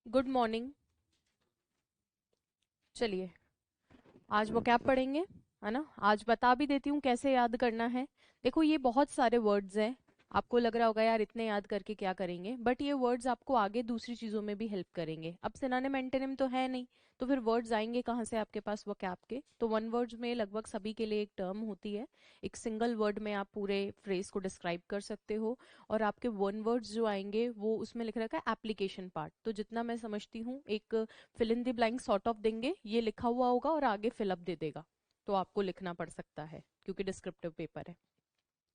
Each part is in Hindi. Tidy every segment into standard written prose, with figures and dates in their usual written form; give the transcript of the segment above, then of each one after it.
Good morning. चलिए, आज वो क्या पढ़ेंगे, है ना। आज बता भी देती हूँ कैसे याद करना है। देखो, ये बहुत सारे वर्ड्स हैं। आपको लग रहा होगा यार इतने याद करके क्या करेंगे, बट ये वर्ड्स आपको आगे दूसरी चीज़ों में भी हेल्प करेंगे। अब सिनोनिम एंटोनिम तो है नहीं, तो फिर वर्ड्स आएंगे कहाँ से आपके पास वोकैब के। तो वन वर्ड्स में लगभग सभी के लिए एक टर्म होती है। एक सिंगल वर्ड में आप पूरे फ्रेज को डिस्क्राइब कर सकते हो। और आपके वन वर्ड्स जो आएंगे वो उसमें लिख रखा है एप्लीकेशन पार्ट। तो जितना मैं समझती हूँ, एक fill in the blank sort of देंगे, ये लिखा हुआ होगा और आगे फिलअप दे देगा। तो आपको लिखना पड़ सकता है क्योंकि डिस्क्रिप्टिव पेपर है।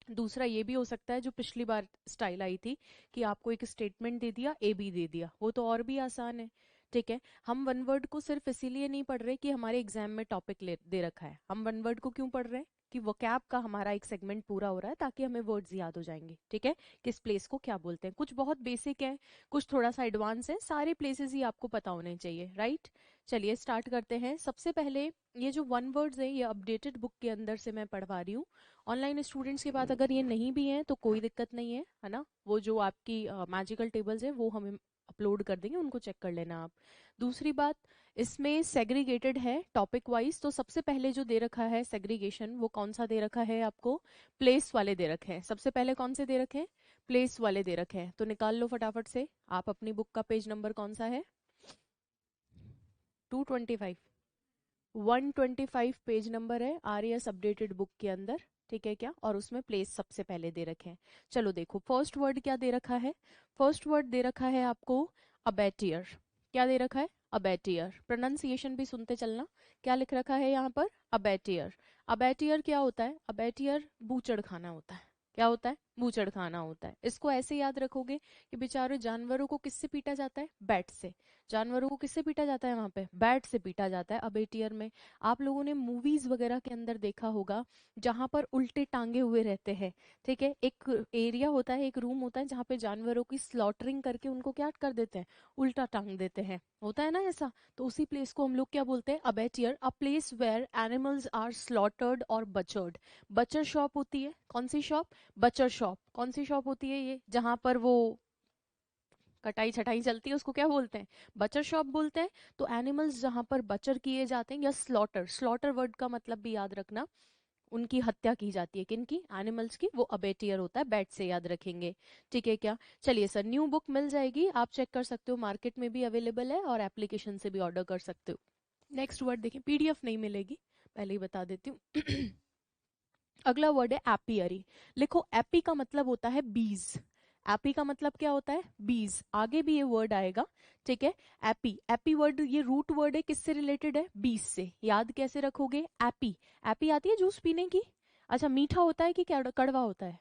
दूसरा ये भी हो सकता है जो पिछली बार स्टाइल आई थी, कि आपको एक स्टेटमेंट दे दिया, ए बी दे दिया, वो तो और भी आसान है। ठीक है, हम वन वर्ड को सिर्फ इसीलिए नहीं पढ़ रहे कि हमारे एग्जाम में टॉपिक दे रखा है। हम वन वर्ड को क्यों पढ़ रहे हैं कि वोकैब का हमारा एक सेगमेंट पूरा हो रहा है, ताकि हमें वर्ड्स याद हो जाएंगे। ठीक है, किस प्लेस को क्या बोलते हैं। कुछ बहुत बेसिक है, कुछ थोड़ा सा एडवांस है, सारे प्लेसेस ही आपको पता होने चाहिए, राइट। चलिए स्टार्ट करते हैं। सबसे पहले ये जो वन वर्ड्स है, ये अपडेटेड बुक के अंदर से मैं पढ़वा रही हूँ। ऑनलाइन स्टूडेंट्स के पास अगर ये नहीं भी है तो कोई दिक्कत नहीं है ना। वो जो आपकी मैजिकल टेबल्स है वो हमें अपलोड कर देंगे, उनको चेक कर लेना आप। दूसरी बात, इसमें सेग्रीगेटेड है टॉपिक वाइज। तो सबसे पहले जो दे रखा है सेग्रीगेशन, वो कौन सा दे रखा है आपको? प्लेस वाले दे रखे हैं। सबसे पहले कौन से दे रखे हैं? प्लेस वाले दे रखे हैं। तो निकाल लो फटाफट से। आप अपनी बुक का पेज नंबर कौन सा है? 225। 125 पेज नंबर है आर एस अपडेटेड बुक के अंदर। ठीक है क्या? और उसमें प्लेस सबसे पहले दे रखे हैं। चलो देखो, फर्स्ट वर्ड क्या दे रखा है। फर्स्ट वर्ड दे रखा है आपको अबेटियर। क्या दे रखा है? अबेटियर। प्रोनाउंसिएशन भी सुनते चलना। क्या लिख रखा है यहाँ पर? अबेटियर। अबेटियर क्या होता है? अबेटियर बूचड़ खाना होता है। क्या होता है? बूचड़ खाना होता है। इसको ऐसे याद रखोगे कि बेचारे जानवरों को किससे पीटा जाता है? बैट से। जानवरों को किससे पीटा जाता है? वहां पे बैट से पीटा जाता है अबेटियर में। आप लोगों ने मूवीज वगैरह के अंदर देखा होगा, जहां पर उल्टे टांगे हुए रहते हैं। ठीक है, एक एरिया होता है, एक रूम होता है, जहां पे जानवरों की स्लॉटरिंग करके उनको क्या कर देते हैं? उल्टा टांग देते हैं। होता है ना ऐसा। तो उसी प्लेस को हम लोग क्या बोलते हैं? Abattoir. A place where animals are slaughtered और बचर्ड। बचर शॉप होती है। कौन सी शॉप? बचर शॉप। कौन सी शॉप होती है ये, जहां पर वो कटाई छटाई चलती है, उसको क्या बोलते हैं? बचर शॉप बोलते हैं। तो एनिमल्स जहां पर बचर किए जाते हैं, या स्लॉटर, स्लॉटर वर्ड का मतलब भी याद रखना। उनकी हत्या की जाती है, किनकी? एनिमल्स की। वो अबेटियर होता है, बैट से याद रखेंगे। ठीक है क्या? चलिए सर, न्यू बुक मिल जाएगी, आप चेक कर सकते हो, मार्केट में भी अवेलेबल है और एप्लीकेशन से भी ऑर्डर कर सकते हो। नेक्स्ट वर्ड देखें, पीडीएफ नहीं मिलेगी, पहले ही बता देती हूँ। अगला वर्ड है एपियरी। लिखो, एपी का मतलब होता है बीज। एपी का मतलब क्या होता है? बीज। आगे भी ये वर्ड आएगा। ठीक है। एपी, एपी वर्ड ये रूट वर्ड है, किससे रिलेटेड है? बीज से। याद कैसे रखोगे? एपी। एपी आती है जूस पीने की। अच्छा, मीठा होता है कि क्या कड़वा होता है?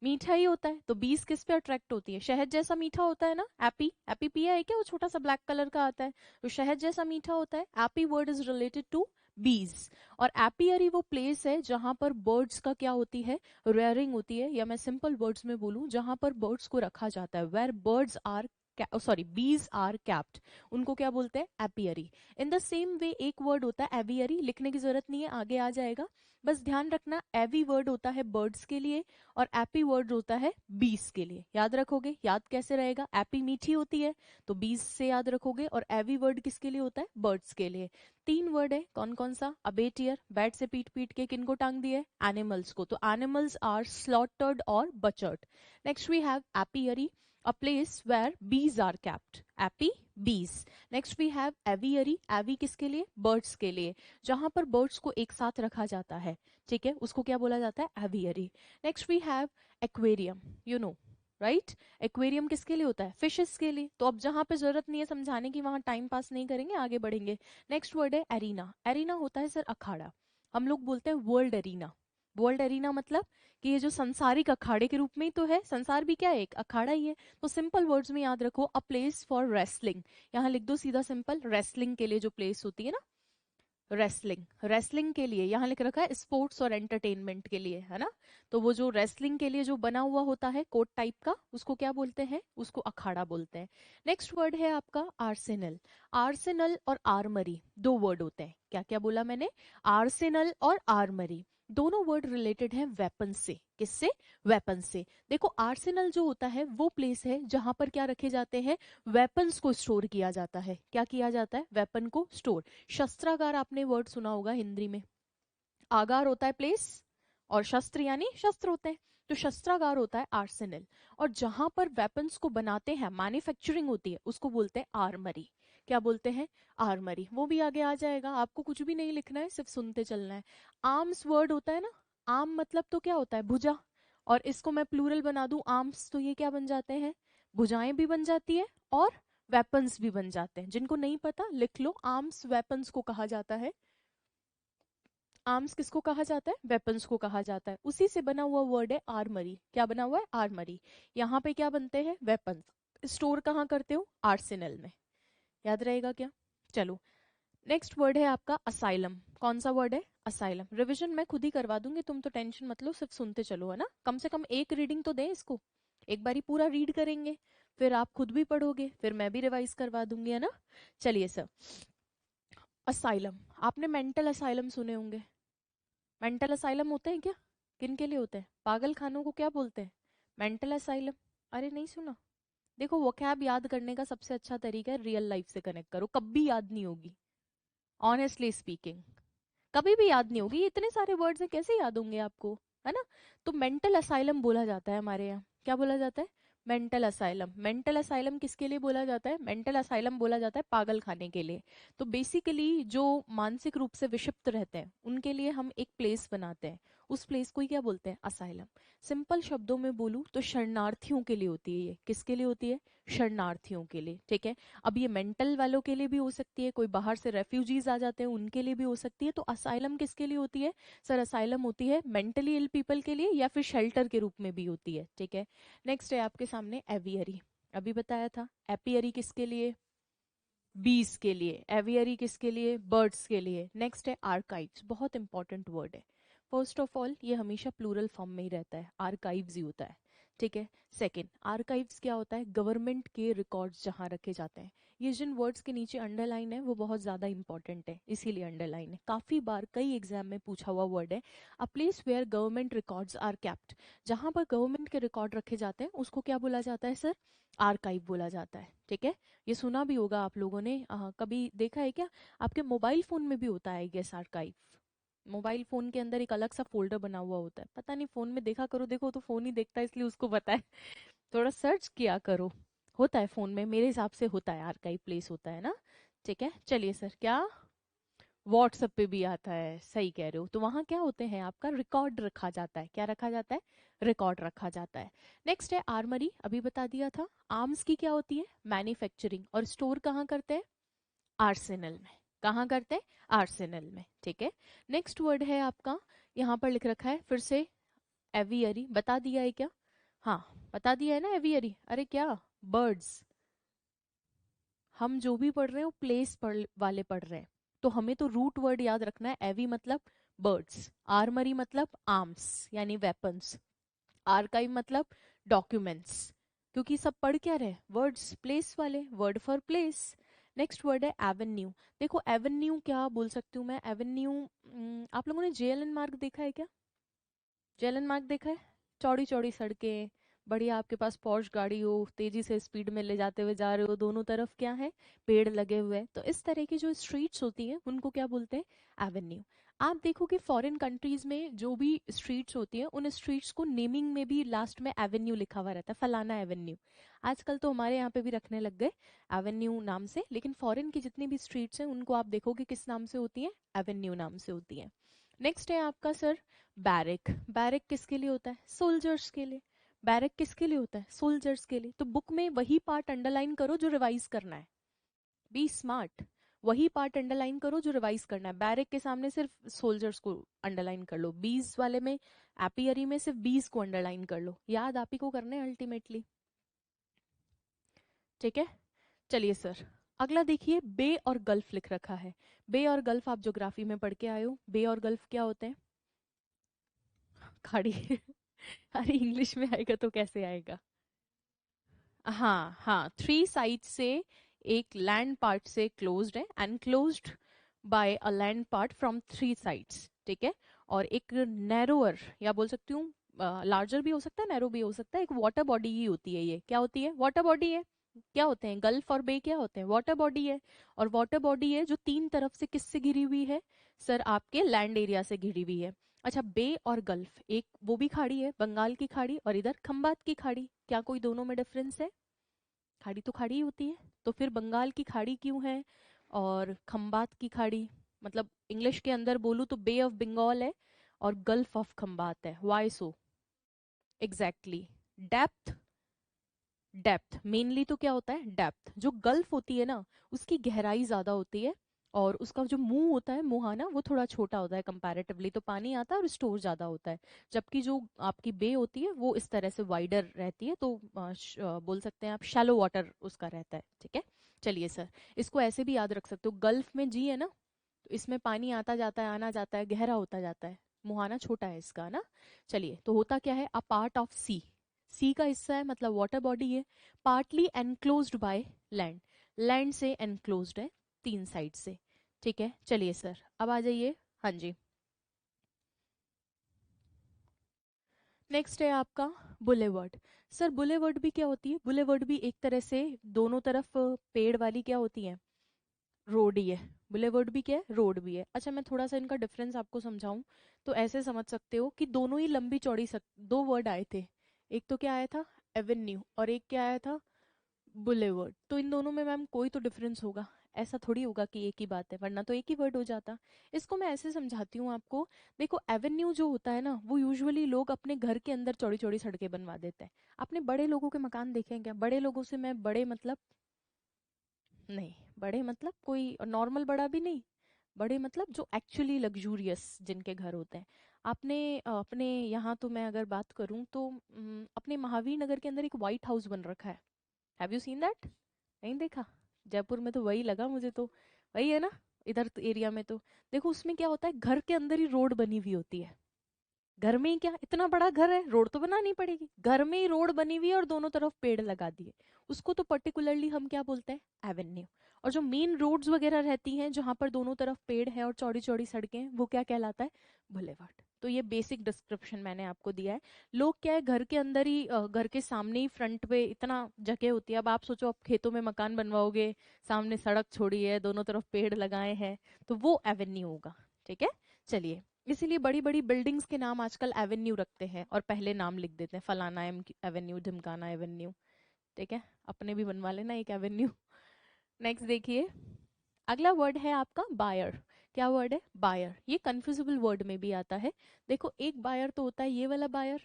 मीठा ही होता है। तो बीज किस पे अट्रैक्ट होती है? शहद जैसा मीठा होता है ना एपी। एपी पिया है क्या? वो छोटा सा ब्लैक कलर का आता है, तो शहद जैसा मीठा होता है। Api word is related to bees. और एपियरी वो प्लेस है जहां पर बर्ड्स का क्या होती है? रेयरिंग होती है, या मैं सिंपल वर्ड्स में बोलूं, जहां पर बर्ड्स को रखा जाता है। Where birds are, sorry, bees are kept, उनको क्या बोलते हैं? Apiary. In the same way एक वर्ड होता है एवियरी, लिखने की जरूरत नहीं है, आगे आ जाएगा। बस ध्यान रखना, एवी वर्ड होता है बर्ड्स के लिए, और एपी वर्ड होता है बीस के लिए। याद रखोगे? याद कैसे रहेगा? एपी मीठी होती है, तो बीस से याद रखोगे। और एवी वर्ड किसके लिए होता है? बर्ड्स के लिए। तीन वर्ड है, कौन कौन सा? अबेटियर, बैट से पीट पीट के किनको टांग दिए? एनिमल्स को। तो एनिमल्स आर स्लॉटर्ड और butchered. Next we have apiary, a place where bees are kept. Api, bees. Next we have aviary. Avi किसके लिए? बर्ड्स के लिए, जहां पर बर्ड्स को एक साथ रखा जाता है। ठीक है, उसको क्या बोला जाता है? Aviary. Next we have aquarium, you know, right. Aquarium किसके लिए होता है? फिशेस के लिए। तो अब जहां पे जरूरत नहीं है समझाने की, वहां टाइम पास नहीं करेंगे, आगे बढ़ेंगे। नेक्स्ट वर्ड है एरिना। एरिना होता है सर अखाड़ा। हम लोग बोलते हैं वर्ल्ड एरिना। वर्ल्ड एरिना मतलब कि ये जो संसारिक अखाड़े के रूप में ही तो है। संसार भी क्या है? एक अखाड़ा ही है। तो सिंपल वर्ड्स में याद रखो, अ प्लेस फॉर रेसलिंग। यहाँ लिख दो सीधा सिंपल, रेसलिंग के लिए जो प्लेस होती है ना, रेसलिंग, रेसलिंग के लिए यहाँ लिख रखा है, स्पोर्ट्स और एंटरटेनमेंट के लिए, है ना। तो वो जो रेसलिंग के लिए जो बना हुआ होता है कोर्ट टाइप का, उसको क्या बोलते हैं? उसको अखाड़ा बोलते हैं। नेक्स्ट वर्ड है आपका आर्सेनल। आर्सेनल और आर्मरी दो वर्ड होते हैं। क्या क्या बोला मैंने? आर्सेनल और आर्मरी। दोनों वर्ड रिलेटेड हैं वेपन से। किससे? वेपन से। देखो आर्सेनल जो होता है वो प्लेस है जहां पर क्या रखे जाते हैं? वेपन्स को स्टोर किया जाता है। क्या किया जाता है? वेपन को स्टोर। शस्त्रागार आपने वर्ड सुना होगा हिंदी में। आगार होता है प्लेस और शस्त्र यानी शस्त्र होते हैं, तो शस्त्रागार होता है आर्सेनल। और जहां पर वेपन्स को बनाते हैं, मैन्युफैक्चरिंग होती है, उसको बोलते हैं आर्मरी। क्या बोलते हैं? आर्मरी। वो भी आगे आ जाएगा, आपको कुछ भी नहीं लिखना है, सिर्फ सुनते चलना है। आर्म्स वर्ड होता है ना, आर्म मतलब तो क्या होता है? भुजा। और इसको मैं प्लूरल बना दूं आर्म्स, तो ये क्या बन जाते हैं? भुजाएं भी बन जाती है और वेपन्स भी बन जाते हैं। जिनको नहीं पता लिख लो, आर्म्स वेपन्स को कहा जाता है। आर्म्स किसको कहा जाता है? वेपन्स को कहा जाता है। उसी से बना हुआ वर्ड है आर्मरी। क्या बना हुआ है? आर्मरी। यहाँ पे क्या बनते हैं? वेपन्स। स्टोर कहाँ करते हो? आर्सेनल में। याद रहेगा क्या? चलो, नेक्स्ट वर्ड है आपका असाइलम। कौन सा वर्ड है? असाइलम। रिवीजन मैं खुद ही करवा दूंगी, तुम तो टेंशन मत लो, सिर्फ सुनते चलो, है ना। कम से कम एक रीडिंग तो दे इसको, एक बारी पूरा रीड करेंगे, फिर आप खुद भी पढ़ोगे, फिर मैं भी रिवाइज करवा दूंगी, है ना। चलिए सर, असाइलम। आपने मेंटल असाइलम सुने होंगे। मेंटल असाइलम होते हैं क्या? किन के लिए होते हैं? पागल खानों को क्या बोलते हैं? Mental asylum. अरे नहीं सुना? देखो वोकैब याद करने का सबसे अच्छा तरीका है रियल लाइफ से कनेक्ट करो, कभी याद नहीं होगी। ऑनेस्टली स्पीकिंग कभी भी याद नहीं होगी, इतने सारे वर्ड्स हैं, कैसे याद होंगे आपको, है ना। तो मेंटल असाइलम बोला जाता है हमारे यहाँ। क्या बोला जाता है? Mental asylum. मेंटल असाइलम किसके लिए बोला जाता है? मेंटल असाइलम बोला जाता है पागल खाने के लिए। तो बेसिकली जो मानसिक रूप से विक्षिप्त रहते हैं उनके लिए हम एक प्लेस बनाते हैं, उस प्लेस को ही क्या बोलते हैं? असाइलम। सिंपल शब्दों में बोलूं तो शरणार्थियों के लिए होती है ये। किसके लिए होती है? शरणार्थियों के लिए, ठीक है। अब ये मेंटल वालों के लिए भी हो सकती है, कोई बाहर से रेफ्यूजीज आ जाते हैं उनके लिए भी हो सकती है। तो असाइलम किसके लिए होती है? सर असाइलम होती है मेंटली इल पीपल के लिए, या फिर शेल्टर के रूप में भी होती है, ठीक है। नेक्स्ट है आपके सामने एवियरी। अभी बताया था। एपियरी किसके लिए? बीस के लिए। एवियरी किसके लिए? बर्ड्स के लिए। नेक्स्ट है आर्काइव्स। बहुत इंपॉर्टेंट वर्ड है। फर्स्ट ऑफ ऑल ये हमेशा प्लूरल फॉर्म में ही रहता है, आर्काइव्स ही होता है, ठीक है। सेकंड, आर्काइव्स क्या होता है? गवर्नमेंट के रिकॉर्ड्स जहां रखे जाते हैं। ये जिन वर्ड्स के नीचे अंडरलाइन है वो बहुत ज्यादा इंपॉर्टेंट है, इसीलिए अंडरलाइन है। काफी बार कई एग्जाम में पूछा हुआ वर्ड है। A place where government records are kept. जहां पर गवर्नमेंट के रिकॉर्ड रखे जाते हैं उसको क्या बोला जाता है सर? आर्काइव बोला जाता है, ठीक है। ये सुना भी होगा आप लोगों ने, कभी देखा है क्या? आपके मोबाइल फोन में भी होता है गेस आर्काइव। मोबाइल फोन के अंदर एक अलग सा फोल्डर बना हुआ होता है, पता नहीं, फोन में देखा करो, देखो तो फोन ही देखता है इसलिए उसको पता है। थोड़ा सर्च किया करो, होता है फोन में, मेरे हिसाब से होता है, आर्काइव प्लेस होता है ना, ठीक है। चलिए सर, क्या व्हाट्सएप पे भी आता है, सही कह रहे हो। तो वहां क्या होते हैं? आपका रिकॉर्ड रखा जाता है। क्या रखा जाता है? रिकॉर्ड रखा जाता है। नेक्स्ट है आर्मरी। अभी बता दिया था। आर्म्स की क्या होती है? मैन्युफैक्चरिंग। और स्टोर कहाँ करते हैं? आर्सेनल में। कहाँ करते हैं? आर्सेनल में, ठीक है। नेक्स्ट वर्ड है आपका, यहाँ पर लिख रखा है फिर से, एवियरी। बता दिया है क्या? हाँ बता दिया है ना एवियरी। अरे क्या, बर्ड्स। हम जो भी पढ़ रहे हैं वो प्लेस पढ़ वाले पढ़ रहे हैं, तो हमें तो रूट वर्ड याद रखना है। एवी मतलब बर्ड्स, आर्मरी मतलब आर्म्स यानी वेपन्स, आर्काइव मतलब डॉक्यूमेंट्स। क्योंकि सब पढ़ क्या रहे? वर्ड्स, प्लेस वाले, word for place. Next word है एवेन्यू। देखो एवेन्यू क्या बोल सकती हूँ मैं? एवेन्यू, आप लोगों ने जेएलएन मार्ग देखा है क्या? जेएलएन मार्ग देखा है? चौड़ी चौड़ी सड़कें, बढ़िया, आपके पास पॉश गाड़ी हो, तेजी से स्पीड में ले जाते हुए जा रहे हो, दोनों तरफ क्या है? पेड़ लगे हुए हैं। तो इस तरह की जो स्ट्रीट्स होती हैं उनको क्या बोलते हैं? एवेन्यू। आप देखो कि फॉरेन कंट्रीज में जो भी स्ट्रीट्स होती हैं उन स्ट्रीट्स को नेमिंग में भी लास्ट में एवेन्यू लिखा हुआ रहता है, फलाना एवेन्यू। आजकल तो हमारे यहाँ पे भी रखने लग गए एवेन्यू नाम से, लेकिन फॉरेन की जितनी भी स्ट्रीट्स हैं उनको आप देखोगे किस नाम से होती हैं? एवेन्यू नाम से होती हैं। नेक्स्ट है आपका सर बैरक। बैरक किसके लिए होता है? सोल्जर्स के लिए। बैरक किसके लिए होता है? सोल्जर्स के लिए। तो बुक में वही पार्ट अंडरलाइन करो जो रिवाइज करना है। Be smart. वही पार्ट अंडरलाइन करो जो रिवाइज करना है। बैरक के सामने सिर्फ सोल्जर्स को अंडरलाइन कर लो, बीज वाले में, एपियरी में सिर्फ बीज को अंडरलाइन कर लो। याद आप ही को करना है अल्टीमेटली, ठीक है। चलिए सर, अगला देखिए, बे और गल्फ लिख रखा है। बे और गल्फ आप ज्योग्राफी में पढ़ के आए हो। बे और गल्फ क्या होते हैं? खाड़ी। अरे इंग्लिश में आएगा तो कैसे आएगा? हाँ हाँ, थ्री साइड से एक लैंड पार्ट से क्लोज्ड है, enclosed bye a land part from three sides, ठीक है। और एक नैरोअर, या बोल सकती हूँ लार्जर भी हो सकता है, नैरो भी हो सकता है, एक वाटर बॉडी ही होती है। ये क्या होती है? वाटर बॉडी है। क्या होते हैं गल्फ और बे? क्या होते हैं? वाटर बॉडी है। और वाटर बॉडी है जो तीन तरफ से किससे घिरी हुई है सर? आपके लैंड एरिया से घिरी हुई है। अच्छा, बे और गल्फ, एक वो भी खाड़ी है बंगाल की खाड़ी, और इधर खंबात की खाड़ी, क्या कोई दोनों में डिफरेंस है? खाड़ी तो खाड़ी ही होती है, तो फिर बंगाल की खाड़ी क्यों है और खंबात की खाड़ी? मतलब इंग्लिश के अंदर बोलूँ तो बे ऑफ बंगाल है और गल्फ ऑफ खंबात है। वाई सो? एग्जैक्टली। डेप्थ, डेप्थ मेनली तो क्या होता है? डेप्थ। जो गल्फ होती है ना, उसकी गहराई ज्यादा होती है, और उसका जो मुंह होता है, मुहाना, वो थोड़ा छोटा होता है कंपैरेटिवली, तो पानी आता है और स्टोर ज्यादा होता है। जबकि जो आपकी बे होती है वो इस तरह से वाइडर रहती है, तो बोल सकते हैं आप शैलो वाटर उसका रहता है। ठीक है, चलिए सर, इसको ऐसे भी याद रख सकते हो, गल्फ में जी है ना, तो इसमें पानी आता जाता है, आना जाता है, गहरा होता जाता है, मुहाना छोटा है इसका ना। चलिए, तो होता क्या है? अ पार्ट ऑफ सी, सी का हिस्सा है मतलब वाटर बॉडी है, partly enclosed by land, land से एनक्लोज्ड है तीन साइड से। ठीक है, चलिए सर, अब आ जाइए। हाँ जी, नेक्स्ट है आपका बुलेवर्ड। सर बुलेवर्ड भी क्या होती है? बुलेवर्ड भी एक तरह से दोनों तरफ पेड़ वाली क्या होती है? रोड ही है। बुलेवर्ड भी क्या है? रोड भी है। अच्छा, मैं थोड़ा सा इनका डिफरेंस आपको समझाऊं तो ऐसे समझ सकते हो कि दोनों ही लंबी चौड़ी दो वर्ड आए थे। एक तो क्या आया था? एवेन्यू, और एक क्या आया था? बुलेवर्ड। तो इन दोनों में मैम कोई तो डिफरेंस होगा, ऐसा थोड़ी होगा कि एक ही बात है, वरना तो एक ही वर्ड हो जाता। इसको मैं ऐसे समझाती हूँ आपको। देखो, एवेन्यू जो होता है ना, वो यूजुअली लोग अपने घर के अंदर चौड़ी चौड़ी सड़कें बनवा देते हैं। आपने बड़े लोगों के मकान देखे हैं क्या? बड़े लोगों से मैं बड़े मतलब, नहीं, बड़े मतलब कोई नॉर्मल बड़ा भी नहीं, बड़े मतलब जो एक्चुअली लग्जूरियस जिनके घर होते हैं। आपने अपने यहाँ तो मैं अगर बात करूँ तो अपने महावीर नगर के अंदर एक वाइट हाउस बन रखा है। Have you seen that? नहीं देखा? जयपुर में तो वही लगा मुझे, तो वही है ना इधर एरिया में। तो देखो, उसमें क्या होता है, घर के अंदर ही रोड बनी हुई होती है। घर में ही क्या, इतना बड़ा घर है, रोड तो बनानी पड़ेगी, घर में ही रोड बनी हुई है और दोनों तरफ पेड़ लगा दिए। उसको तो पर्टिकुलरली हम क्या बोलते हैं? एवेन्यू। और जो मेन रोड्स वगैरह रहती हैं जहां पर दोनों तरफ पेड़ है और चौड़ी चौड़ी सड़कें हैं, वो क्या कहलाता है? बुलेवार्ड। तो ये बेसिक डिस्क्रिप्शन मैंने आपको दिया है। लोग क्या है, घर के अंदर ही घर के सामने ही फ्रंट पे इतना जगह होती है। अब आप सोचो, आप खेतों में मकान बनवाओगे, सामने सड़क छोड़ी है, दोनों तरफ पेड़ लगाए हैं, तो वो एवेन्यू होगा। ठीक है, चलिए, इसीलिए बड़ी बड़ी बिल्डिंग्स के नाम आजकल एवेन्यू रखते हैं और पहले नाम लिख देते हैं, फलाना एवेन्यू, ढिमकाना एवेन्यू। ठीक है, अपने भी बनवा लेना एक एवेन्यू। नेक्स्ट देखिए, अगला वर्ड है आपका बायर। क्या वर्ड है? बायर। ये कंफ्यूजिबल वर्ड में भी आता है। देखो, एक बायर तो होता है ये वाला बायर,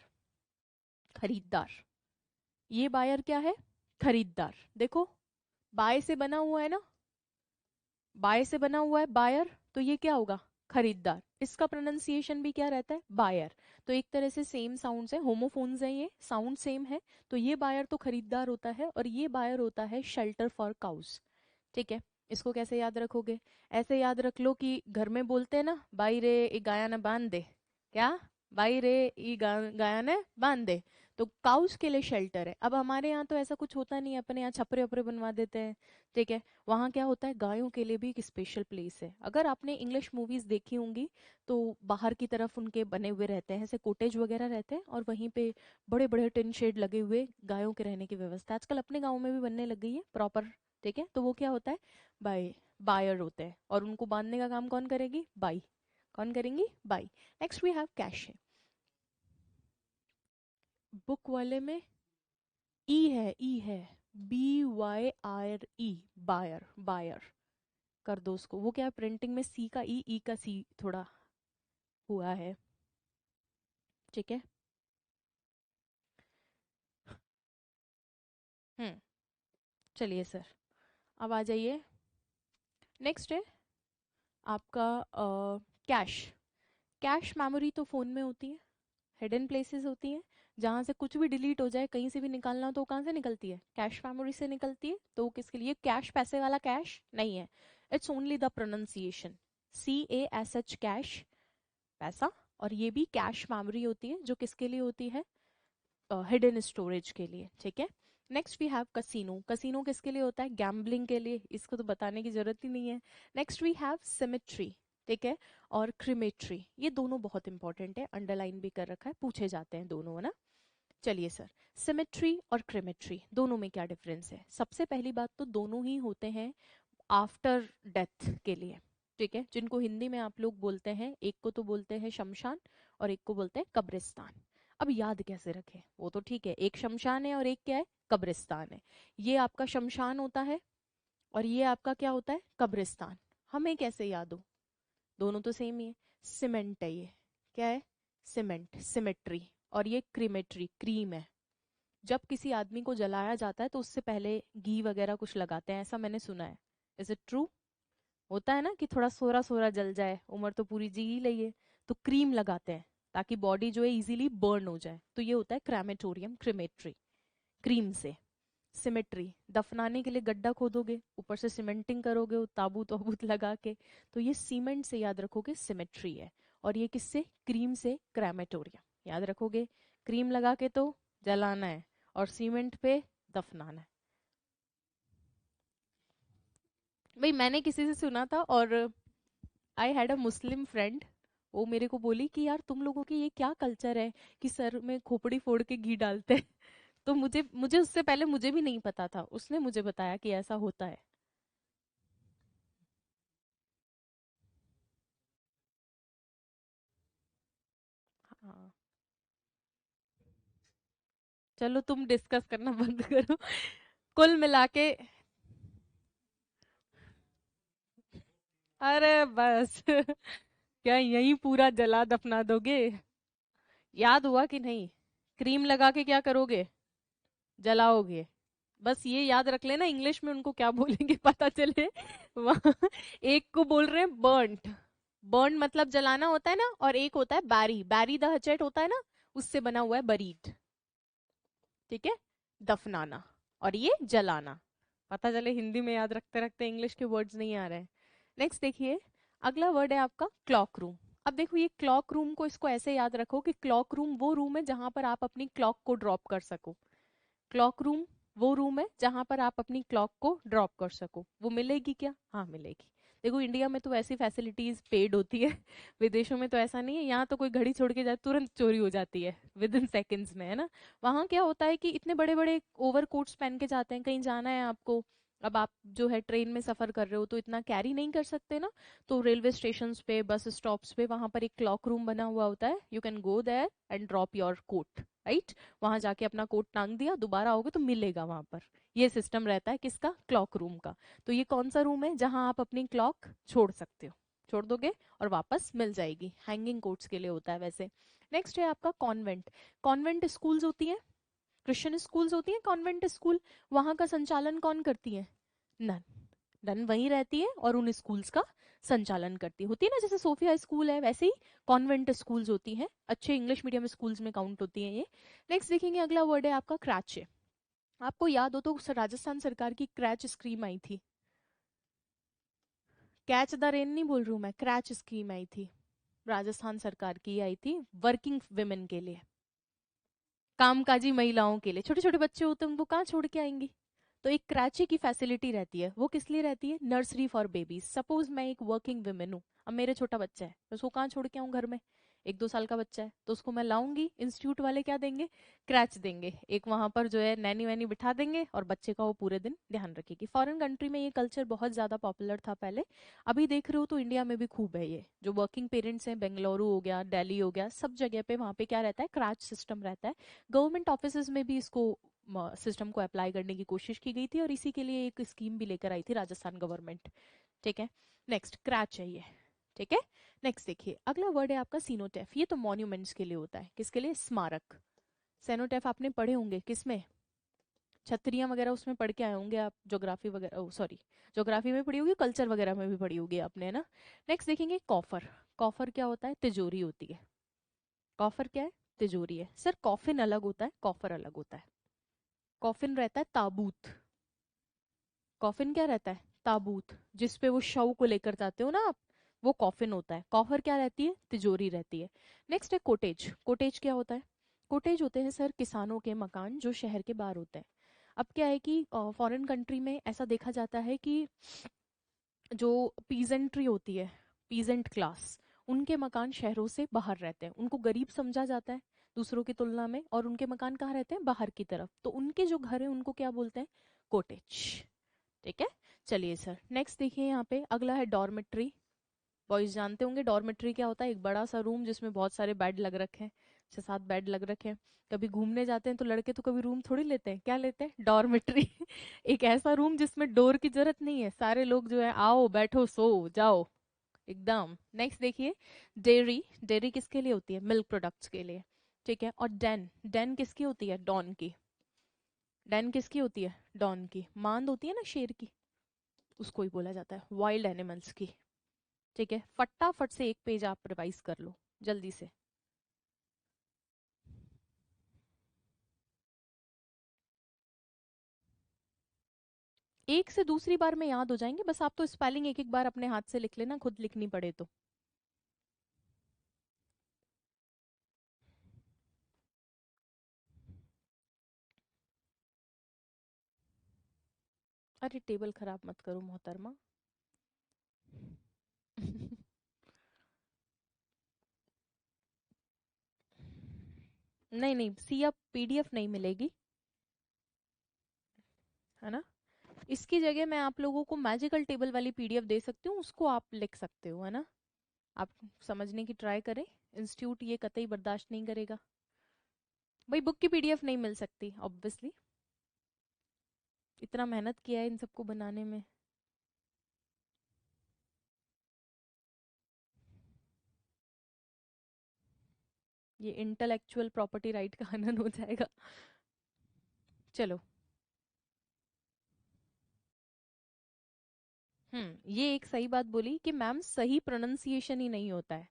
खरीददार। ये बायर क्या है? खरीददार। देखो, बाय से बना हुआ है ना, बाय से बना हुआ है बायर, तो ये क्या होगा? खरीददार। इसका प्रोनाउंसिएशन भी क्या रहता है? बायर। तो एक तरह से सेम साउंड्स है, होमोफोन्स है, ये साउंड सेम है। तो ये बायर तो खरीददार होता है, और ये बायर होता है शेल्टर फॉर काउस। ठीक है, इसको कैसे याद रखोगे? ऐसे याद रख लो कि घर में बोलते हैं ना, बाई रे ई गाया न बांध दे। क्या? बाई रे ई गाया न बांध दे। तो काउस के लिए शेल्टर है। अब हमारे यहाँ तो ऐसा कुछ होता नहीं है, अपने यहाँ छपरे वपरे बनवा देते हैं। ठीक है, वहाँ क्या होता है, गायों के लिए भी एक स्पेशल प्लेस है। अगर आपने इंग्लिश मूवीज देखी होंगी तो बाहर की तरफ उनके बने हुए रहते हैं, ऐसे कोटेज वगैरह रहते हैं, और वहीं पे बड़े बड़े टिन शेड लगे हुए गायों के रहने की व्यवस्था आजकल अपने गाँव में भी बनने लग गई है प्रॉपर। ठीक है, तो वो क्या होता है? बाय, बायर होते हैं, और उनको बांधने का काम कौन करेगी? बाई। कौन करेंगी? बाई। Next we have cash. Book वाले में ई है, ई है, BYRE, बायर, बायर कर दो उसको। वो क्या है, प्रिंटिंग में सी का ई का सी थोड़ा हुआ है। ठीक है, हम्म, चलिए सर, अब आ जाइए। नेक्स्ट है आपका कैश। कैश मेमोरी तो फोन में होती है, हिडन प्लेसेस होती हैं, जहाँ से कुछ भी डिलीट हो जाए, कहीं से भी निकालना हो तो वो कहाँ से निकलती है? कैश मेमोरी से निकलती है। तो वो किसके लिए? कैश पैसे वाला कैश नहीं है, it's only the pronunciation, CASH, cash, पैसा। और ये भी कैश मेमोरी होती है, जो किसके लिए होती है? हिडन स्टोरेज के लिए। ठीक है, next we have casino. Casino किसके लिए होता है? गैम्बलिंग के लिए, इसको तो बताने की जरूरत ही नहीं है। Next we have cemetery. ठीक है। और क्रिमेट्री, ये दोनों बहुत इंपॉर्टेंट है, अंडरलाइन भी कर रखा है, पूछे जाते हैं दोनों, है ना। चलिए सर, सिमेट्री और क्रिमेट्री दोनों में क्या डिफरेंस है? सबसे पहली बात तो दोनों ही होते हैं आफ्टर डेथ के लिए, ठीक है, जिनको हिंदी में आप लोग बोलते हैं, एक को तो बोलते हैं शमशान और एक को बोलते हैं कब्रिस्तान। अब याद कैसे रखें? वो तो ठीक है, एक शमशान है और एक क्या है, कब्रिस्तान है। ये आपका शमशान होता है और ये आपका क्या होता है, कब्रिस्तान। हमें कैसे याद हो? दोनों तो सेम ही है। सीमेंट है ये, क्या है, सीमेंट, सिमेट्री। और ये क्रीमेट्री, क्रीम है। जब किसी आदमी को जलाया जाता है तो उससे पहले घी वगैरह कुछ लगाते हैं, ऐसा मैंने सुना है। Is it true? होता है ना कि थोड़ा सोरा सोरा जल जाए, उम्र तो पूरी जी ही लई है, तो क्रीम लगाते हैं ताकि बॉडी जो है इजीली बर्न हो जाए, तो ये होता है क्रेमेटोरियम, क्रीमेट्री, क्रीम से। सिमेट्री, दफनाने के लिए गड्ढा खोदोगे, ऊपर से सीमेंटिंग करोगे वो ताबूत वाबूत लगा के, तो ये सीमेंट से याद रखोगे सिमेट्री है। और ये किससे, क्रीम से, क्रेमेटोरियम याद रखोगे। क्रीम लगा के तो जलाना है और सीमेंट पे दफनाना है। भाई मैंने किसी से सुना था, और I had a Muslim friend, वो मेरे को बोली कि यार तुम लोगों की ये क्या कल्चर है कि सर में खोपड़ी फोड़ के घी डालते हैं। तो मुझे मुझे उससे पहले मुझे भी नहीं पता था, उसने मुझे बताया कि ऐसा होता है। हाँ, चलो तुम डिस्कस करना बंद करो। कुल मिला के, अरे बस क्या यही पूरा जला दफना दोगे? याद हुआ कि नहीं? क्रीम लगा के क्या करोगे, जलाओगे। बस ये याद रख लेना, इंग्लिश में उनको क्या बोलेंगे पता चले। वहाँ एक को बोल रहे हैं बर्न्ट, बर्न मतलब जलाना होता है ना, और एक होता है बैरी, बैरी द हचेट होता है ना, उससे बना हुआ है बरीड, ठीक है, दफनाना। और ये जलाना। पता चले हिंदी में याद रखते रखते इंग्लिश के वर्ड्स नहीं आ रहे हैं। नेक्स्ट देखिए, अगला वर्ड है आपका क्लॉक रूम। अब देखो ये क्लॉक रूम को, इसको ऐसे याद रखो कि क्लॉक रूम वो रूम है जहां पर आप अपनी क्लॉक को ड्रॉप कर सको। क्लॉक रूम वो रूम है जहां पर आप अपनी क्लॉक को ड्रॉप कर सको। वो मिलेगी क्या? हाँ मिलेगी। देखो इंडिया में तो ऐसी फैसिलिटीज पेड होती है, विदेशों में तो ऐसा नहीं है। यहाँ तो कोई घड़ी छोड़ के जाए तुरंत चोरी हो जाती है, विद इन सेकेंड्स में, है ना। वहाँ क्या होता है कि इतने बड़े बड़े ओवर कोट्स पहन के जाते हैं, कहीं जाना है आपको, अब आप जो है ट्रेन में सफर कर रहे हो तो इतना कैरी नहीं कर सकते ना, तो रेलवे स्टेशन पे, बस स्टॉप्स पे, वहां पर एक क्लॉक रूम बना हुआ होता है। You can go there and drop your coat, right. वहां जाके अपना कोट टांग दिया, दोबारा आओगे तो मिलेगा वहां पर। ये सिस्टम रहता है किसका, क्लॉक रूम का। तो ये कौन सा रूम है जहां आप अपनी क्लॉक छोड़ सकते हो, छोड़ दोगे और वापस मिल जाएगी। हैंगिंग कोट्स के लिए होता है वैसे। नेक्स्ट है आपका कॉन्वेंट। कॉन्वेंट स्कूल्स होती हैं, क्रिश्चियन स्कूल्स होती हैं, कॉन्वेंट स्कूल। वहां का संचालन कौन करती है? नन। नन वहीं रहती है और उन स्कूल्स का संचालन करती होती है ना, जैसे सोफिया स्कूल है वैसे ही कॉन्वेंट स्कूल्स होती हैं, अच्छे इंग्लिश मीडियम स्कूल्स में काउंट होती हैं ये। नेक्स्ट देखेंगे, अगला वर्ड है आपका क्रैच। आपको याद हो तो राजस्थान सरकार की क्रैच स्कीम आई थी। कैच द रेन नहीं बोल रही हूँ मैं, क्रैच स्कीम आई थी, राजस्थान सरकार की आई थी वर्किंग विमेन के लिए, कामकाजी महिलाओं के लिए। छोटे छोटे बच्चे होते हैं उनको कहाँ छोड़ के आएंगी, तो एक क्रैचे की फैसिलिटी रहती है। वो किस लिए रहती है? Nursery for babies. सपोज मैं एक वर्किंग वुमेन हूँ, अब मेरे छोटा बच्चा है, मैं उसको कहाँ छोड़ के आऊँ घर में, 1-2 साल का बच्चा है, तो उसको मैं लाऊंगी, इंस्टीट्यूट वाले क्या देंगे, क्रैच देंगे, एक वहां पर जो है नैनी वैनी बिठा देंगे और बच्चे का वो पूरे दिन ध्यान रखेगी। फॉरेन कंट्री में ये कल्चर बहुत ज्यादा पॉपुलर था पहले, अभी देख रहे हो तो इंडिया में भी खूब है ये। जो वर्किंग पेरेंट्स हैं, बेंगलुरु हो गया, दिल्ली हो गया, सब जगह पे वहां पे क्या रहता है, क्रैच सिस्टम रहता है। गवर्नमेंट ऑफिस में भी इसको सिस्टम को अप्लाई करने की कोशिश की गई थी, और इसी के लिए एक स्कीम भी लेकर आई थी राजस्थान गवर्नमेंट, ठीक है। नेक्स्ट क्रैच चाहिए, ठीक है। नेक्स्ट देखिए, अगला वर्ड है आपका सीनोटेफ। ये तो मॉन्यूमेंट्स के लिए होता है, किसके लिए? स्मारक। सेनोटेफ आपने पढ़े होंगे किसमें, छतरियां वगैरह उसमें पढ़ के आए होंगे आप, ज्योग्राफी वगैरह, ओ सॉरी, ज्योग्राफी में पढ़ी होगी, कल्चर वगैरह में भी पढ़ी होगी आपने, है ना। नेक्स्ट देखेंगे कॉफर। कॉफर क्या होता है? तिजोरी होती है। कॉफर क्या है? तिजोरी है। सर कॉफिन अलग होता है, कॉफर अलग होता है। कॉफिन रहता है ताबूत। कॉफिन क्या रहता है? ताबूत, जिसपे वो शव को लेकर जाते हो ना आप, वो कॉफिन होता है। कॉफर क्या रहती है? तिजोरी रहती है। नेक्स्ट है कोटेज। कोटेज क्या होता है? कोटेज होते हैं सर किसानों के मकान जो शहर के बाहर होते हैं। अब क्या है कि फॉरेन कंट्री में ऐसा देखा जाता है कि जो पीजेंट्री होती है, पीजेंट क्लास, उनके मकान शहरों से बाहर रहते हैं, उनको गरीब समझा जाता है दूसरों की तुलना में, और उनके मकान कहाँ रहते हैं, बाहर की तरफ, तो उनके जो घर है उनको क्या बोलते हैं, कोटेज। ठीक है, चलिए सर नेक्स्ट देखिए यहाँ पे अगला है डॉर्मेट्री। बॉयज जानते होंगे डॉर्मेट्री क्या होता है, एक बड़ा सा रूम जिसमें बहुत सारे बेड लग रखे हैं, 6-7 बेड लग रखे हैं। कभी घूमने जाते हैं तो लड़के तो कभी रूम थोड़ी लेते हैं, क्या लेते हैं, डॉर्मेट्री। एक ऐसा रूम जिसमें डोर की जरूरत नहीं है, सारे लोग जो है आओ बैठो सो जाओ एकदम। नेक्स्ट देखिए डेयरी, डेयरी किसके लिए होती है, मिल्क प्रोडक्ट्स के लिए। ठीक है, और डेन, डेन किसकी होती है, डॉन की। डेन किसकी होती है, डॉन की। मांद होती है ना शेर की, उसको ही बोला जाता है, वाइल्ड एनिमल्स की। ठीक है, फटाफट से एक पेज आप रिवाइज कर लो जल्दी से। एक से दूसरी बार में याद हो जाएंगे, बस आप तो स्पेलिंग एक एक बार अपने हाथ से लिख लेना, खुद लिखनी पड़े तो। अरे टेबल खराब मत करो मोहतरमा। नहीं नहीं, सी अब पीडीएफ नहीं मिलेगी, है ना। इसकी जगह मैं आप लोगों को मैजिकल टेबल वाली पीडीएफ दे सकती हूँ, उसको आप लिख सकते हो, है ना। आप समझने की ट्राई करें, इंस्टीट्यूट ये कतई बर्दाश्त नहीं करेगा। भाई बुक की पीडीएफ नहीं मिल सकती ऑब्वियसली, इतना मेहनत किया है इन सबको बनाने में। ये इंटेलेक्चुअल प्रॉपर्टी राइट का हनन हो जाएगा। चलो, ये एक सही बात बोली कि मैम सही प्रोनाउंसिएशन ही नहीं होता है,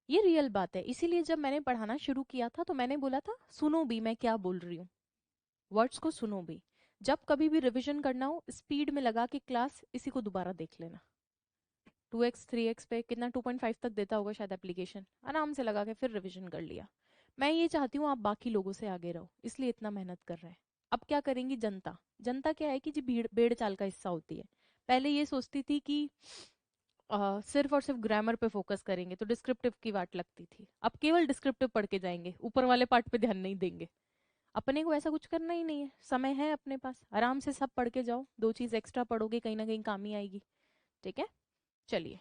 ये रियल बात है। इसीलिए जब मैंने पढ़ाना शुरू किया था तो मैंने बोला था सुनो भी मैं क्या बोल रही हूँ, वर्ड्स को सुनो भी। जब कभी भी रिवीजन करना हो स्पीड में लगा के क्लास इसी को दोबारा देख लेना। 2x 3x पे कितना 2.5 तक देता होगा शायद एप्लीकेशन, आराम से लगा के फिर रिवीजन कर लिया। मैं ये चाहती हूँ आप बाकी लोगों से आगे रहो, इसलिए इतना मेहनत कर रहे हैं। अब क्या करेंगी जनता, जनता क्या है कि जी भीड़ भेड़ चाल का हिस्सा होती है। पहले ये सोचती थी कि सिर्फ और सिर्फ ग्रामर पे फोकस करेंगे तो डिस्क्रिप्टिव की वाट लगती थी, अब केवल डिस्क्रिप्टिव पढ़ के जाएंगे, ऊपर वाले पार्ट पे ध्यान नहीं देंगे। अपने को ऐसा कुछ करना ही नहीं है, समय है अपने पास, आराम से सब पढ़ के जाओ, 2 चीज एक्स्ट्रा पढ़ोगे कहीं ना कहीं काम ही आएगी। ठीक है, चलिए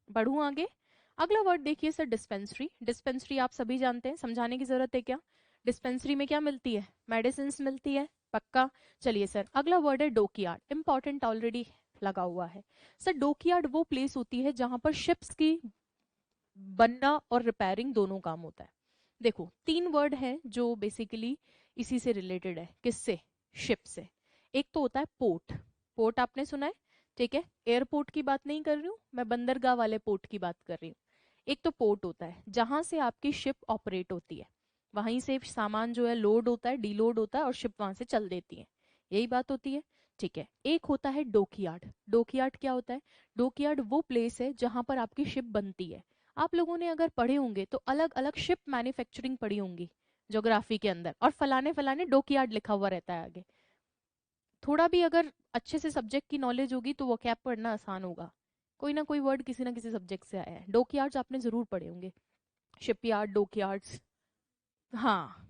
बढ़ूं आगे। अगला वर्ड देखिए सर, डिस्पेंसरी। डिस्पेंसरी आप सभी जानते हैं, समझाने की जरूरत है क्या। डिस्पेंसरी में क्या मिलती है, मेडिसिन मिलती है, पक्का। चलिए सर अगला वर्ड है डोकयार्ड, इंपॉर्टेंट ऑलरेडी लगा हुआ है। सर डोकयार्ड वो प्लेस होती है जहां पर शिप्स की बनना और रिपेयरिंग दोनों काम होता है। देखो 3 वर्ड है जो बेसिकली इसी से रिलेटेड है, किससे, शिप से। एक तो होता है पोर्ट, पोर्ट आपने सुना है, ठीक है, एयरपोर्ट की बात नहीं कर रही हूँ मैं, बंदरगाह वाले पोर्ट की बात कर रही हूँ। एक तो पोर्ट होता है जहां से आपकी शिप ऑपरेट होती है, वहीं से सामान जो है लोड होता है डीलोड होता है और शिप वहां से चल देती है, यही बात होती है। ठीक है, एक होता है डोकयार्ड। डोकयार्ड क्या होता है, डोकयार्ड वो प्लेस है जहां पर आपकी शिप बनती है। आप लोगों ने अगर पढ़े होंगे तो अलग अलग शिप मैन्युफैक्चरिंग पढ़ी होंगी ज्योग्राफी के अंदर, और फलाने फलाने डॉकयार्ड लिखा हुआ रहता है आगे। थोड़ा भी अगर अच्छे से सब्जेक्ट की नॉलेज होगी तो वो कैप पढ़ना आसान होगा, कोई ना कोई वर्ड किसी ना किसी सब्जेक्ट से आया है। डॉकयार्ड्स आपने जरूर पढ़े होंगे, शिपयार्ड डॉकयार्ड्स, हाँ,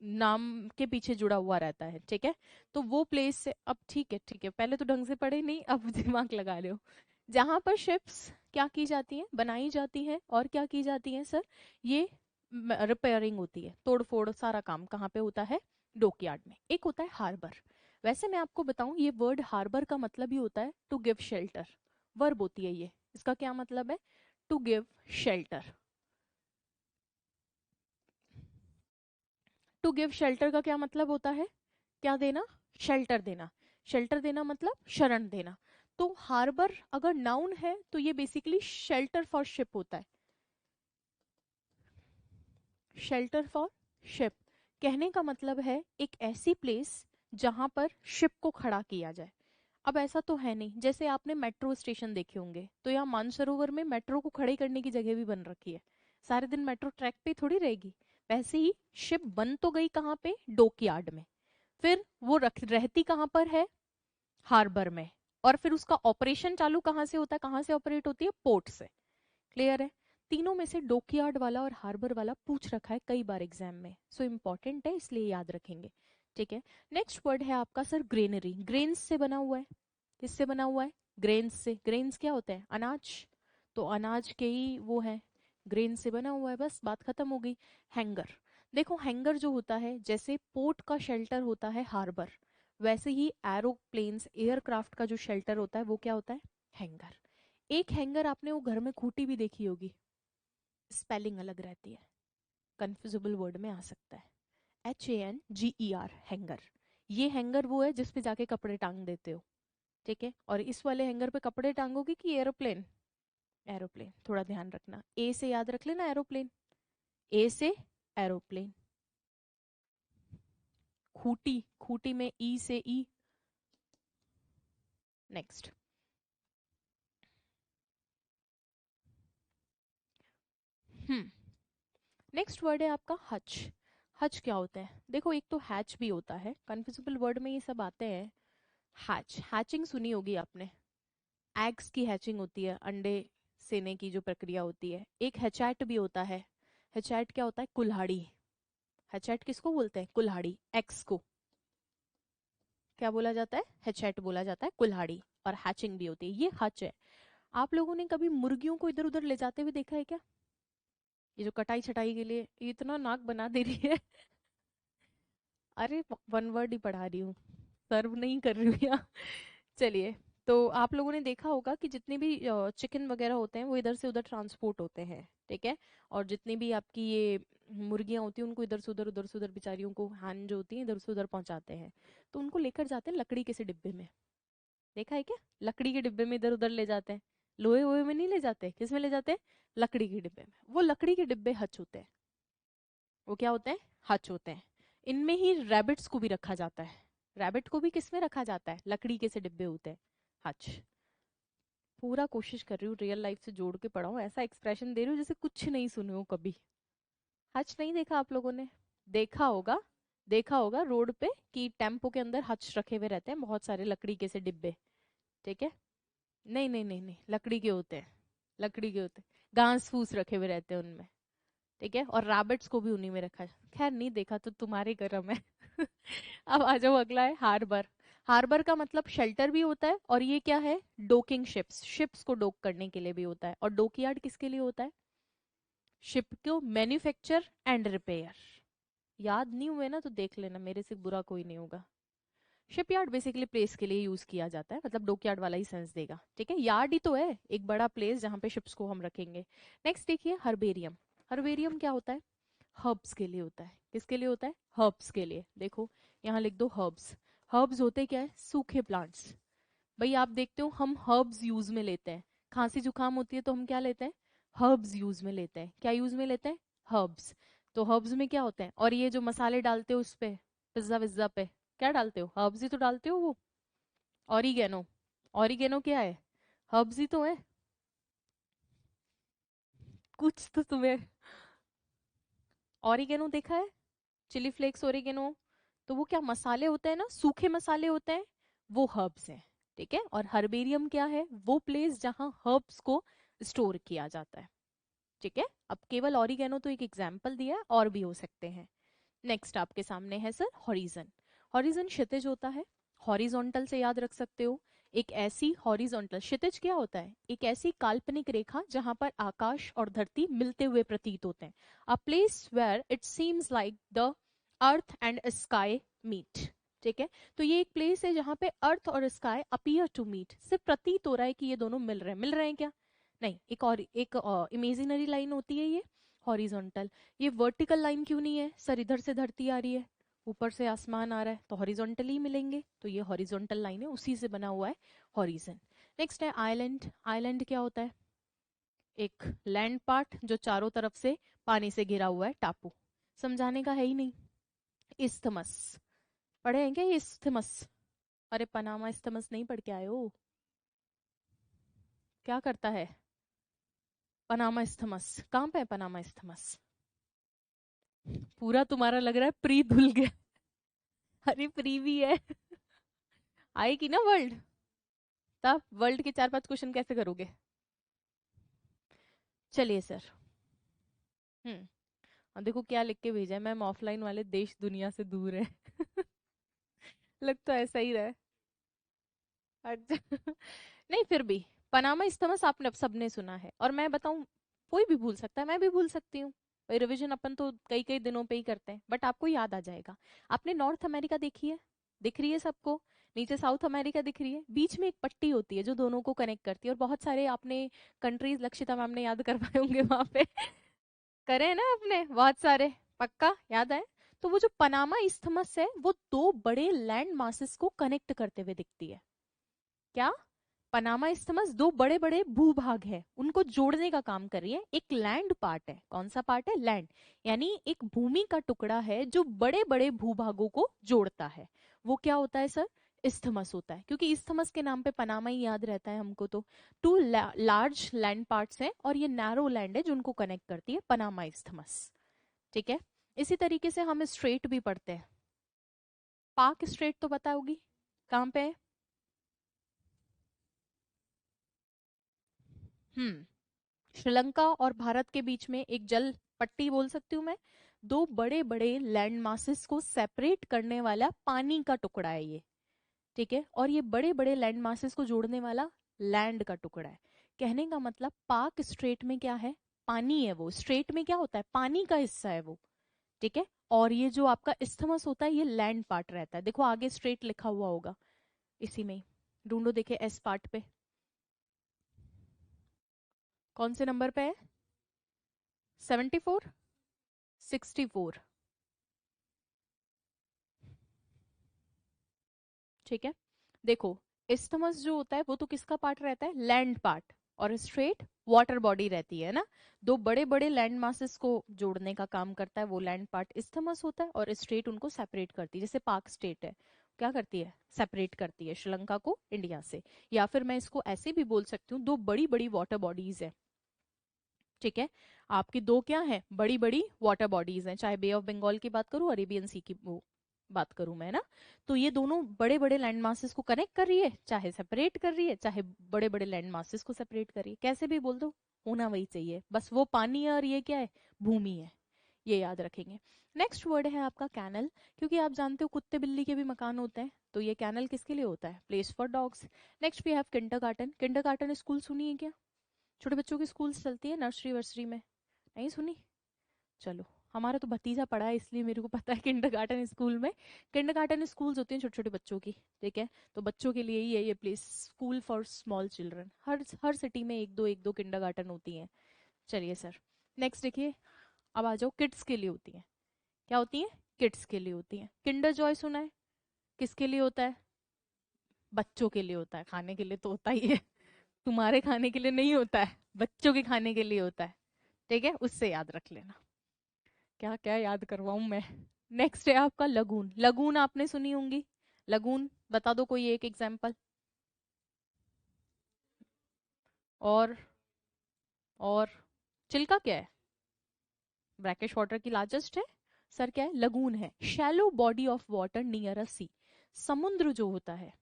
नाम के पीछे जुड़ा हुआ रहता है। ठीक है, तो वो प्लेस से, अब ठीक है ठीक है, पहले तो ढंग से पढ़े नहीं, अब दिमाग लगा लो। जहां पर शिप्स क्या की जाती हैं, बनाई जाती हैं, और क्या की जाती हैं सर, ये रिपेयरिंग होती है, तोड़ फोड़ सारा काम कहाँ पे होता है, डॉकयार्ड में। एक होता है हार्बर। वैसे मैं आपको बताऊं ये वर्ड हार्बर का मतलब ही होता है टू गिव शेल्टर, वर्ब होती है ये, इसका क्या मतलब है, to give shelter. To give shelter का क्या मतलब होता है, क्या देना, शेल्टर देना। शेल्टर देना मतलब शरण देना। तो हार्बर अगर नाउन है तो ये बेसिकली शेल्टर फॉर शिप होता है, शेल्टर फॉर शिप। कहने का मतलब है एक ऐसी प्लेस जहां पर शिप को खड़ा किया जाए। अब ऐसा तो है नहीं, जैसे आपने मेट्रो स्टेशन देखे होंगे तो यहाँ मानसरोवर में मेट्रो को खड़े करने की जगह भी बन रखी है, सारे दिन मेट्रो ट्रैक पे थोड़ी रहेगी। वैसे ही शिप बन तो गई कहाँ पे, डॉकयार्ड में, फिर वो रहती कहाँ पर है, हार्बर में, और फिर उसका ऑपरेशन चालू कहाँ से होता है, कहाँ से ऑपरेट होती है, पोर्ट से। क्लियर है? तीनों में से डॉकयार्ड वाला और हार्बर वाला पूछ रखा है कई बार एग्जाम में, सो इम्पॉर्टेंट है इसलिए याद रखेंगे। ठीक है, नेक्स्ट वर्ड है आपका सर ग्रेनरी। ग्रेन्स से बना हुआ है, किससे बना हुआ है? ग्रेन्स से। ग्रेन्स क्या होते हैं? अनाज, तो अनाज के ही वो है, ग्रेन से बना हुआ है, बस बात खत्म हो गई। हैंगर, देखो हैंगर जो होता है, जैसे पोर्ट का शेल्टर होता है हार्बर, वैसे ही एरोप्लेन्स एयरक्राफ्ट का जो शेल्टर होता है वो क्या होता है? हैंगर। एक हैंगर आपने वो घर में खूंटी भी देखी होगी, स्पेलिंग अलग रहती है, कंफ्यूजिबल वर्ड में आ सकता है। HANGER, hanger. ये हैंगर वो है जिस पे जाके कपड़े टांग देते हो, ठीक है? और इस वाले हैंगर पे कपड़े टांगोगे कि एरोप्लेन? एरोप्लेन, थोड़ा ध्यान रखना, ए से याद रख लेना एरोप्लेन, ए से एरोप्लेन। खूटी, खूटी में ई से ई। नेक्स्ट, नेक्स्ट वर्ड है आपका हच। हच क्या होता है? देखो एक तो हैच भी होता है, कंफ्यूजिबल वर्ड में ये सब आते हैं। हैच, हैचिंग सुनी होगी आपने, एग्स की हैचिंग होती है, अंडे सेने की जो प्रक्रिया होती है। एक हैचैट भी होता है। हैचैट क्या होता है? कुल्हाड़ी। हैचैट किसको बोलते हैं? कुल्हाड़ी। एक्स को क्या बोला जाता है? हैचैट बोला जाता है, कुल्हाड़ी। और हैचिंग भी होती है, ये हच है। आप लोगों ने कभी मुर्गियों को इधर उधर ले जाते हुए देखा है क्या? ये जो कटाई छटाई के लिए, ये इतना नाक बना दे रही है। अरे वन वर्ड ही पढ़ा रही हूँ, सर्व नहीं कर रही हूँ यहाँ। चलिए, तो आप लोगों ने देखा होगा कि जितने भी चिकन वगैरह होते हैं वो इधर से उधर ट्रांसपोर्ट होते हैं, ठीक है? और जितनी भी आपकी ये मुर्गियां होती हैं उनको इधर से उधर बेचारियों को हैन जो होती है इधर से उधर पहुंचाते हैं। तो उनको लेकर जाते हैं लकड़ी के से डिब्बे में, देखा है क्या? लकड़ी के डिब्बे में इधर उधर ले जाते हैं, लोहे वोहे में नहीं ले जाते, किस में ले जाते हैं? लकड़ी के डिब्बे में। वो लकड़ी के डिब्बे हच होते हैं, वो क्या होते हैं? हच होते हैं। इनमें ही रैबिट्स को भी रखा जाता है। रैबिट को भी किस में रखा जाता है? लकड़ी के से डिब्बे होते हैं, हच। पूरा कोशिश कर रही हूँ रियल लाइफ से जोड़ के पढ़ाऊँ, ऐसा एक्सप्रेशन दे रही हूँ जैसे कुछ नहीं सुने हो कभी। हच नहीं देखा आप लोगों ने? देखा होगा, देखा होगा रोड पे कि टेम्पो के अंदर हच रखे हुए रहते हैं बहुत सारे लकड़ी के से डिब्बे, ठीक है? नहीं नहीं नहीं नहीं, लकड़ी के होते हैं, लकड़ी के होते हैं, घास फूस रखे हुए रहते हैं उनमें, ठीक है? और रैबिट्स को भी उन्हीं में रखा है। खैर नहीं देखा तो तुम्हारे कर्म है। अब आ जाओ, अगला है हार्बर। हार्बर का मतलब शेल्टर भी होता है, और ये क्या है? डोकिंग शिप्स, शिप्स को डोक करने के लिए भी होता है। और डोकयार्ड किसके लिए होता है? शिप को मैन्युफैक्चर एंड रिपेयर। याद नहीं हुए ना तो देख लेना, मेरे से बुरा कोई नहीं होगा। शिपयार्ड बेसिकली प्लेस के लिए यूज किया जाता है, मतलब डॉकयार्ड वाला ही सेंस देगा, ठीक है? यार्ड ही तो है, एक बड़ा प्लेस जहाँ पे शिप्स को हम रखेंगे। नेक्स्ट देखिए हर्बेरियम। हर्बेरियम क्या होता है? हर्ब्स के लिए होता है। किसके लिए होता है? हर्ब्स के लिए। देखो यहाँ लिख दो हर्ब्स। हर्ब्स होते क्या है? सूखे प्लांट्स। भाई आप देखते हो हम हर्ब्स यूज में लेते हैं, खांसी जुकाम होती है तो हम क्या लेते हैं? हर्ब्स यूज में लेते हैं। क्या यूज में लेते हैं? हर्ब्स। तो हर्ब्स में क्या होते हैं? और ये जो मसाले डालते हो उस पे, पिज्जा विज्जा पे, क्या डालते हो? हर्ब्स ही तो डालते हो वो। ऑरिगेनो, ऑरिगेनो क्या है? हर्ब्स ही तो है। कुछ तो तुम्हें, ऑरिगेनो देखा है? चिली फ्लेक्स, ओरिगेनो, तो वो क्या मसाले होते हैं ना, सूखे मसाले होते हैं, वो हर्ब्स हैं, ठीक है? और हर्बेरियम क्या है? वो प्लेस जहां हर्ब्स को स्टोर किया जाता है, ठीक है? अब केवल ऑरिगेनो तो एक एग्जाम्पल दिया है, और भी हो सकते हैं। नेक्स्ट आपके सामने है सर हॉरिजन। हॉरिजन क्षितिज होता है, हॉरिजॉन्टल से याद रख सकते हो। एक ऐसी हॉरिजॉन्टल, क्षितिज क्या होता है? एक ऐसी काल्पनिक रेखा जहां पर आकाश और धरती मिलते हुए प्रतीत होते हैं। A place where it seems like the earth and sky meet, ठीक है? तो ये एक प्लेस है जहां पे अर्थ और स्काई अपीयर टू मीट, सिर्फ प्रतीत हो रहा है कि ये दोनों मिल रहे हैं। मिल रहे हैं क्या? नहीं, एक और एक इमेजिनरी लाइन होती है ये हॉरिजॉन्टल। ये वर्टिकल लाइन क्यों नहीं है सर? इधर से धरती आ रही है, ऊपर से आसमान आ रहा है, तो हॉरिजॉन्टली ही मिलेंगे, तो ये हॉरिजॉन्टल लाइन है, उसी से बना हुआ है हॉरिजन। नेक्स्ट है आइलैंड। आइलैंड क्या होता है? एक लैंड पार्ट जो चारों तरफ से पानी से घिरा हुआ है, टापू। समझाने का है ही नहीं। इस्थमस, पढ़े हैं क्या ये इस्थमस? अरे पनामा इस्थमस नहीं पढ़ के आए हो? क्या करता है पनामा इस्थमस? कहाँ पे है पनामा इस्थमस? पूरा तुम्हारा लग रहा है प्री धुल गया। अरे प्री भी है। आएगी ना वर्ल्ड, तब वर्ल्ड के 4-5 क्वेश्चन कैसे करोगे? चलिए सर। और देखो क्या लिख के भेजा है, मैम ऑफलाइन वाले देश दुनिया से दूर है। लग तो ऐसा ही रहा है। अच्छा। नहीं फिर भी पनामा इस्तेमाल आपने सबने सुना है, और मैं बताऊं, कोई भी भूल सकता है, मैं भी भूल सकती हूँ। रिवीजन अपन तो कई कई दिनों पे ही करते हैं, बट आपको याद आ जाएगा। आपने नॉर्थ अमेरिका देखी है, दिख रही है सबको? नीचे साउथ अमेरिका दिख रही है, बीच में एक पट्टी होती है जो दोनों को कनेक्ट करती है, और बहुत सारे आपने कंट्रीज लक्षिता मैम ने याद करवाए होंगे वहां पे। करे हैं ना आपने बहुत सारे, पक्का याद है। तो वो जो पनामा इस्थमस है वो दो बड़े लैंड मासेस को कनेक्ट करते हुए दिखती है। क्या? पनामा इस्थमस दो बड़े बड़े भूभाग है, उनको जोड़ने का काम कर रही है। एक लैंड पार्ट है, कौन सा पार्ट है? लैंड, यानी एक भूमि का टुकड़ा है जो बड़े बड़े भूभागों को जोड़ता है। वो क्या होता है सर? इस्थमस होता है, क्योंकि इस्थमस के नाम पे पनामा ही याद रहता है हमको तो। टू लार्ज लैंड पार्ट्स हैं, और ये नैरो लैंड है जो उनको कनेक्ट करती है, पनामा इस्थमस। ठीक है। इसी तरीके से हम स्ट्रेट भी पढ़ते हैं। पाक स्ट्रेट तो पता होगी कहाँ पे है? श्रीलंका और भारत के बीच में एक जल पट्टी बोल सकती हूँ मैं। दो बड़े बड़े लैंड मासेस को सेपरेट करने वाला पानी का टुकड़ा है ये। ठीक है, और ये बड़े बड़े लैंड मासेस को जोड़ने वाला लैंड का टुकड़ा है। कहने का मतलब पाक स्ट्रेट में क्या है? पानी है वो। स्ट्रेट में क्या होता है? पानी का हिस्सा है वो। ठीक है। और ये जो आपका इस्थमस होता है ये लैंड पार्ट रहता है। देखो आगे स्ट्रेट लिखा हुआ होगा इसी में ही। ढूंढो, देखे एस पार्ट पे कौन से नंबर पे है? 74, 64। ठीक है। देखो, इस्थमस जो होता है वो तो किसका पार्ट रहता है? Land part. और स्ट्रेट वाटर बॉडी रहती है ना। दो बड़े बड़े लैंड मासेस को जोड़ने का काम करता है वो लैंड पार्ट इस्थमस होता है, और स्ट्रेट उनको सेपरेट करती है। जैसे पाक स्टेट है, क्या करती है? सेपरेट करती है श्रीलंका को इंडिया से। या फिर मैं इसको ऐसे भी बोल सकती हूँ, दो बड़ी बड़ी वाटर बॉडीज है। ठीक है। आपकी दो क्या है? बड़ी बड़ी वाटर बॉडीज हैं, चाहे बे ऑफ बंगाल की बात करूं, अरेबियन सी की वो बात करूं मैं ना। तो ये दोनों बड़े बड़े लैंड मासेस को कनेक्ट कर रही है, चाहे सेपरेट कर रही है, चाहे बड़े बड़े लैंड मासेस को सेपरेट कर रही है, कैसे भी बोल दो, होना वही चाहिए। बस वो पानी है और ये क्या है? भूमि है। ये याद रखेंगे। नेक्स्ट वर्ड है आपका कैनल। क्योंकि आप जानते हो कुत्ते बिल्ली के भी मकान होते हैं, तो ये कैनल किसके लिए होता है? Place for dogs. Next we have kindergarten. Kindergarten school सुनी है क्या? छोटे बच्चों की स्कूल चलती है नर्सरी वर्सरी में, नहीं सुनी? चलो, हमारा तो भतीजा पढ़ा है इसलिए मेरे को पता है किंडरगार्टन स्कूल में। किंडरगार्टन स्कूल्स होती हैं छोटे छोटे बच्चों की। ठीक है, तो बच्चों के लिए ही है ये place, school for small children. Her her city में एक दो किंडरगार्टन होती हैं। चलिए सर, नेक्स्ट देखिए। अब आ जाओ, किड्स के लिए होती है। क्या होती है? किड्स के लिए होती है। किंडर जॉय सुना है? किसके लिए होता है? बच्चों के लिए होता है, खाने के लिए तो होता ही है। तुम्हारे खाने के लिए नहीं होता है, बच्चों के खाने के लिए होता है। ठीक है, उससे याद रख लेना। क्या क्या याद करवाऊं मैं। नेक्स्ट है आपका लगून। लगून आपने सुनी होंगी। लगून बता दो कोई एक एग्जांपल। और और चिल्का क्या है? ब्रैकिश वाटर की लार्जेस्ट है। सर क्या है? लगून है, shallow body of water near a sea. समुद्र जो होता है,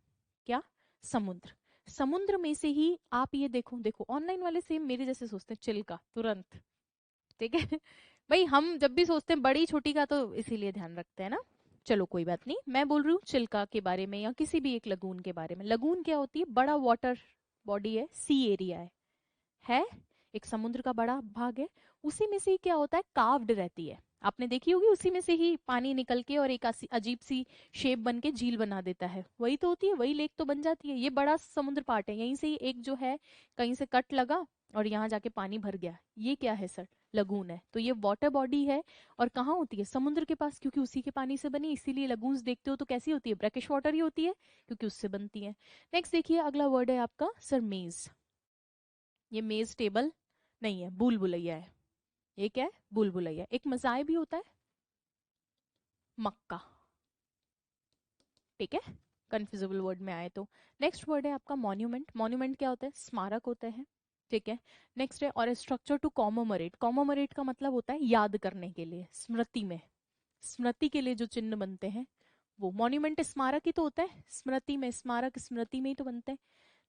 क्या? समुद्र। समुद्र में से ही आप ये देखो, देखो ऑनलाइन वाले सेम मेरे जैसे सोचते हैं, चिल्का तुरंत। ठीक है। भाई हम जब भी सोचते हैं बड़ी छोटी का तो इसीलिए ध्यान रखते हैं ना। चलो कोई बात नहीं, मैं बोल रही हूँ चिल्का के बारे में या किसी भी एक लगून के बारे में। लगून क्या होती है? बड़ा वाटर बॉडी है, सी एरिया है। एक समुद्र का बड़ा भाग है। उसी में से ही क्या होता है? कार्व्ड रहती है। आपने देखी होगी, उसी में से ही पानी निकल के और एक अजीब सी शेप बन के झील बना देता है, वही तो होती है, वही लेक तो बन जाती है। ये बड़ा समुद्र पार्ट है, यहीं से ही एक जो है कहीं से कट लगा और यहाँ जाके पानी भर गया, ये क्या है सर? लगून है। तो ये वाटर बॉडी है, और कहाँ होती है? समुद्र के पास, क्योंकि उसी के पानी से बनी, इसीलिए लगून्स देखते हो तो कैसी होती है? ब्रैकिश वाटर ही होती है, क्योंकि उससे बनती है। नेक्स्ट देखिए, अगला वर्ड है आपका सर मेज। ये मेज टेबल नहीं है, भूल भुलैया है। ये क्या है? भूल भुलैया। एक मजाए भी होता है, मक्का। ठीक है, कंफ्यूजेबल वर्ड में आए तो। नेक्स्ट वर्ड है आपका मॉन्यूमेंट। मॉन्यूमेंट क्या होता है? स्मारक होते हैं। ठीक है। नेक्स्ट है और स्ट्रक्चर टू कॉमोमरेट। कॉमोमरेट का मतलब होता है याद करने के लिए, स्मृति में, स्मृति के लिए जो चिन्ह बनते हैं वो। मॉन्यूमेंट स्मारक ही तो होता है, स्मृति में, स्मारक स्मृति में ही तो बनते हैं।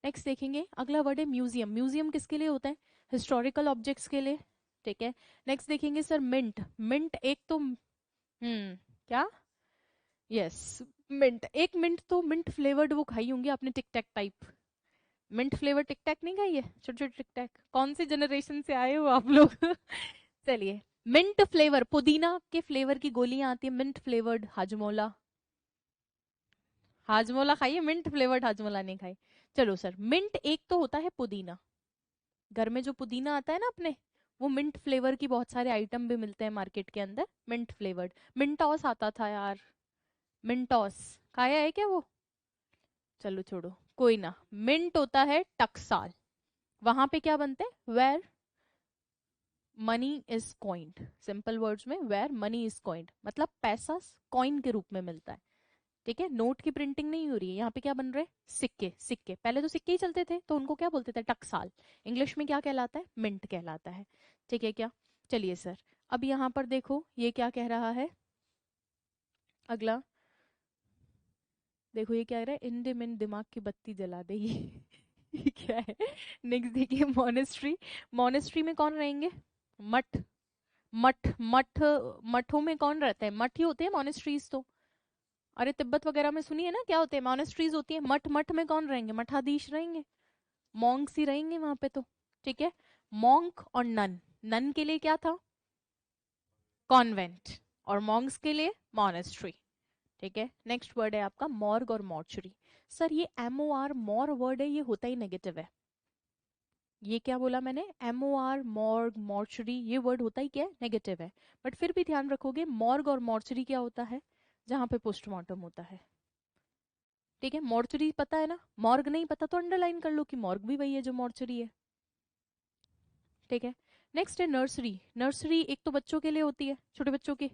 नेक्स्ट देखेंगे, अगला वर्ड है म्यूजियम। म्यूजियम किसके लिए होता है? हिस्टोरिकल ऑब्जेक्ट्स के लिए, ठीक है। नेक्स्ट देखेंगे सर मिंट। मिंट एक तो क्या, यस मिंट, एक मिंट तो मिंट फ्लेवर्ड वो खाई होंगी आपने, टिक टैक टाइप। मिंट फ्लेवर टिक टैक नहीं खाई है? छोटे छोटे टिक टैक, कौन सी जनरेशन से आए हो आप लोग? चलिए, मिंट फ्लेवर, पुदीना के फ्लेवर की गोलियां आती है, मिंट फ्लेवर्ड हाजमोला। हाजमोला खाइए, मिंट फ्लेवर्ड हाजमोला नहीं खाई। चलो सर, मिंट एक तो होता है पुदीना, घर में जो पुदीना आता है ना अपने, वो मिंट फ्लेवर की बहुत सारे आइटम भी मिलते हैं मार्केट के अंदर, मिंट फ्लेवर्ड। मिंटॉस आता था यार, मिंटॉस खाया है क्या वो? चलो छोड़ो, कोई ना। मिंट होता है टकसाल, वहां पे क्या बनते हैं? Where money is coined, simple words में वेयर मनी इज कॉइंड, मतलब पैसा कॉइन के रूप में मिलता है, ठीक है। नोट की प्रिंटिंग नहीं हो रही है यहाँ पे, क्या बन रहे हैं? सिक्के। सिक्के पहले तो सिक्के ही चलते थे, तो उनको क्या बोलते थे? टकसाल। इंग्लिश में क्या कहलाता है? मिंट कहलाता है, ठीक है क्या। चलिए सर, अब यहाँ पर देखो ये क्या कह रहा है अगला, देखो ये क्या कह रहा है, इंडे मिन दिमाग की बत्ती जला दे ये क्या है? नेक्स्ट देखिए, मोनेस्ट्री। मोनेस्ट्री में कौन रहेंगे? मठ। मठ मठ, मठों में कौन रहता है? मठ ही होते हैं मोनेस्ट्रीज तो। अरे तिब्बत वगैरह में सुनिए ना, क्या होते हैं? मोनेस्ट्रीज होती है। मठ, मठ में कौन रहेंगे? मठाधीश रहेंगे, मॉन्क्स ही रहेंगे वहां पे तो, ठीक है। मॉन्क और नन, नन के लिए क्या था? कॉन्वेंट, और मॉन्क्स के लिए मोनेस्ट्री, ठीक है। नेक्स्ट वर्ड है आपका मॉर्ग और मॉर्चरी। सर ये MOR मोर वर्ड है, ये होता ही नेगेटिव है। ये क्या बोला मैंने? MOR मॉर्ग मॉर्चरी, ये वर्ड होता ही क्या है? नेगेटिव है। बट फिर भी ध्यान रखोगे, मॉर्ग और मॉर्चरी क्या होता है? जहां पे पोस्टमार्टम होता है, ठीक है। मॉर्चरी पता है ना, मॉर्ग नहीं पता तो अंडरलाइन कर लो कि मॉर्ग भी वही है जो मॉर्चरी है, ठीक है। नेक्स्ट है नर्सरी। नर्सरी एक तो बच्चों के लिए होती है, छोटे बच्चों की,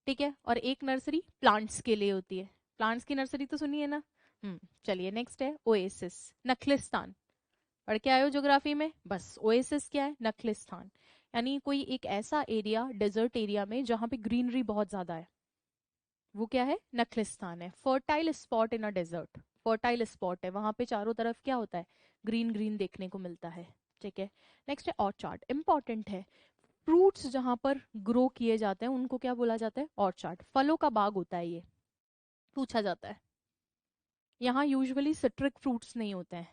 ठीक है, और एक नर्सरी प्लांट्स के लिए होती है। प्लांट्स की नर्सरी तो सुनिए ना। चलिए नेक्स्ट है ओएसिस, नखलिस्तान। पढ़ के आए हो ज्योग्राफी में? बस ओएसिस क्या है? नखलिस्तान, यानी कोई एक ऐसा एरिया, डेजर्ट एरिया में जहां पे ग्रीनरी बहुत ज्यादा है, वो क्या है? नखलिस्तान है। Fertile spot in a desert, fertile spot है वहां पे, चारों तरफ क्या होता है? ग्रीन ग्रीन देखने को मिलता है, ठीक है। नेक्स्ट है ऑर्चार्ड, इंपॉर्टेंट है। फ्रूट्स जहां पर ग्रो किए जाते हैं उनको क्या बोला जाता है? ऑर्चार्ड। फलों का बाग होता है ये, पूछा जाता है। यहाँ यूजुअली सिट्रिक फ्रूट्स नहीं होते हैं,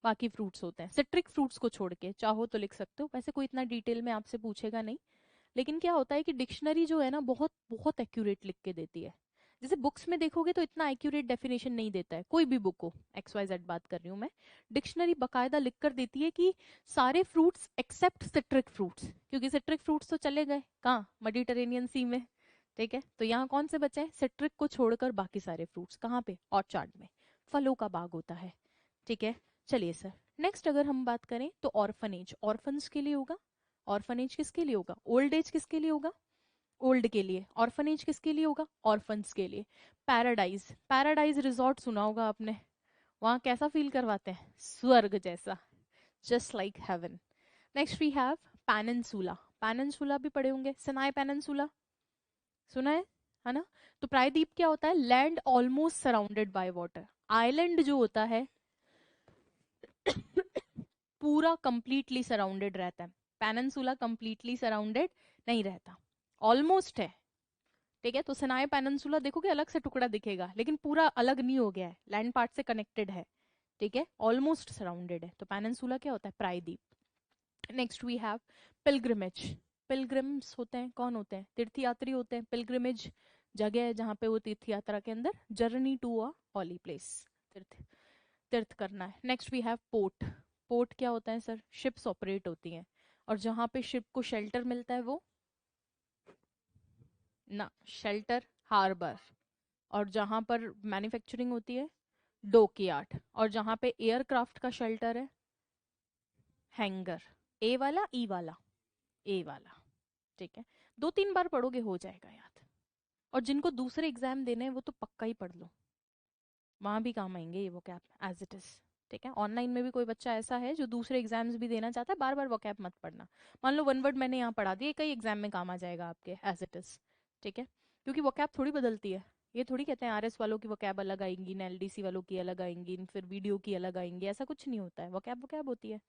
बाकी फ्रूट्स होते हैं, सिट्रिक फ्रूट्स को छोड़ के। चाहो तो लिख सकते हो, वैसे कोई इतना डिटेल में आपसे पूछेगा नहीं। लेकिन क्या होता है कि डिक्शनरी जो है ना, बहुत बहुत एक्यूरेट लिख के देती है। जैसे बुक्स में देखोगे तो इतना एक्यूरेट डेफिनेशन नहीं देता है, कोई भी बुक हो, XYZ बात कर रही हूँ मैं। डिक्शनरी बकायदा लिख कर देती है कि सारे फ्रूट्स एक्सेप्ट सिट्रिक फ्रूट्स, क्योंकि सिट्रिक फ्रूट्स तो चले गए कहाँ? मेडिटेरेनियन सी में, ठीक है। तो यहाँ कौन से बचे हैं? सिट्रिक को छोड़कर बाकी सारे फ्रूट्स कहाँ पे? ऑर्चार्ड में, फलों का बाग होता है, ठीक है। चलिए सर, नेक्स्ट अगर हम बात करें तो ऑर्फनेज, ऑर्फन्स के लिए होगा। ऑर्फनेज किसके लिए होगा? ओल्ड एज किसके लिए होगा? ओल्ड के लिए। ऑर्फनेज किसके लिए होगा? ऑर्फन्स के लिए। पैराडाइज, पैराडाइज रिजॉर्ट सुना होगा आपने, वहां कैसा फील करवाते हैं? स्वर्ग जैसा, just like heaven. Next we have peninsula. Peninsula भी पढ़े होंगे, सिनाई पेनिनसुला सुना है ना। तो प्रायद्वीप क्या होता है? Land almost surrounded by water. Island जो होता है पूरा कंप्लीटली सराउंडेड रहता है, पेनिनसुला कंप्लीटली सराउंडेड नहीं रहता, ऑलमोस्ट है, ठीक है। तो सनाए पेनिनसुला देखोगे अलग से टुकड़ा दिखेगा, लेकिन पूरा अलग नहीं हो गया है, लैंड पार्ट से कनेक्टेड है, ठीक है, ऑलमोस्ट सराउंडेड है। तो पेनिनसुला क्या होता है? प्रायद्वीप। Next we have pilgrimage. Pilgrims होते हैं, कौन होते हैं? तीर्थयात्री होते हैं। पिलग्रिमेज जगह है जहाँ पे वो तीर्थ यात्रा के अंदर, journey to a holy place, तीर्थ तीर्थ करना है। Next we have port. Port क्या होता है सर? शिप्स ऑपरेट होती हैं, और जहाँ पे शिप को शेल्टर मिलता है वो ना, शेल्टर हार्बर। और जहां पर मैन्युफैक्चरिंग होती है, डोकयार्ड। और जहां पे एयरक्राफ्ट का शेल्टर है, हैंगर। ए वाला, ई वाला, ए वाला, ठीक है। 2-3 बार पढ़ोगे हो जाएगा याद। और जिनको दूसरे एग्जाम देने हैं वो तो पक्का ही पढ़ लो, वहां भी काम आएंगे ये वोकैब एज इट इज, ठीक है। ऑनलाइन में भी कोई बच्चा ऐसा है जो दूसरे एग्जाम्स भी देना चाहता है, बार बार वोकैब मत पढ़ना। मान लो वन वर्ड मैंने यहाँ पढ़ा दिया, कई एग्जाम में काम आ जाएगा आपके एज इट इज, ठीक है। क्योंकि वोकैब थोड़ी बदलती है, ये थोड़ी कहते हैं आरएस वालों की वोकैब अलग आएंगी, एलडीसी वालों की अलग आएंगी, फिर वीडियो की अलग आएंगी, ऐसा कुछ नहीं होता है, वोकैब वोकैब होती है।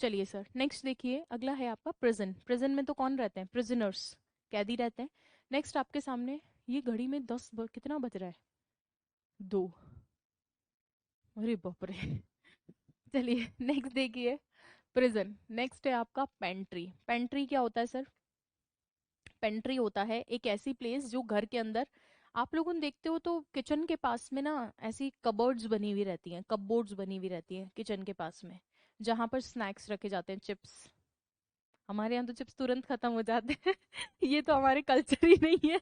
चलिए सर, नेक्स्ट देखिए, अगला है आपका प्रिजन। प्रिजन में तो कौन रहते हैं? प्रिजनर्स, कैदी रहते हैं। नेक्स्ट आपके सामने, ये घड़ी में कितना बज रहा है? 2। अरे बाप रे। चलिए नेक्स्ट देखिए, प्रिजन। नेक्स्ट है आपका पेंट्री। पेंट्री क्या होता है सर? पेंट्री होता है एक ऐसी प्लेस जो घर के अंदर, आप लोगों ने देखते हो तो किचन के पास में ना ऐसी कबर्ड्स बनी हुई रहती हैं, कपबोर्ड्स बनी हुई रहती हैं किचन के पास में, जहां पर स्नैक्स रखे जाते हैं, चिप्स। हमारे यहाँ तो चिप्स तुरंत खत्म हो जाते हैं। ये तो हमारे कल्चर ही नहीं है।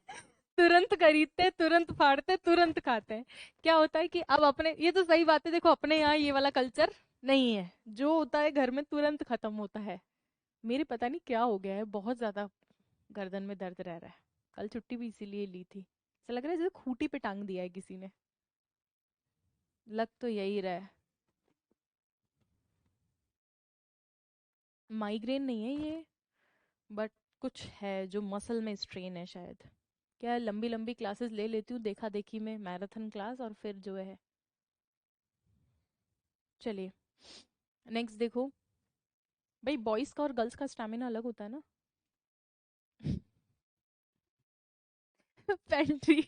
तुरंत खरीदते, तुरंत फाड़ते, तुरंत खाते हैं। क्या होता है कि अब अपने, ये तो सही बात है, देखो अपने यहाँ ये वाला कल्चर नहीं है, जो होता है घर में तुरंत खत्म होता है। मेरे पता नहीं क्या हो गया है, बहुत ज्यादा गर्दन में दर्द रह रहा है। कल छुट्टी भी इसीलिए ली थी, ऐसा लग रहा है जैसे खूंटी पे टांग दिया है किसी ने। लग तो यही रहा है। माइग्रेन नहीं है ये, बट कुछ है जो मसल में स्ट्रेन है शायद। क्या लंबी लंबी क्लासेस ले लेती हूँ देखा देखी में, मैराथन क्लास, और फिर जो है। चलिए नेक्स्ट देखो, भाई बॉयज का और गर्ल्स का स्टैमिना अलग होता है ना। पेंट्री,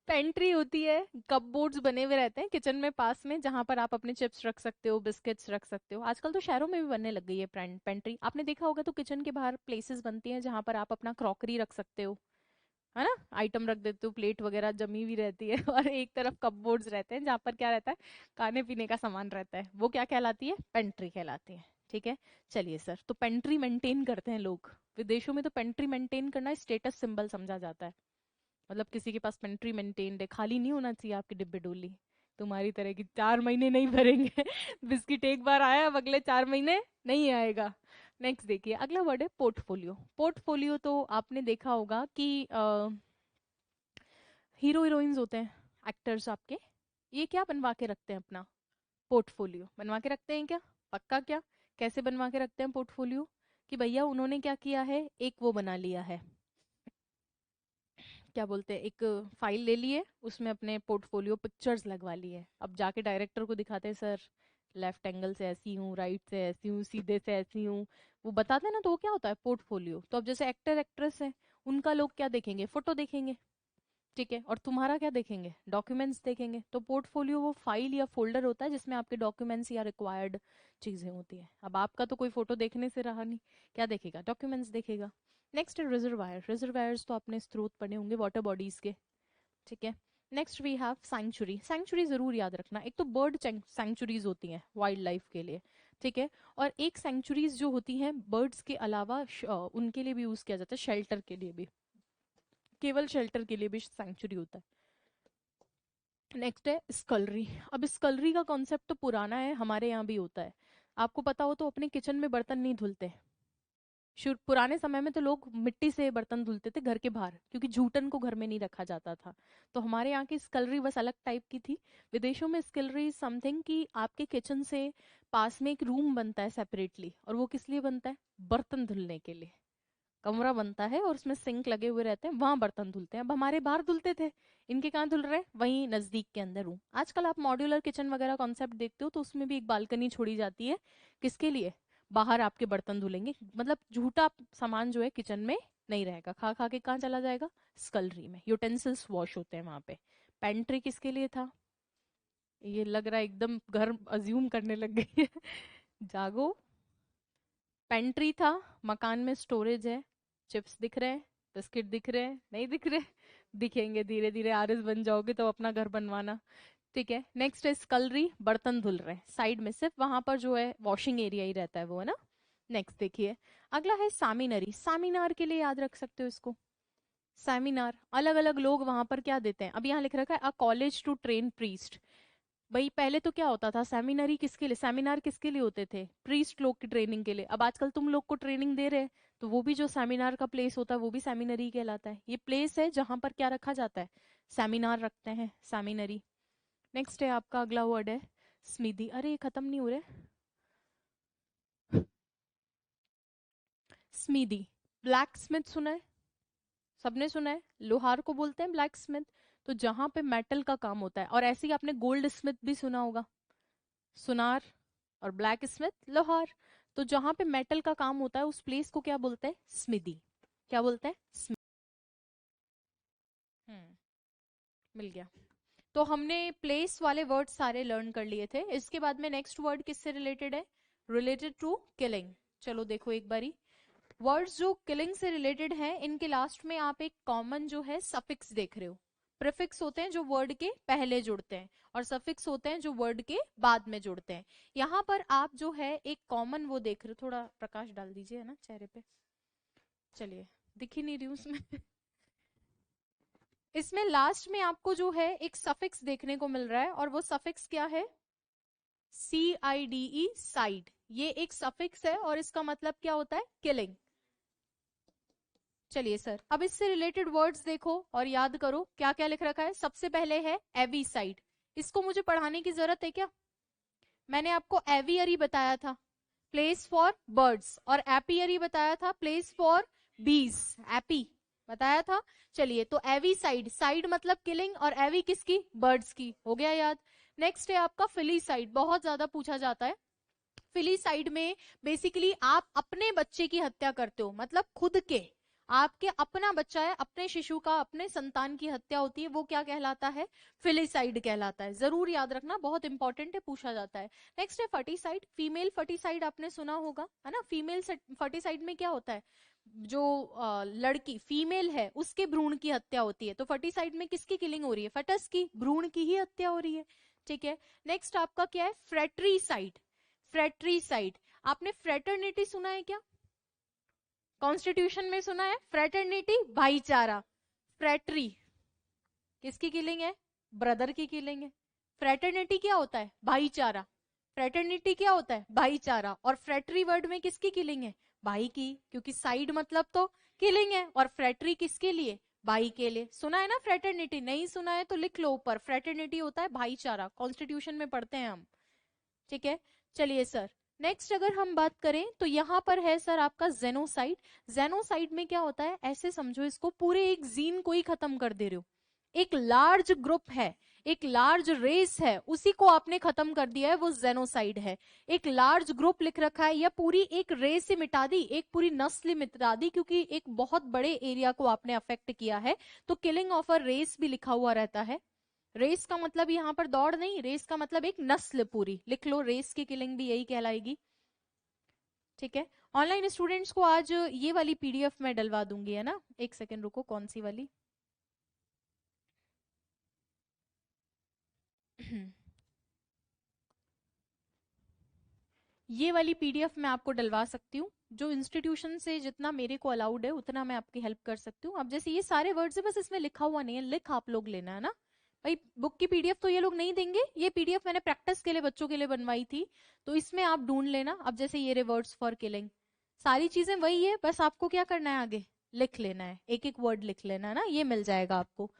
पेंट्री होती है, कपबोर्ड्स बने हुए रहते हैं किचन में पास में, जहां पर आप अपने चिप्स रख सकते हो, बिस्किट्स रख सकते हो। आजकल तो शहरों में भी बनने लग गई है पेंट्री, आपने देखा होगा, तो किचन के बाहर प्लेसेस बनती हैं जहां पर आप अपना क्रॉकरी रख सकते हो, है ना, आइटम रख देते हो, प्लेट वगैरह जमी हुई रहती है। और एक तरफ कपबोर्ड्स रहते हैं जहां पर क्या रहता है, खाने पीने का सामान रहता है, वो क्या कहलाती है? पेंट्री कहलाती है। ठीक है। चलिए सर, तो पेंट्री मेंटेन करते हैं लोग, विदेशों में तो पेंट्री मेंटेन करना स्टेटस सिंबल समझा जाता है। मतलब किसी के पास पेंट्री मेंटेन्ड है, खाली नहीं होना चाहिए आपकी डिब्बे डोली, तुम्हारी तरह की 4 महीने नहीं भरेंगे। बिस्किट एक बार आया, अब अगले 4 महीने नहीं आएगा। नेक्स्ट देखिए, अगला वर्ड है पोर्टफोलियो। पोर्टफोलियो तो आपने देखा होगा कि हीरो हीरोइंस होते हैं, एक्टर्स आपके, ये क्या बनवा के रखते हैं अपना? पोर्टफोलियो बनवा के रखते हैं क्या? पक्का क्या? कैसे बनवा के रखते हैं पोर्टफोलियो? कि भैया उन्होंने क्या किया है, एक वो बना लिया है, क्या बोलते हैं, एक फाइल ले लिए, उसमें अपने पोर्टफोलियो पिक्चर्स लगवा ली है, अब जाके डायरेक्टर को दिखाते हैं, सर लेफ्ट एंगल से ऐसी हूँ, राइट से ऐसी हूँ, सीधे से ऐसी हूँ, वो बताते हैं ना, तो वो क्या होता है? पोर्टफोलियो। तो अब जैसे एक्टर एक्ट्रेस है, उनका लोग क्या देखेंगे? फोटो देखेंगे, ठीक है, और तुम्हारा क्या देखेंगे? डॉक्यूमेंट्स देखेंगे। तो पोर्टफोलियो वो फाइल या फोल्डर होता है जिसमें आपके डॉक्यूमेंट्स या रिक्वायर्ड चीजें होती है। अब आपका तो कोई फोटो देखने से रहा नहीं, क्या देखेगा? डॉक्यूमेंट्स देखेगा। नेक्स्ट है रिजर्वायर। रिजर्वायर्स तो आपने स्रोत पढ़े होंगे वाटर बॉडीज के, ठीक है। Next we have sanctuary. Sanctuary जरूर याद रखना, एक तो बर्ड सैंक्चुरीज होती हैं वाइल्ड लाइफ के लिए, ठीक है, और एक सैंक्चुरीज जो होती हैं बर्ड्स के अलावा उनके लिए भी यूज किया जाता है, शेल्टर के लिए भी, केवल शेल्टर के लिए भी सैंक्चुरी होता है। नेक्स्ट है स्कलरी। अब स्कलरी का कॉन्सेप्ट तो पुराना है, हमारे यहाँ भी होता है। आपको पता हो तो अपने किचन में बर्तन नहीं धुलते। शुरू पुराने समय में तो लोग मिट्टी से बर्तन धुलते थे घर के बाहर, क्योंकि जूठन को घर में नहीं रखा जाता था। तो हमारे यहाँ की स्कलरी बस अलग टाइप की थी। विदेशों में स्कलरी समथिंग कि आपके किचन से पास में एक रूम बनता है सेपरेटली, और वो किस लिए बनता है? बर्तन धुलने के लिए। कमरा बनता है और उसमें सिंक लगे हुए रहते हैं, वहां बर्तन धुलते हैं। अब हमारे बाहर धुलते थे, इनके कहाँ धुल रहे हैं? वहीं नजदीक के अंदर रूम। आजकल आप मॉड्यूलर किचन वगैरह कॉन्सेप्ट देखते हो तो उसमें भी एक बालकनी छोड़ी जाती है, किसके लिए? बाहर आपके बर्तन धुलेंगे, मतलब झूठा सामान जो है किचन में नहीं रहेगा, खा खा के कहाँ चला जाएगा? स्कलरी में। यूटेंसिल्स वॉश होते हैं वहां पे। पेंट्री किसके लिए था? ये लग रहा है एकदम घर अज्यूम करने लग गई है। जागो। पेंट्री था, मकान में स्टोरेज है, चिप्स दिख रहे हैं, बिस्किट दिख रहे हैं, नहीं दिख रहे? दिखेंगे, धीरे धीरे आरएस बन जाओगे तो अपना घर बनवाना। ठीक है। नेक्स्ट है स्कलरी, बर्तन धुल रहे हैं साइड में, सिर्फ वहां पर जो है वॉशिंग एरिया ही रहता है वो, है ना। नेक्स्ट देखिए, अगला है सामिनरी। सामिनार के लिए याद रख सकते हो इसको, सेमिनार, अलग अलग लोग वहां पर क्या देते हैं। अब यहाँ लिख रखा है अ कॉलेज टू ट्रेन प्रीस्ट। भाई पहले तो क्या होता था, सेमिनरी किसके लिए, सेमिनार किसके लिए होते थे? प्रीस्ट लोग की ट्रेनिंग के लिए। अब आजकल तुम लोग को ट्रेनिंग दे रहे हैं, तो वो भी जो सेमिनार का प्लेस होता है वो भी सेमिनरी कहलाता है। ये प्लेस है जहां पर क्या रखा जाता है? सेमिनार रखते हैं, सेमिनरी। नेक्स्ट है आपका अगला वर्ड है स्मिदी। अरे ये खत्म नहीं हो रहे। स्मिदी, ब्लैक स्मिथ सुना है? सबने सुना है, लोहार को बोलते हैं ब्लैक स्मिथ। तो जहां पे मेटल का काम होता है, और ऐसे ही आपने गोल्ड स्मिथ भी सुना होगा, सुनार, और ब्लैक स्मिथ लोहार। तो जहां पे मेटल का काम होता है उस प्लेस को क्या बोलते हैं? स्मिदी। क्या बोलते हैं? मिल गया। तो हमने प्लेस वाले वर्ड सारे लर्न कर लिए थे। इसके बाद में नेक्स्ट वर्ड किससे रिलेटेड है? Related to killing. चलो देखो एक बारी, वर्ड्स जो किलिंग से रिलेटेड है इनके लास्ट में आप एक कॉमन जो है सफिक्स देख रहे हो। प्रीफिक्स होते हैं जो वर्ड के पहले जुड़ते हैं, और सफिक्स होते हैं जो वर्ड के बाद में जुड़ते हैं। यहाँ पर आप जो है एक कॉमन वो देख रहे हो, थोड़ा प्रकाश डाल दीजिए है ना चेहरे पे, चलिए दिख ही नहीं रही हूँ उसमें इसमें लास्ट में आपको जो है एक सफिक्स देखने को मिल रहा है, और वो सफिक्स क्या है? CIDE, side. ये एक सफिक्स है और इसका मतलब क्या होता है? किलिंग। चलिए सर, अब इससे रिलेटेड वर्ड्स देखो और याद करो क्या क्या लिख रखा है। सबसे पहले है एवीसाइड। इसको मुझे पढ़ाने की जरूरत है क्या? मैंने आपको एवियरी बताया था, प्लेस फॉर बर्ड्स, और एपियरी बताया था, प्लेस फॉर बीज, एपी बताया था। चलिए, तो एवीसाइड, साइड मतलब किलिंग, और एवी किसकी? बर्ड्स की। हो गया याद। नेक्स्ट है आपका फिलीसाइड, बहुत ज्यादा पूछा जाता है। फिलीसाइड में बेसिकली आप अपने बच्चे की हत्या करते हो, मतलब खुद के, आपके अपना बच्चा है, अपने शिशु का, अपने संतान की हत्या होती है, वो क्या कहलाता है? फिलीसाइड कहलाता है। जरूर याद रखना, बहुत इंपॉर्टेंट है, पूछा जाता है। नेक्स्ट है फर्टिसाइड। फीमेल फर्टिसाइड आपने सुना होगा है ना। फीमेल फर्टिसाइड में क्या होता है? जो लड़की फीमेल है उसके भ्रूण की हत्या होती है। तो फर्टिसाइड में किसकी किलिंग हो रही है? फटस की, भ्रूण की ही हत्या हो रही है। ठीक है। नेक्स्ट आपका क्या है? फ्रेट्रीसाइड। फ्रेट्रीसाइड, आपने फ्रेटर्निटी सुना है क्या? कॉन्स्टिट्यूशन में सुना है फ्रेटर्निटी, भाईचारा। फ्रेटरी किसकी किलिंग है? ब्रदर की किलिंग है। फ्रेटर्निटी क्या होता है? भाईचारा। फ्रेटर्निटी क्या होता है? भाईचारा। और फ्रेटरी वर्ड में किसकी किलिंग है? भाई की, क्योंकि साइड मतलब तो किलिंग है, और फ्रेटरी किसके लिए? भाई के लिए। सुना है ना फ्रेटर्निटी? नहीं सुना है तो लिख लो ऊपर, फ्रेटर्निटी होता है भाईचारा, कॉन्स्टिट्यूशन में पढ़ते हैं हम। ठीक है। चलिए सर, नेक्स्ट अगर हम बात करें तो यहां पर है सर आपका जेनोसाइड। जेनोसाइड में क्या होता है? ऐसे समझो इसको, पूरे एक जीन को ही खत्म कर दे रहे हो। एक लार्ज ग्रुप है, एक लार्ज रेस है, उसी को आपने खत्म कर दिया है, वो जेनोसाइड है। एक लार्ज ग्रुप लिख रखा है, या पूरी एक रेस ही मिटा दी, एक पूरी नस्ल ही मिटा दी, क्योंकि एक बहुत बड़े एरिया को आपने अफेक्ट किया है। तो किलिंग ऑफ अ रेस भी लिखा हुआ रहता है। रेस का मतलब यहाँ पर दौड़ नहीं, रेस का मतलब एक नस्ल पूरी, लिख लो, रेस की किलिंग भी यही कहलाएगी। ठीक है। ऑनलाइन स्टूडेंट्स को आज ये वाली PDF में डलवा दूंगी है ना। एक सेकेंड रुको, कौन सी वाली? ये वाली PDF मैं आपको डलवा सकती हूँ। जो इंस्टीट्यूशन से जितना मेरे को अलाउड है उतना मैं आपकी हेल्प कर सकती हूँ। अब जैसे ये सारे वर्ड्स है, बस इसमें लिखा हुआ नहीं है, लिख आप लोग लेना है ना भाई। बुक की PDF तो ये लोग नहीं देंगे, ये PDF मैंने प्रैक्टिस के लिए बच्चों के लिए बनवाई थी, तो इसमें आप ढूंढ लेना। अब जैसे ये रे वर्ड्स फॉर किलिंग, सारी चीजें वही है, बस आपको क्या करना है? आगे लिख लेना है, एक एक वर्ड लिख लेना है ना, ये मिल जाएगा आपको।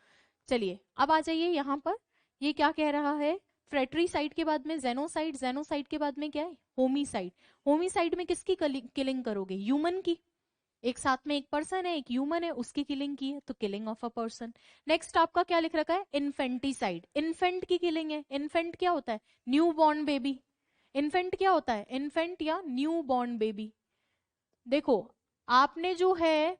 चलिए अब आ जाइए यहाँ पर, ये क्या कह रहा है? फ्रेट्रीसाइड के बाद में जेनोसाइड, जेनोसाइड के बाद में क्या है? होमिसाइड। होमिसाइड में किसकी किलिंग करोगे? ह्यूमन की। एक साथ में एक पर्सन है, एक ह्यूमन है, उसकी किलिंग की है, तो killing of a person. Next आपका क्या लिख रखा है? इन्फेंटिसाइड। इन्फेंट की किलिंग है। इन्फेंट क्या होता है? New born baby. इन्फेंट क्या होता है? इन्फेंट या न्यू बॉर्न बेबी। देखो, आपने जो है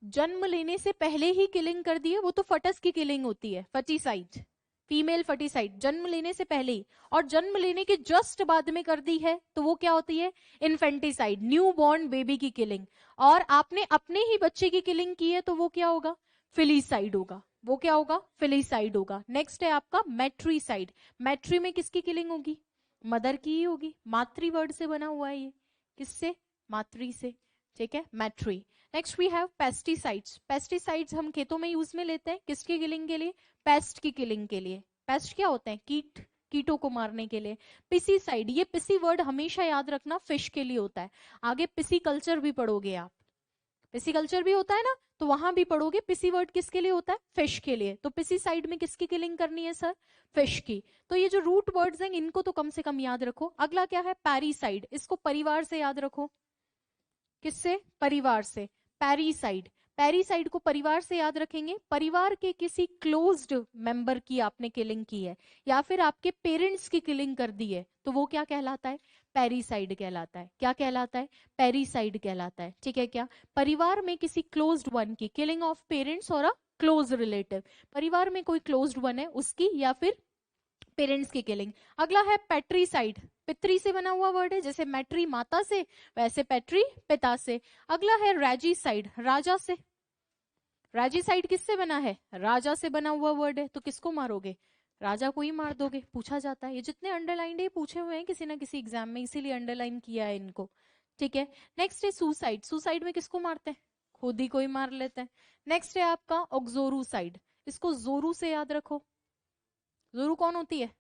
जन्म लेने से पहले ही किलिंग कर दी है, वो तो फटस की किलिंग होती है, फटीसाइड, फीमेल फटीसाइड, जन्म लेने से पहले ही। और जन्म लेने के जस्ट बाद में कर दी है तो वो क्या होती है? इन्फेंटिसाइड, न्यू बॉर्न बेबी की किलिंग। और आपने अपने ही बच्चे की किलिंग की है तो वो क्या होगा? फिलीसाइड होगा। वो क्या होगा? फिलीसाइड होगा। नेक्स्ट है आपका मैट्रीसाइड। मैट्री में किसकी किलिंग होगी? मदर की ही होगी, मातृ वर्ड से बना हुआ है ये। किससे? मातृ से। ठीक है, मैट्री। Next we have pesticides. Pesticides हम खेतों में यूज में लेते हैं, किसकी किलिंग के लिए? पेस्ट की किलिंग के लिए। पेस्ट क्या होते हैं? कीट, कीटों को मारने के लिए। पिसीसाइड, ये पिसी वर्ड हमेशा याद रखना, फिश के लिए होता है। आगे पिसी कल्चर भी पढ़ोगे आप, पिसी कल्चर भी होता है ना, तो वहां भी पढ़ोगे पिसी वर्ड किसके लिए होता है? फिश के लिए। तो पिसी साइड में किसकी किलिंग करनी है सर? फिश की। तो ये जो रूट वर्ड्स हैं इनको तो कम से कम याद रखो। अगला क्या है? पैरीसाइड, इसको परिवार से याद रखो। किससे? परिवार से। पैरीसाइड, पैरीसाइड को परिवार से याद रखेंगे, परिवार के किसी क्लोज्ड मेंबर की आपने किलिंग की है या फिर आपके पेरेंट्स की किलिंग कर दी है तो वो क्या कहलाता है, पैरीसाइड कहलाता है। क्या कहलाता है, पैरीसाइड कहलाता है। ठीक है क्या, परिवार में किसी क्लोज्ड वन की किलिंग ऑफ पेरेंट्स और अ क्लोज रिलेटिव, परिवार में कोई क्लोज्ड वन है उसकी या फिर पेरेंट्स की किलिंग। अगला है पेट्रीसाइड, पितरी से बना हुआ वर्ड है, जैसे मैट्री माता से वैसे पेट्री पिता से। अगला है रेजिसाइड, राजा से। रेजिसाइड किससे बना है, राजा से बना हुआ वर्ड है, तो किसको मारोगे, राजा को ही मार दोगे, पूछा जाता है। ये जितने अंडरलाइन है पूछे हुए हैं किसी ना किसी एग्जाम में, इसीलिए अंडरलाइन किया है इनको। ठीक है, नेक्स्ट है सुसाइड, सुसाइड में किसको मारते हैं, खुद ही कोई मार लेते हैं। नेक्स्ट है आपका ऑक्सोरूसाइड, इसको जोरू से याद रखो। जोरू कौन होती है,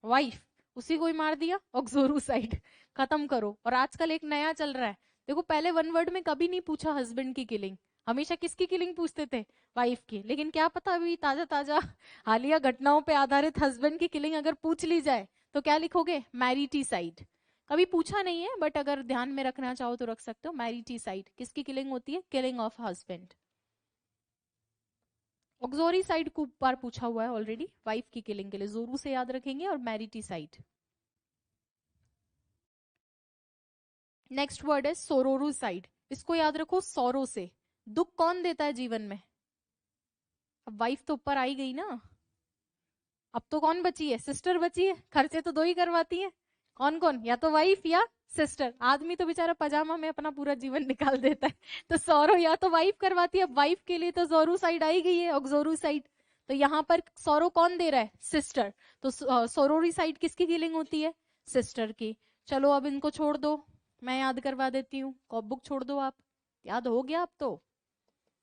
वाइफ, उसी को ही मार दिया, ऑक्सोरूसाइड, खत्म करो। और आजकल एक नया चल रहा है, देखो पहले वन वर्ड में कभी नहीं पूछा हस्बैंड की किलिंग, हमेशा किसकी किलिंग पूछते थे, वाइफ की। लेकिन क्या पता अभी ताजा ताजा हालिया घटनाओं पे आधारित हस्बैंड की किलिंग अगर पूछ ली जाए तो क्या लिखोगे, मैरिटीसाइड। कभी पूछा नहीं है बट अगर ध्यान में रखना चाहो तो रख सकते हो, मैरिटीसाइड किसकी किलिंग होती है, किलिंग ऑफ हस्बैंड। ऑक्सोरीसाइड को बार पूछा हुआ है ऑलरेडी, वाइफ की किलिंग के लिए जोरू से याद रखेंगे, और मैरिटीसाइड। नेक्स्ट वर्ड है सोरोरूसाइड, इसको याद रखो, सौरो से। दुख कौन देता है जीवन में, अब वाइफ तो ऊपर आई गई ना, अब तो कौन बची है, सिस्टर बची है, खर्चे तो दो ही करवाती है, कौन कौन, या तो वाइफ या सिस्टर। आदमी तो बेचारा पजामा में अपना पूरा जीवन निकाल देता है, तो सौरो या तो वाइफ करवाती है, अब वाइफ के लिए तो जोरू साइड आई गई है, ऑक्सोरू साइड। तो यहाँ पर सौरो कौन दे रहा है, सिस्टर, तो सोरोरी साइड किसकी किलिंग होती है, सिस्टर की। चलो अब इनको छोड़ दो, मैं याद करवा देती हूँ, कॉप बुक छोड़ दो आप, याद हो गया अब तो,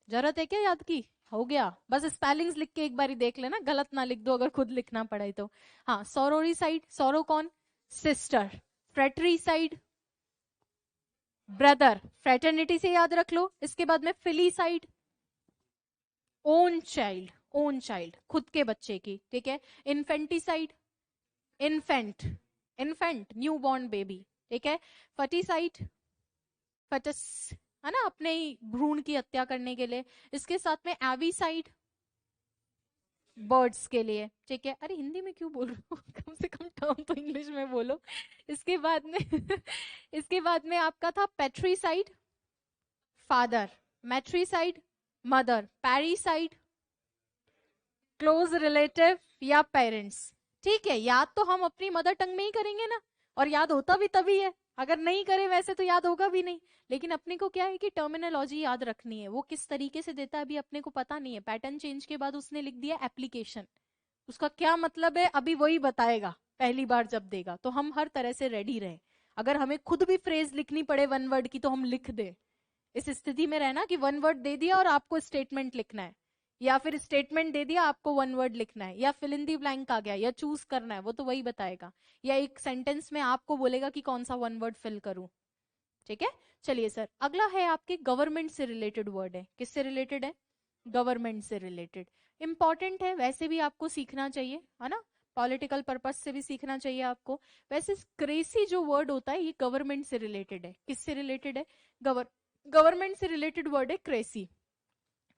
जरूरत है क्या याद की, हो गया, बस स्पेलिंग्स लिख के एक बारी देख लेना, गलत ना लिख दो अगर खुद लिखना पड़े तो। हाँ, सोरोरी साइड, सोरो कौन, सिस्टर, फ्रेटरी साइड, ब्रदर, फ्रेटर्निटी से याद रख लो। इसके बाद में फिलीसाइड, ओन चाइल्ड, ओन चाइल्ड खुद के बच्चे की, ठीक है। Infanticide, infant, infant new born baby, ठीक है। फटीसाइड, फटस, है ना, अपने ही भ्रूण की हत्या करने के लिए। इसके साथ में एविसाइड, बर्ड्स के लिए, ठीक है। अरे हिंदी में क्यों बोल रहे हो कम से कम टर्म तो इंग्लिश में बोलो। इसके बाद में इसके बाद में आपका था patricide, father, matricide, mother, parricide, close relative या पेरेंट्स। ठीक है, याद तो हम अपनी मदर टंग में ही करेंगे ना, और याद होता भी तभी है, अगर नहीं करे वैसे तो याद होगा भी नहीं। लेकिन अपने को क्या है कि टर्मिनोलॉजी याद रखनी है, वो किस तरीके से देता है अभी अपने को पता नहीं है। पैटर्न चेंज के बाद उसने लिख दिया एप्लीकेशन, उसका क्या मतलब है अभी वही बताएगा, पहली बार जब देगा। तो हम हर तरह से रेडी रहे, अगर हमें खुद भी फ्रेज लिखनी पड़े वन वर्ड की तो हम लिख दे। इस स्थिति में रहना कि वन वर्ड दे दिया और आपको स्टेटमेंट लिखना है, या फिर स्टेटमेंट दे दिया आपको वन वर्ड लिखना है, या फिल इन दी ब्लैंक आ गया, या चूज करना है, वो तो वही बताएगा, या एक सेंटेंस में आपको बोलेगा कि कौन सा वन वर्ड फिल करूं। ठीक है, चलिए सर, अगला है आपके गवर्नमेंट से रिलेटेड वर्ड है, किससे रिलेटेड है, गवर्नमेंट से रिलेटेड। इंपॉर्टेंट है, वैसे भी आपको सीखना चाहिए, है ना, पॉलिटिकल पर्पस से भी सीखना चाहिए आपको। वैसे क्रेसी जो वर्ड होता है ये गवर्नमेंट से रिलेटेड है, किससे रिलेटेड है, गवर्नमेंट से रिलेटेड वर्ड है क्रेसी।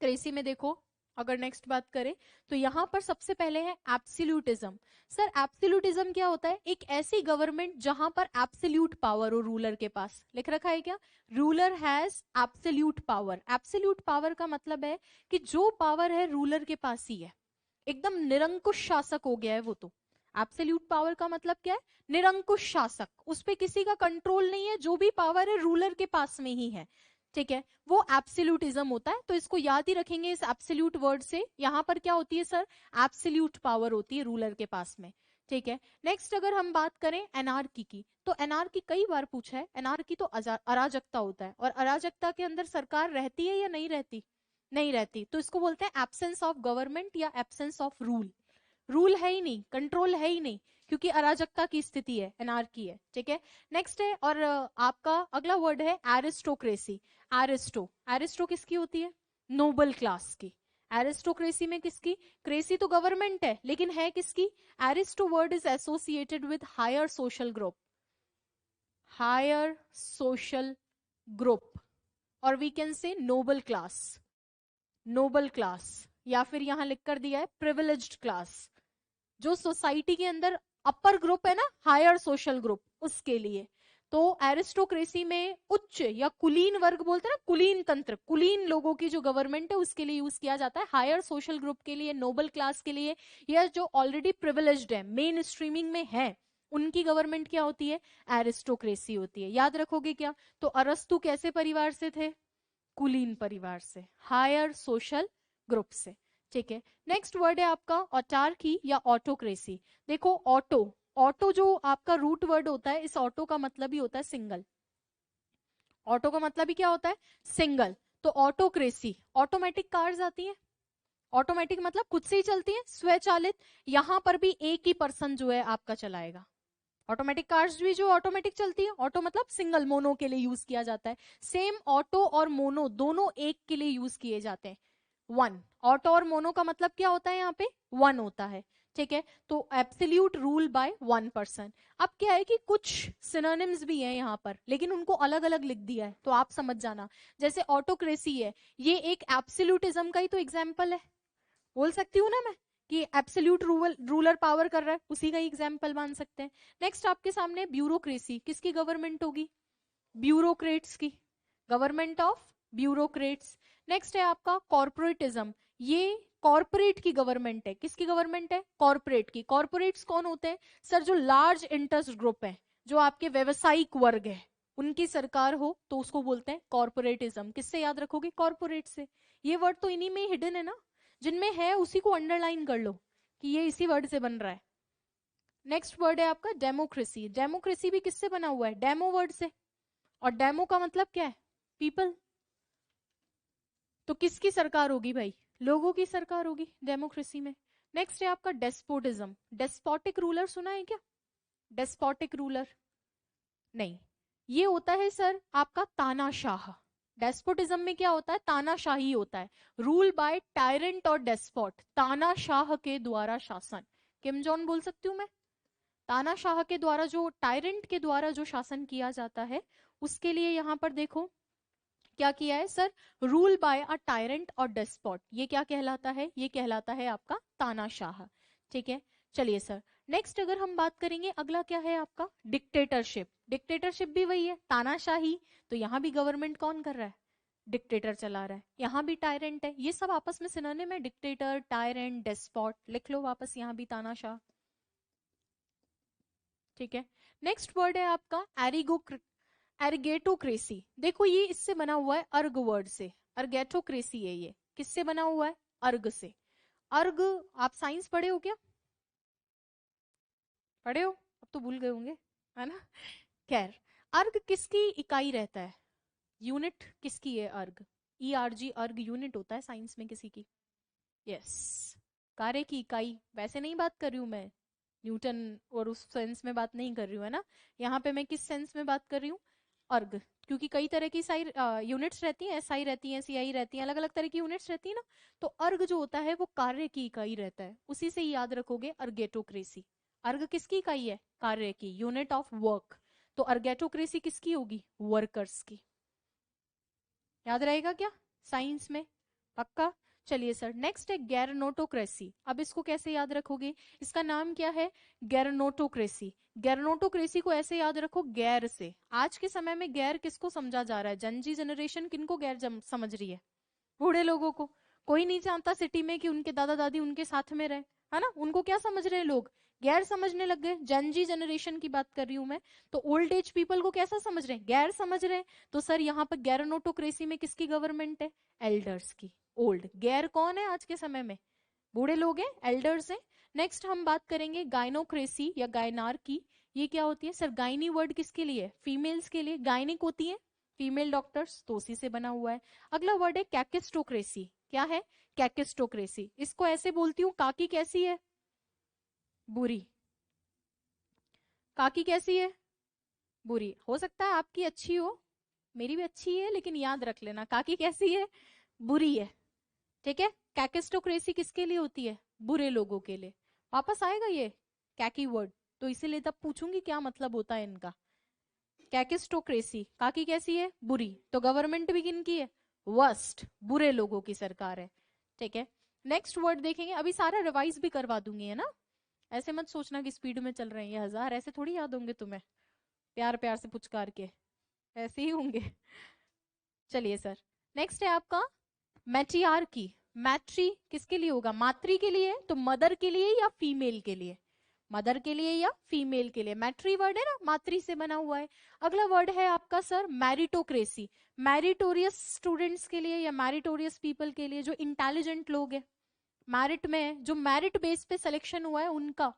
क्रेसी में देखो, अगर नेक्स्ट बात करें तो यहां पर सबसे पहले है एब्सोल्यूटिज्म। सर एब्सोल्यूटिज्म क्या होता है, एक ऐसी गवर्नमेंट जहां पर एब्सोल्यूट पावर हो रूलर के पास, लिख रखा है क्या, ruler has absolute power. Absolute power का मतलब है कि जो पावर है रूलर के पास ही है, एकदम निरंकुश शासक हो गया है वो तो। एब्सोल्यूट पावर का मतलब क्या है, निरंकुश शासक, उस पर किसी का कंट्रोल नहीं है, जो भी पावर है रूलर के पास में ही है, ठीक है, वो एब्सोल्यूटिज्म होता है। तो इसको याद ही रखेंगे इस एब्सोल्यूट वर्ड से। यहां पर क्या होती है सर, एब्सोल्यूट पावर होती है रूलर के पास में, ठीक है। नेक्स्ट अगर हम बात करें एनार्की की, तो एनार्की कई बार पूछा है, एनार्की तो अराजकता होता है, और अराजकता के अंदर सरकार रहती है या नहीं रहती, नहीं रहती, तो इसको बोलते हैं एब्सेंस ऑफ गवर्नमेंट या एब्सेंस ऑफ रूल। रूल है ही नहीं, कंट्रोल है ही नहीं, क्योंकि अराजकता की स्थिति है, एनार्की है, ठीक है। नेक्स्ट है, और आपका अगला वर्ड है एरिस्टोक्रेसी। एरिस्टो, एरिस्टो किसकी होती है, नोबल क्लास की। एरिस्टोक्रेसी में किसकी, क्रेसी तो गवर्नमेंट है लेकिन है किसकी, aristo word is associated with higher social group, higher social group, और we can say noble class, noble class, या फिर यहां लिख कर दिया है प्रिविलेज्ड क्लास, जो सोसाइटी के अंदर अपर ग्रुप है ना, हायर सोशल ग्रुप, उसके लिए। तो एरिस्टोक्रेसी में उच्च या कुलीन वर्ग बोलते हैं ना, कुलीन तंत्र, कुलीन लोगों की जो गवर्नमेंट है उसके लिए यूज किया जाता है। हायर सोशल ग्रुप के लिए, नोबल क्लास के लिए, या जो ऑलरेडी प्रिविलेज्ड है, मेन स्ट्रीमिंग में है, उनकी गवर्नमेंट क्या होती है? एरिस्टोक्रेसी होती है। याद रखोगे क्या? तो अरस्तु कैसे परिवार से थे? कुलीन परिवार से, हायर सोशल ग्रुप से। ठीक है, नेक्स्ट वर्ड है आपका ऑटार्की या ऑटोक्रेसी। देखो ऑटो, ऑटो जो आपका रूट वर्ड होता है, इस ऑटो का मतलब ही होता है सिंगल। ऑटो का मतलब ही क्या होता है? सिंगल। तो ऑटोक्रेसी, ऑटोमेटिक कार्स आती हैं, ऑटोमेटिक मतलब खुद से ही चलती हैं, स्वचालित। यहां पर भी एक ही पर्सन जो है आपका चलाएगा। ऑटोमेटिक कार्स भी जो ऑटोमेटिक चलती है, ऑटो मतलब सिंगल, मोनो के लिए यूज किया जाता है। सेम ऑटो और मोनो दोनों एक के लिए यूज किए जाते हैं। वन, ऑटो और मोनो का मतलब क्या होता है? यहाँ पे वन होता है। ठीक है, तो absolute rule by one person. अब क्या है कि कुछ सिनोनिम्स भी हैं यहाँ पर, लेकिन उनको अलग अलग लिख दिया है, तो आप समझ जाना। जैसे ऑटोक्रेसी है, ये एक एब्सोल्यूटिज्म का ही तो एग्जाम्पल है, बोल सकती हूँ ना मैं कि एब्सोल्यूट रूलर पावर कर रहा है, उसी का एग्जाम्पल मान सकते हैं। नेक्स्ट आपके सामने ब्यूरोक्रेसी, किसकी गवर्नमेंट होगी? ब्यूरोक्रेट्स की, गवर्नमेंट ऑफ ब्यूरोक्रेट्स। नेक्स्ट है आपका कॉर्पोरेटिज्म, ये कॉर्पोरेट की गवर्नमेंट है। किसकी गवर्नमेंट है? कॉर्पोरेट की। कॉर्पोरेट्स कौन होते हैं? सर जो लार्ज इंटरेस्ट ग्रुप है, जो आपके व्यवसायिक वर्ग है, उनकी सरकार हो तो उसको बोलते हैं कॉर्पोरेटिज्म। किससे याद रखोगे? कॉर्पोरेट से। ये वर्ड तो इन्हीं में हिडन है ना, जिनमें है उसी को अंडरलाइन कर लो कि ये इसी वर्ड से बन रहा है। नेक्स्ट वर्ड है आपका डेमोक्रेसी। डेमोक्रेसी भी किससे बना हुआ है? डेमो वर्ड से, और डेमो का मतलब क्या है? पीपल। तो किसकी सरकार होगी भाई? लोगों की सरकार होगी डेमोक्रेसी में। नेक्स्ट है आपका डेस्पोटिज्म। डेस्पोटिक रूलर सुना है क्या? डेस्पोटिक रूलर नहीं, ये होता है सर आपका तानाशाह। डेस्पोटिज्म में क्या होता है? तानाशाही होता है, रूल बाय टायरेंट और डेस्पोट, तानाशाह के द्वारा शासन। किम जॉन बोल सकती हूँ मैं। तानाशाह के द्वारा, जो टायरेंट के द्वारा जो शासन किया जाता है, उसके लिए यहां पर देखो क्या किया है sir? Rule by a tyrant और डेस्पॉट, ये क्या कहलाता है? ये कहलाता है आपका तानाशाह। ठीक है, चलिए सर नेक्स्ट अगर हम बात करेंगे, अगला क्या है आपका? डिक्टेटरशिप। डिक्टेटरशिप भी वही है, तानाशाही। तो यहाँ भी गवर्नमेंट कौन कर रहा है? डिक्टेटर चला रहा है। यहाँ भी टायरेंट है, ये सब आपस में सिनोनिम है, डिक्टेटर, टायरेंट, डेस्पॉट। लिख लो वापस, यहाँ भी तानाशाह। ठीक है, नेक्स्ट वर्ड है आपका एरिगेटोक्रेसी। देखो ये इससे बना हुआ है अर्ग वर्ड से, अर्गेटोक्रेसी है ये। किससे बना हुआ है? अर्ग से। अर्ग, आप साइंस पढ़े हो क्या? पढ़े हो? अब तो भूल गए होंगे, है ना। खैर, अर्ग किसकी इकाई रहता है? यूनिट किसकी है अर्ग? ERG, अर्ग यूनिट होता है साइंस में किसी की। यस, कार्य की इकाई। वैसे नहीं बात कर रही हूं मैं न्यूटन और उस सेंस में बात नहीं कर रही हूँ, है ना। यहाँ पे मैं किस सेंस में बात कर रही हूँ? अर्ग, क्योंकि कई तरह की साई यूनिट्स रहती हैं, SI रहती हैं, CI रहती हैं, अलग अलग तरह की यूनिट्स रहती है ना। तो अर्ग जो होता है वो कार्य की इकाई रहता है, उसी से ही याद रखोगे अर्गेटोक्रेसी। अर्ग किसकी इकाई है? कार्य की, यूनिट ऑफ वर्क। तो अर्गेटोक्रेसी किसकी होगी? वर्कर्स की। याद रहेगा क्या साइंस में? पक्का। चलिए सर नेक्स्ट है गैरनोटोक्रेसी। अब इसको कैसे याद रखोगे? इसका नाम क्या है? गैरनोटोक्रेसी। गैरनोटोक्रेसी को ऐसे याद रखो, गैर से। आज के समय में गैर किसको समझा जा रहा है? जनजी जनरेशन किनको गैर समझ रही है? बूढ़े लोगों को। कोई नहीं चाहता सिटी में कि उनके दादा दादी उनके साथ में रहे, है ना। उनको क्या समझ रहे हैं लोग? गैर समझने लग गए। जनजी जनरेशन की बात कर रही हूं मैं। तो ओल्ड एज पीपल को कैसा समझ रहे हैं? गैर समझ रहे हैं। तो सर यहाँ पर गैरनोटोक्रेसी में किसकी गवर्नमेंट है? एल्डर्स की। ओल्ड, गैर कौन है आज के समय में? बूढ़े लोग हैं, एल्डर्स हैं। नेक्स्ट हम बात करेंगे गायनोक्रेसी या गायनार की। ये क्या होती है सर? गायनी वर्ड किसके लिए? फीमेल्स के लिए। गायनिक होती है फीमेल डॉक्टर्स, तो उसी से बना हुआ है। अगला वर्ड है कैकिस्टोक्रेसी। क्या है? कैकिस्टोक्रेसी। इसको ऐसे बोलती हूँ, काकी कैसी है? बुरी। काकी कैसी है? बुरी। हो सकता है आपकी अच्छी हो, मेरी भी अच्छी है, लेकिन याद रख लेना काकी कैसी है? बुरी है। ठीक है, कैकिस्टोक्रेसी किसके लिए होती है? बुरे लोगों के लिए। वापस आएगा ये कैकी वर्ड, तो इसीलिए तब पूछूंगी क्या मतलब होता है इनका। कैकिस्टोक्रेसी, काकी कैसी है? बुरी। तो गवर्नमेंट भी किन की है? वर्स्ट, बुरे लोगों की सरकार है। ठीक है, नेक्स्ट वर्ड देखेंगे। अभी सारा रिवाइज भी करवा दूंगी, है ना, ऐसे मत सोचना कि स्पीड में चल रहे हैं, ये 1000 ऐसे थोड़ी याद होंगे तुम्हें प्यार प्यार से पुचकार के, ऐसे ही होंगे। चलिए सर, नेक्स्ट है आपका मैट्रियार्की। मैट्री किसके लिए होगा? मातृ के लिए, तो मदर के लिए या फीमेल के लिए? मदर के लिए या फीमेल के लिए? मैट्री वर्ड है ना, मातृ से बना हुआ है। अगला वर्ड है आपका सर मैरिटोक्रेसी। मैरिटोरियस स्टूडेंट्स के लिए या मैरिटोरियस पीपल के लिए, जो इंटेलिजेंट लोग हैं, मैरिट में, जो मेरिट बेस पे सिलेक्शन हुआ है उनका,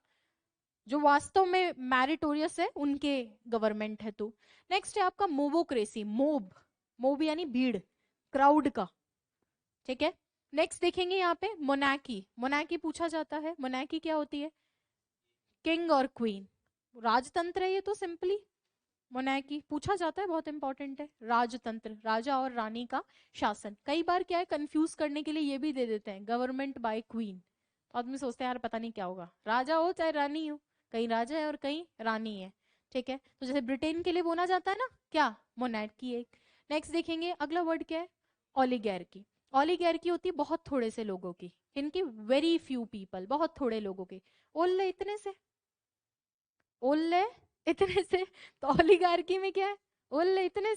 जो वास्तव में मैरिटोरियस है उनके गवर्नमेंट है। तो नेक्स्ट है आपका मोबोक्रेसी। मोब, मोब यानी भीड़, क्राउड का। ठीक है, नेक्स्ट देखेंगे यहाँ पे मोनार्की। मोनार्की पूछा जाता है, मोनार्की क्या होती है? किंग और क्वीन, राजतंत्र है ये तो, सिंपली मोनार्की पूछा जाता है, बहुत इंपॉर्टेंट है। राजतंत्र, राजा और रानी का शासन। कई बार क्या है, कंफ्यूज करने के लिए ये भी दे देते हैं गवर्नमेंट बाय क्वीन, तो आदमी सोचते हैं यार पता नहीं क्या होगा, राजा हो चाहे रानी हो, कहीं राजा है और कहीं रानी है। ठीक है, तो जैसे ब्रिटेन के लिए बोला जाता है ना, क्या? मोनार्की एक। नेक्स्ट देखेंगे अगला वर्ड क्या है? ओलिगैर्की। ओलिगैर्की होती है बहुत थोड़े से लोगों की, इनकी वेरी फ्यू पीपल, बहुत थोड़े लोगों की। ओल्ले इतने से, ओल्ले इतने से, तो ओलिगार्की में क्या है? ओल्ले इतने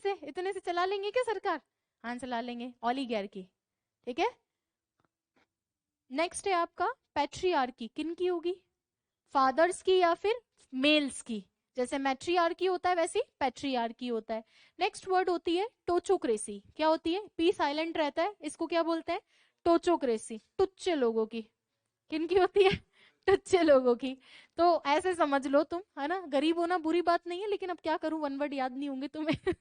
से चला लेंगे क्या सरकार? हाँ चला लेंगे, ओलिगार्की। ठीक है, नेक्स्ट है आपका पैट्रियार्की। किन की होगी? फादर्स की या फिर मेल्स की? जैसे मैट्रियार्की होता है वैसे पैट्रियार्की होता है। नेक्स्ट वर्ड होती है टोचोक्रेसी। क्या होती है? पी साइलेंट रहता है, इसको क्या बोलते हैं? टोचोक्रेसी। टुच्चे लोगों की। किन की होती है? टुच्चे लोगों की। तो ऐसे समझ लो तुम, है ना, गरीब होना बुरी बात नहीं है, लेकिन अब क्या करूं, वन वर्ड याद नहीं होंगे तुम्हें।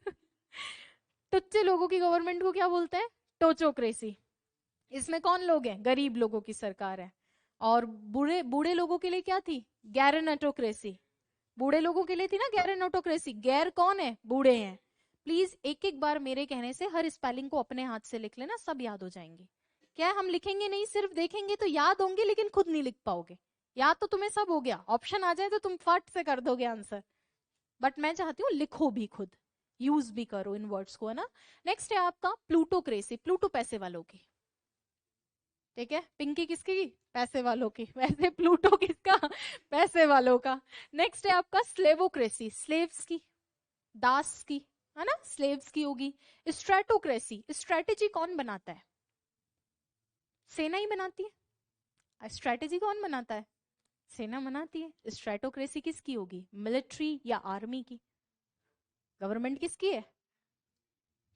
टुच्चे लोगों की गवर्नमेंट को क्या बोलते हैं? टोचोक्रेसी। इसमें कौन लोग हैं? गरीब लोगों की सरकार है। और बूढ़े बूढ़े लोगों के लिए क्या थी? गैरनटोक्रेसी। बूढ़े लोगों के लिए थी ना गैरनटोक्रेसी। गैर कौन है? बूढ़े हैं। प्लीज एक एक बार मेरे कहने से हर स्पेलिंग को अपने हाथ से लिख लेना, सब याद हो जाएंगे। क्या है, हम लिखेंगे नहीं, सिर्फ देखेंगे तो याद होंगे, लेकिन खुद नहीं लिख पाओगे। याद तो तुम्हें सब हो गया, ऑप्शन आ जाए तो तुम फट से कर दोगे आंसर, बट मैं चाहती हूँ लिखो भी खुद, यूज भी करो इन वर्ड्स को, है ना। नेक्स्ट है आपका प्लूटोक्रेसी। प्लूटो पैसे वालों की। ठीक है, पिंकी किसकी? पैसे वालों की। वैसे प्लूटो किसका? पैसे वालों का। नेक्स्ट है आपका स्लेवोक्रेसी। स्लेव्स की, दास की, है ना, स्लेव्स की होगी। स्ट्रेटोक्रेसी। स्ट्रेटेजी कौन बनाता है? सेना ही बनाती है। स्ट्रेटेजी कौन बनाता है? सेना बनाती है। स्ट्रेटोक्रेसी किसकी होगी? मिलिट्री या आर्मी की? गवर्नमेंट किसकी है?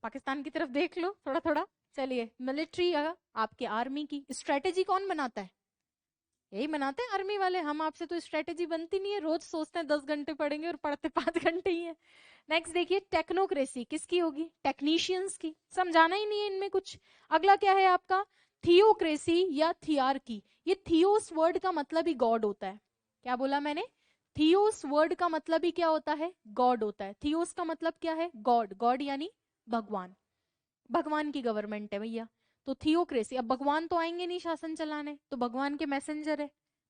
पाकिस्तान की तरफ देख लो थोड़ा थोड़ा। चलिए, मिलिट्री या आपके आर्मी की। स्ट्रेटेजी कौन बनाता है? यही बनाते हैं आर्मी वाले। हम आपसे तो स्ट्रेटेजी बनती नहीं है, रोज सोचते हैं 10 घंटे पढ़ेंगे और पढ़ते 5 घंटे ही है। नेक्स्ट देखिए टेक्नोक्रेसी। किसकी होगी? टेक्नीशियंस की। समझाना ही नहीं है इनमें कुछ। अगला क्या है आपका? थियोक्रेसी या थियार्की। ये थियोस वर्ड का मतलब ही गॉड होता है। क्या बोला मैंने? थियोस वर्ड का मतलब ही क्या होता है? गॉड होता है। थियोस का मतलब क्या है? गॉड। गॉड यानी भगवान। भगवान की गवर्नमेंट है भैया। तो थियोक्रेसी, अब भगवान तो आएंगे नहीं शासन चलाने, तो भगवान के मैसेंजर है।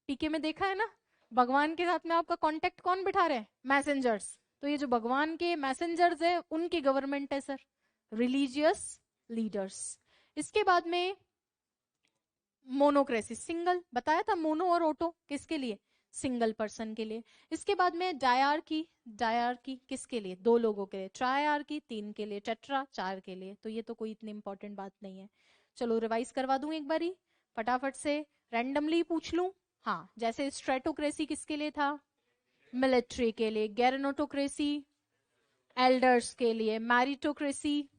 पीके में देखा है ना, भगवान के साथ में आपका कांटेक्ट कौन बिठा रहे हैं? मैसेंजर्स। तो ये जो भगवान के मैसेंजर्स है उनकी गवर्नमेंट है सर, रिलीजियस लीडर्स। इसके बाद में मोनोक्रेसी। सिंगल बताया था, मोनो और ऑटो किसके लिए? सिंगल पर्सन के लिए। इसके बाद में डायआर्की। डायआर्की किसके लिए? दो लोगों के लिए। ट्रायआर्की 3 के लिए। टेट्रा 4 के लिए। तो ये तो कोई इतनी इंपॉर्टेंट बात नहीं है। चलो रिवाइज करवा दूं एक बारी फटाफट से, रैंडमली पूछ लूं। हाँ, जैसे स्ट्रेटोक्रेसी किसके लिए था? मिलिट्री के लिए। गैरनोटोक्रेसी एल्डर्स के लिए। मैरिटोक्रेसी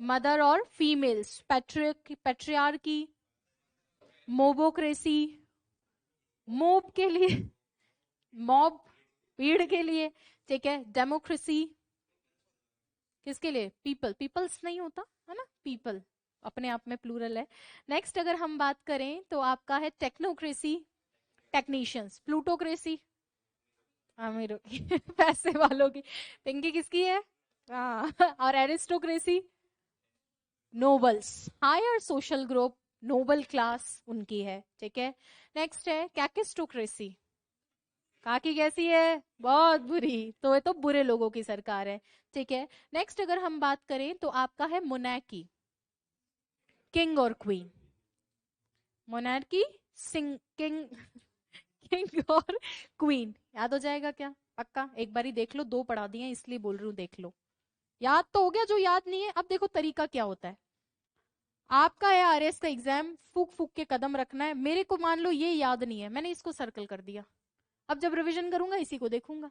मदर और फीमेल्स। पेट्रियार्की मोबोक्रेसी मोब के लिए, मॉब भीड़ के लिए। ठीक है, डेमोक्रेसी किसके लिए? पीपल। पीपल्स नहीं होता है ना, पीपल अपने आप में प्लूरल है। नेक्स्ट अगर हम बात करें तो आपका है टेक्नोक्रेसी, टेक्नीशियंस। प्लूटोक्रेसी अमीरों की, पैसे वालों की। पिंकी किसकी है? हाँ। और aristocracy nobles, higher social group, noble class उनकी है। ठीक है, नेक्स्ट है कैकिस्टोक्रेसी। काकी कैसी है? बहुत बुरी। तो ये तो बुरे लोगों की सरकार है। ठीक है, नेक्स्ट अगर हम बात करें तो आपका है मोनार्की। किंग और क्वीन, मोनार्की, सिंग, किंग, किंग और क्वीन, याद हो जाएगा क्या? पक्का एक बारी देख लो, दो पढ़ा दिए इसलिए बोल रही हूँ, देख लो। याद तो हो गया, जो याद नहीं है अब देखो तरीका क्या होता है। आपका है आरएस का एग्जाम, फूक फूक के कदम रखना है। मेरे को मान लो ये याद नहीं है, मैंने इसको सर्कल कर दिया, अब जब रिवीजन करूंगा इसी को देखूंगा,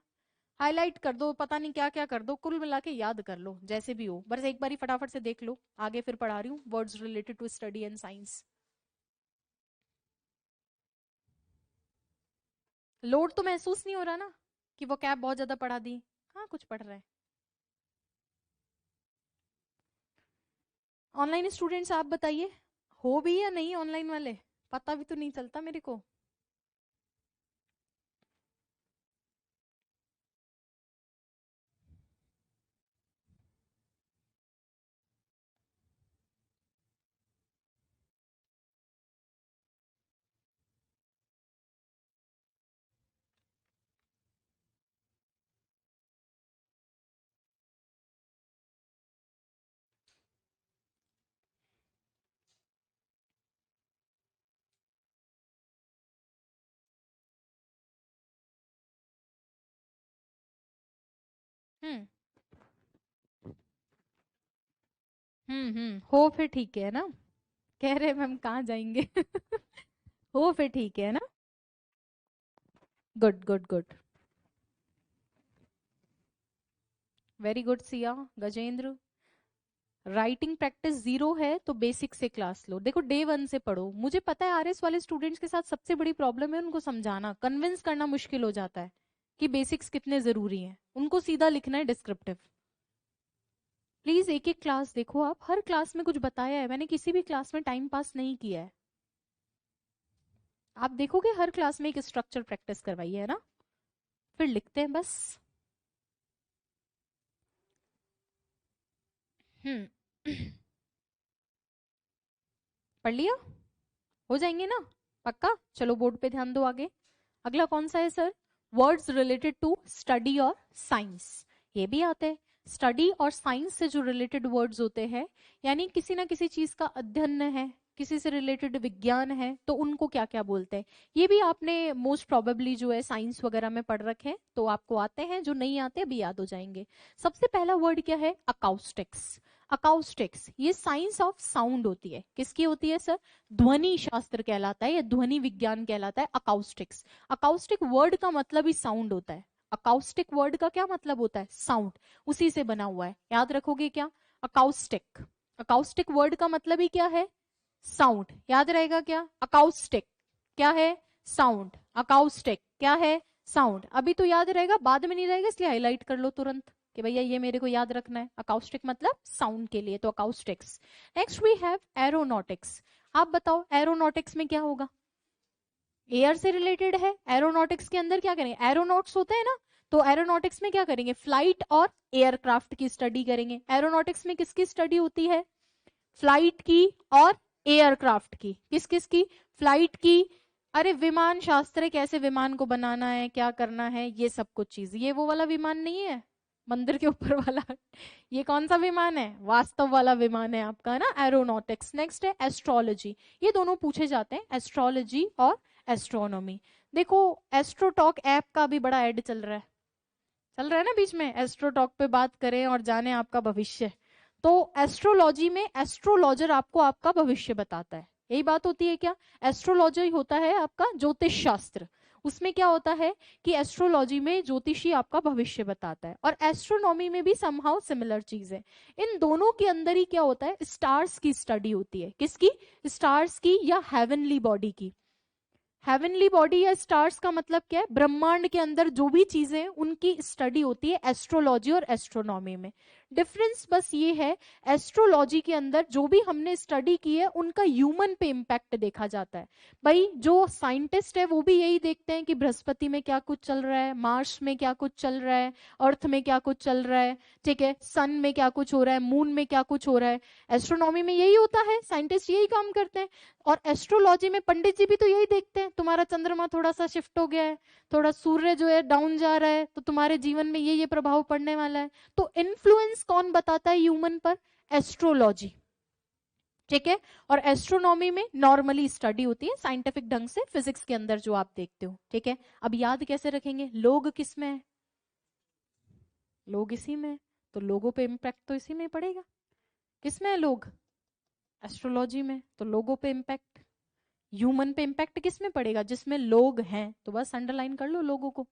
हाईलाइट कर दो, पता नहीं क्या क्या कर दो, कुल मिला के याद कर लो जैसे भी हो, बस एक बारी फटाफट से देख लो। आगे फिर पढ़ा रही हूँ words related to study and science. Load तो महसूस नहीं हो रहा ना कि वो कैब बहुत ज्यादा पढ़ा दी? हाँ कुछ पढ़ रहे हैं। ऑनलाइन स्टूडेंट्स आप बताइए, हो भी या नहीं ऑनलाइन वाले, पता भी तो नहीं चलता मेरे को। हम्म हो फिर ठीक है ना, कह रहे मैम कहाँ जाएंगे। हो फिर ठीक है ना। Good good good, very good Siya, Gajendra. Writing practice zero है तो बेसिक से क्लास लो, देखो डे वन से पढ़ो। मुझे पता है आरएस वाले स्टूडेंट्स के साथ सबसे बड़ी प्रॉब्लम है उनको समझाना, कन्विंस करना मुश्किल हो जाता है कि बेसिक्स कितने जरूरी हैं, उनको सीधा लिखना है डिस्क्रिप्टिव। प्लीज एक एक क्लास देखो, आप हर क्लास में कुछ बताया है, मैंने किसी भी क्लास में टाइम पास नहीं किया है। आप देखोगे हर क्लास में एक स्ट्रक्चर प्रैक्टिस करवाई है ना, फिर लिखते हैं बस। हम्म पढ़ लिया, हो जाएंगे ना पक्का। चलो बोर्ड पे ध्यान दो आगे। अगला कौन सा है sir? Words related to study और साइंस, ये भी आते हैं। स्टडी और साइंस से जो रिलेटेड वर्ड्स होते हैं, यानी किसी ना किसी चीज का अध्ययन है, किसी से रिलेटेड विज्ञान है, तो उनको क्या क्या बोलते हैं, ये भी आपने मोस्ट प्रोबेबली जो है साइंस वगैरह में पढ़ रखे हैं, तो आपको आते हैं, जो नहीं आते अभी याद हो जाएंगे। सबसे पहला वर्ड क्या है? अकाउस्टिक्स। अकाउस्टिक्स ये साइंस ऑफ साउंड होती है, किसकी होती है सर? ध्वनि शास्त्र कहलाता है या ध्वनि विज्ञान कहलाता है अकाउस्टिक्स। अकाउस्टिक वर्ड का मतलब ही साउंड होता है। अकाउस्टिक वर्ड का क्या मतलब होता है? साउंड, उसी से बना हुआ है, याद रखोगे क्या? अकाउस्टिक, अकाउस्टिक वर्ड का मतलब ही क्या है? साउंड, याद रहेगा क्या? अकाउस्टिक क्या है? साउंड। अकाउस्टिक क्या है? साउंड। अभी तो याद रहेगा, बाद में नहीं रहेगा, इसलिए हाईलाइट कर लो तुरंत कि भैया ये मेरे को याद रखना है। अकाउस्टिक मतलब साउंड के लिए, तो acoustics. Next we have aeronautics. आप बताओ एरोनॉटिक्स में क्या होगा? एयर से रिलेटेड है। एरोनॉटिक्स के अंदर क्या करेंगे? एरोनॉट्स होते हैं ना, तो एरोनॉटिक्स में क्या करेंगे? फ्लाइट और एयरक्राफ्ट की स्टडी करेंगे। एरोनॉटिक्स में किसकी स्टडी होती है? फ्लाइट की और एयरक्राफ्ट की। किस किस की? फ्लाइट की, अरे विमान शास्त्र है, कैसे विमान को बनाना है, क्या करना है, ये सब कुछ चीज। ये वो वाला विमान नहीं है मंदिर के ऊपर वाला। ये कौन सा विमान है? वास्तव वाला विमान है आपका, है ना, एरोनॉटिक्स। नेक्स्ट है एस्ट्रोलॉजी। ये दोनों पूछे जाते हैं, एस्ट्रोलॉजी और एस्ट्रोनॉमी। देखो एस्ट्रोटॉक ऐप का भी बड़ा ऐड चल रहा है ना बीच में, एस्ट्रोटॉक पे बात करें और जाने आपका भविष्य। तो एस्ट्रोलॉजी में एस्ट्रोलॉजर आपको आपका भविष्य बताता है, यही बात होती है क्या? एस्ट्रोलॉजी होता है आपका ज्योतिष शास्त्र, उसमें क्या होता है कि एस्ट्रोलॉजी में ज्योतिषी आपका भविष्य बताता है, और एस्ट्रोनॉमी में भी समहाउ सिमिलर चीज है। इन दोनों के अंदर ही क्या होता है? स्टार्स की स्टडी होती है। किसकी? स्टार्स की या हेवनली बॉडी की। हेवनली बॉडी या स्टार्स का मतलब क्या है? ब्रह्मांड के अंदर जो भी चीजें हैं उनकी स्टडी होती है एस्ट्रोलॉजी और एस्ट्रोनॉमी में। डिफरेंस बस ये है, एस्ट्रोलॉजी के अंदर जो भी हमने स्टडी की है उनका ह्यूमन पे इम्पैक्ट देखा जाता है। भाई जो साइंटिस्ट है वो भी यही देखते हैं कि बृहस्पति में क्या कुछ चल रहा है, मार्स में क्या कुछ चल रहा है, अर्थ में क्या कुछ चल रहा है, ठीक है, सन में क्या कुछ हो रहा है, मून में क्या कुछ हो रहा है। एस्ट्रोनॉमी में यही होता है, साइंटिस्ट यही काम करते हैं। और एस्ट्रोलॉजी में पंडित जी भी तो यही देखते हैं, तुम्हारा चंद्रमा थोड़ा सा शिफ्ट हो गया है, थोड़ा सूर्य जो है डाउन जा रहा है, तो तुम्हारे जीवन में ये प्रभाव पड़ने वाला है। तो इन्फ्लुएंस कौन बताता है ह्यूमन पर? एस्ट्रोलॉजी। ठीक है। और एस्ट्रोनॉमी में नॉर्मली स्टडी होती है साइंटिफिक ढंग से, फिजिक्स के अंदर जो आप देखते हो। ठीक है, अब याद कैसे रखेंगे? लोग किस में है? लोग इसी में है, तो लोगों पे इम्पैक्ट तो इसी में पड़ेगा। किस में है लोग? एस्ट्रोलॉजी में। तो लोगों पे इम्पैक्ट, ह्यूमन पे इम्पैक्ट किस में पड़ेगा? जिसमें लोग हैं, तो बस अंडरलाइन कर लो लोगों को।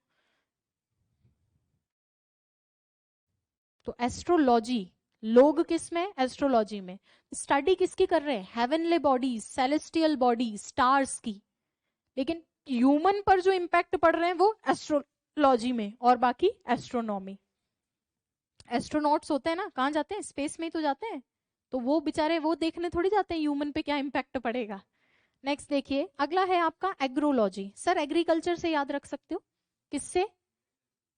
तो एस्ट्रोलॉजी, लोग किस में? एस्ट्रोलॉजी में। स्टडी किसकी कर रहे हैं? Heavenly bodies, celestial bodies, stars की। लेकिन ह्यूमन पर जो इम्पैक्ट पड़ रहे हैं वो एस्ट्रोलॉजी में, और बाकी एस्ट्रोनॉमी। एस्ट्रोनॉट्स होते हैं ना, कहाँ जाते हैं? स्पेस में ही तो जाते हैं। तो वो बेचारे वो देखने थोड़ी जाते हैं ह्यूमन पे क्या इम्पैक्ट पड़ेगा। नेक्स्ट देखिए, अगला है आपका एग्रोलॉजी। सर एग्रीकल्चर से याद रख सकते हो। किससे?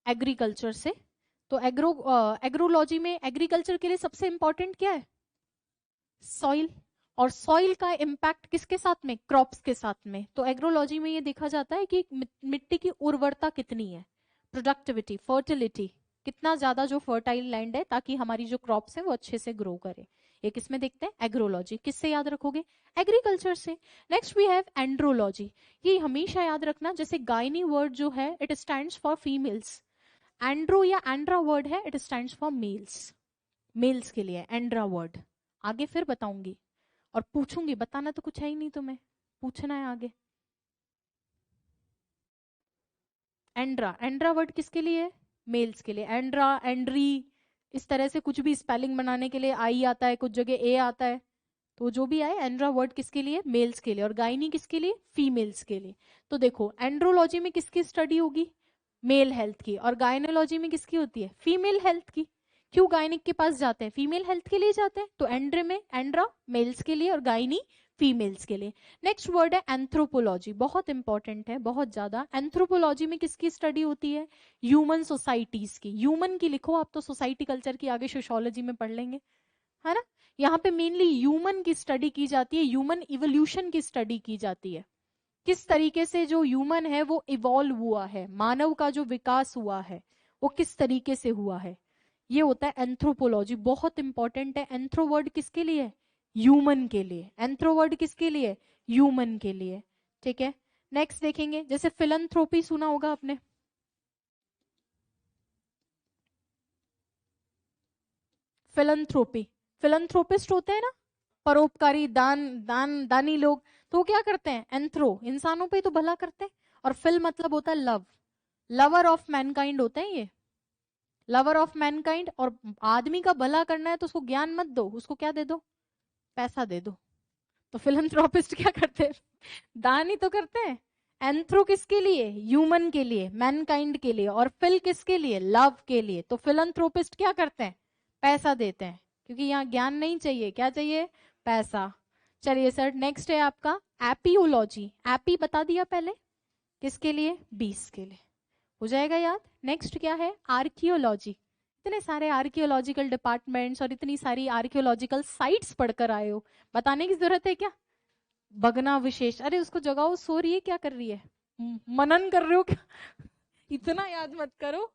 एग्रीकल्चर से। तो एग्रोलॉजी में एग्रीकल्चर के लिए सबसे इंपॉर्टेंट क्या है? सॉइल। और सॉइल का इम्पैक्ट किसके साथ में? क्रॉप्स के साथ में। तो एग्रोलॉजी में ये देखा जाता है कि मिट्टी की उर्वरता कितनी है, प्रोडक्टिविटी, फर्टिलिटी, कितना ज्यादा जो फर्टाइल लैंड है, ताकि हमारी जो क्रॉप्स है वो अच्छे से ग्रो करे। ये किसमें देखते हैं? एग्रोलॉजी। किससे याद रखोगे? एग्रीकल्चर से। Next we have andrology. ये हमेशा याद रखना, जैसे गायनी वर्ड जो है it stands for females, andro या एंड्रा वर्ड है it stands for males. Males के लिए एंड्रा वर्ड। आगे फिर बताऊंगी और पूछूंगी, बताना तो कुछ है ही नहीं तुम्हें, पूछना है आगे। एंड्रा, एंड्रा वर्ड किसके लिए है? मेल्स के लिए। एंड्रा, एंड्री, इस तरह से कुछ भी स्पेलिंग बनाने के लिए आई आता है, कुछ जगह ए आता है, तो जो भी आए एंड्रा वर्ड किसके लिए? मेल्स के लिए। और गायनी किसके लिए? फीमेल्स के लिए। तो देखो एंड्रोलॉजी में किसकी स्टडी होगी? मेल हेल्थ की। और गायनोलॉजी में किसकी होती है? फीमेल हेल्थ की। क्यों गायनिक के पास जाते हैं? फीमेल हेल्थ के लिए जाते हैं। तो एंड्रे में एंड्रा मेल्स के लिए और गायनी फीमेल्स के लिए। नेक्स्ट वर्ड है एंथ्रोपोलॉजी, बहुत इंपॉर्टेंट है, बहुत ज्यादा। एंथ्रोपोलॉजी में किसकी स्टडी होती है? ह्यूमन सोसाइटीज की। ह्यूमन की लिखो आप, तो सोसाइटी कल्चर की आगे सोशोलॉजी में पढ़ लेंगे, है ना। यहाँ पे मेनली ह्यूमन की स्टडी की जाती है, ह्यूमन इवोल्यूशन की स्टडी की जाती है। किस तरीके से जो ह्यूमन है वो इवॉल्व हुआ है, मानव का जो विकास हुआ है वो किस तरीके से हुआ है, ये होता है एंथ्रोपोलॉजी। बहुत इंपॉर्टेंट है। एंथ्रो वर्ड किसके लिए? ह्यूमन के लिए। एंथ्रो वर्ड किसके लिए? ह्यूमन के लिए। ठीक है। नेक्स्ट देखेंगे, जैसे फिलंथ्रोपी सुना होगा आपने। फिलंथ्रोपी, फिलंथ्रोपिस्ट होते हैं ना, परोपकारी, दानी लोग। तो वो क्या करते हैं? एंथ्रो, इंसानों पे तो भला करते हैं। और फिल मतलब होता है लव, लवर ऑफ मैनकाइंड होते हैं ये, लवर ऑफ मैनकाइंड। और आदमी का भला करना है तो उसको ज्ञान मत दो, उसको क्या दे दो? पैसा दे दो। तो फिलंथ्रोपिस्ट क्या करते हैं? दान ही तो करते हैं। एंथ्रो किसके लिए? ह्यूमन के लिए, मैनकाइंड के लिए। और फिल किसके लिए? लव के लिए। तो फिलंथ्रोपिस्ट क्या करते हैं? पैसा देते हैं, क्योंकि यहाँ ज्ञान नहीं चाहिए, क्या चाहिए? पैसा। चलिए सर, नेक्स्ट है आपका एपियोलॉजी। एपी बता दिया पहले, किसके लिए? बीस के लिए। हो जाएगा याद। नेक्स्ट क्या है? आर्कियोलॉजी। इतने सारे आर्कियोलॉजिकल डिपार्टमेंट्स और इतनी सारी आर्कियोलॉजिकल साइट्स पढ़कर आए हो, बताने की जरूरत है क्या? भगना विशेष, अरे उसको जगाओ, सो रही है, क्या कर रही है? मनन कर रहे हो क्या? इतना याद मत करो।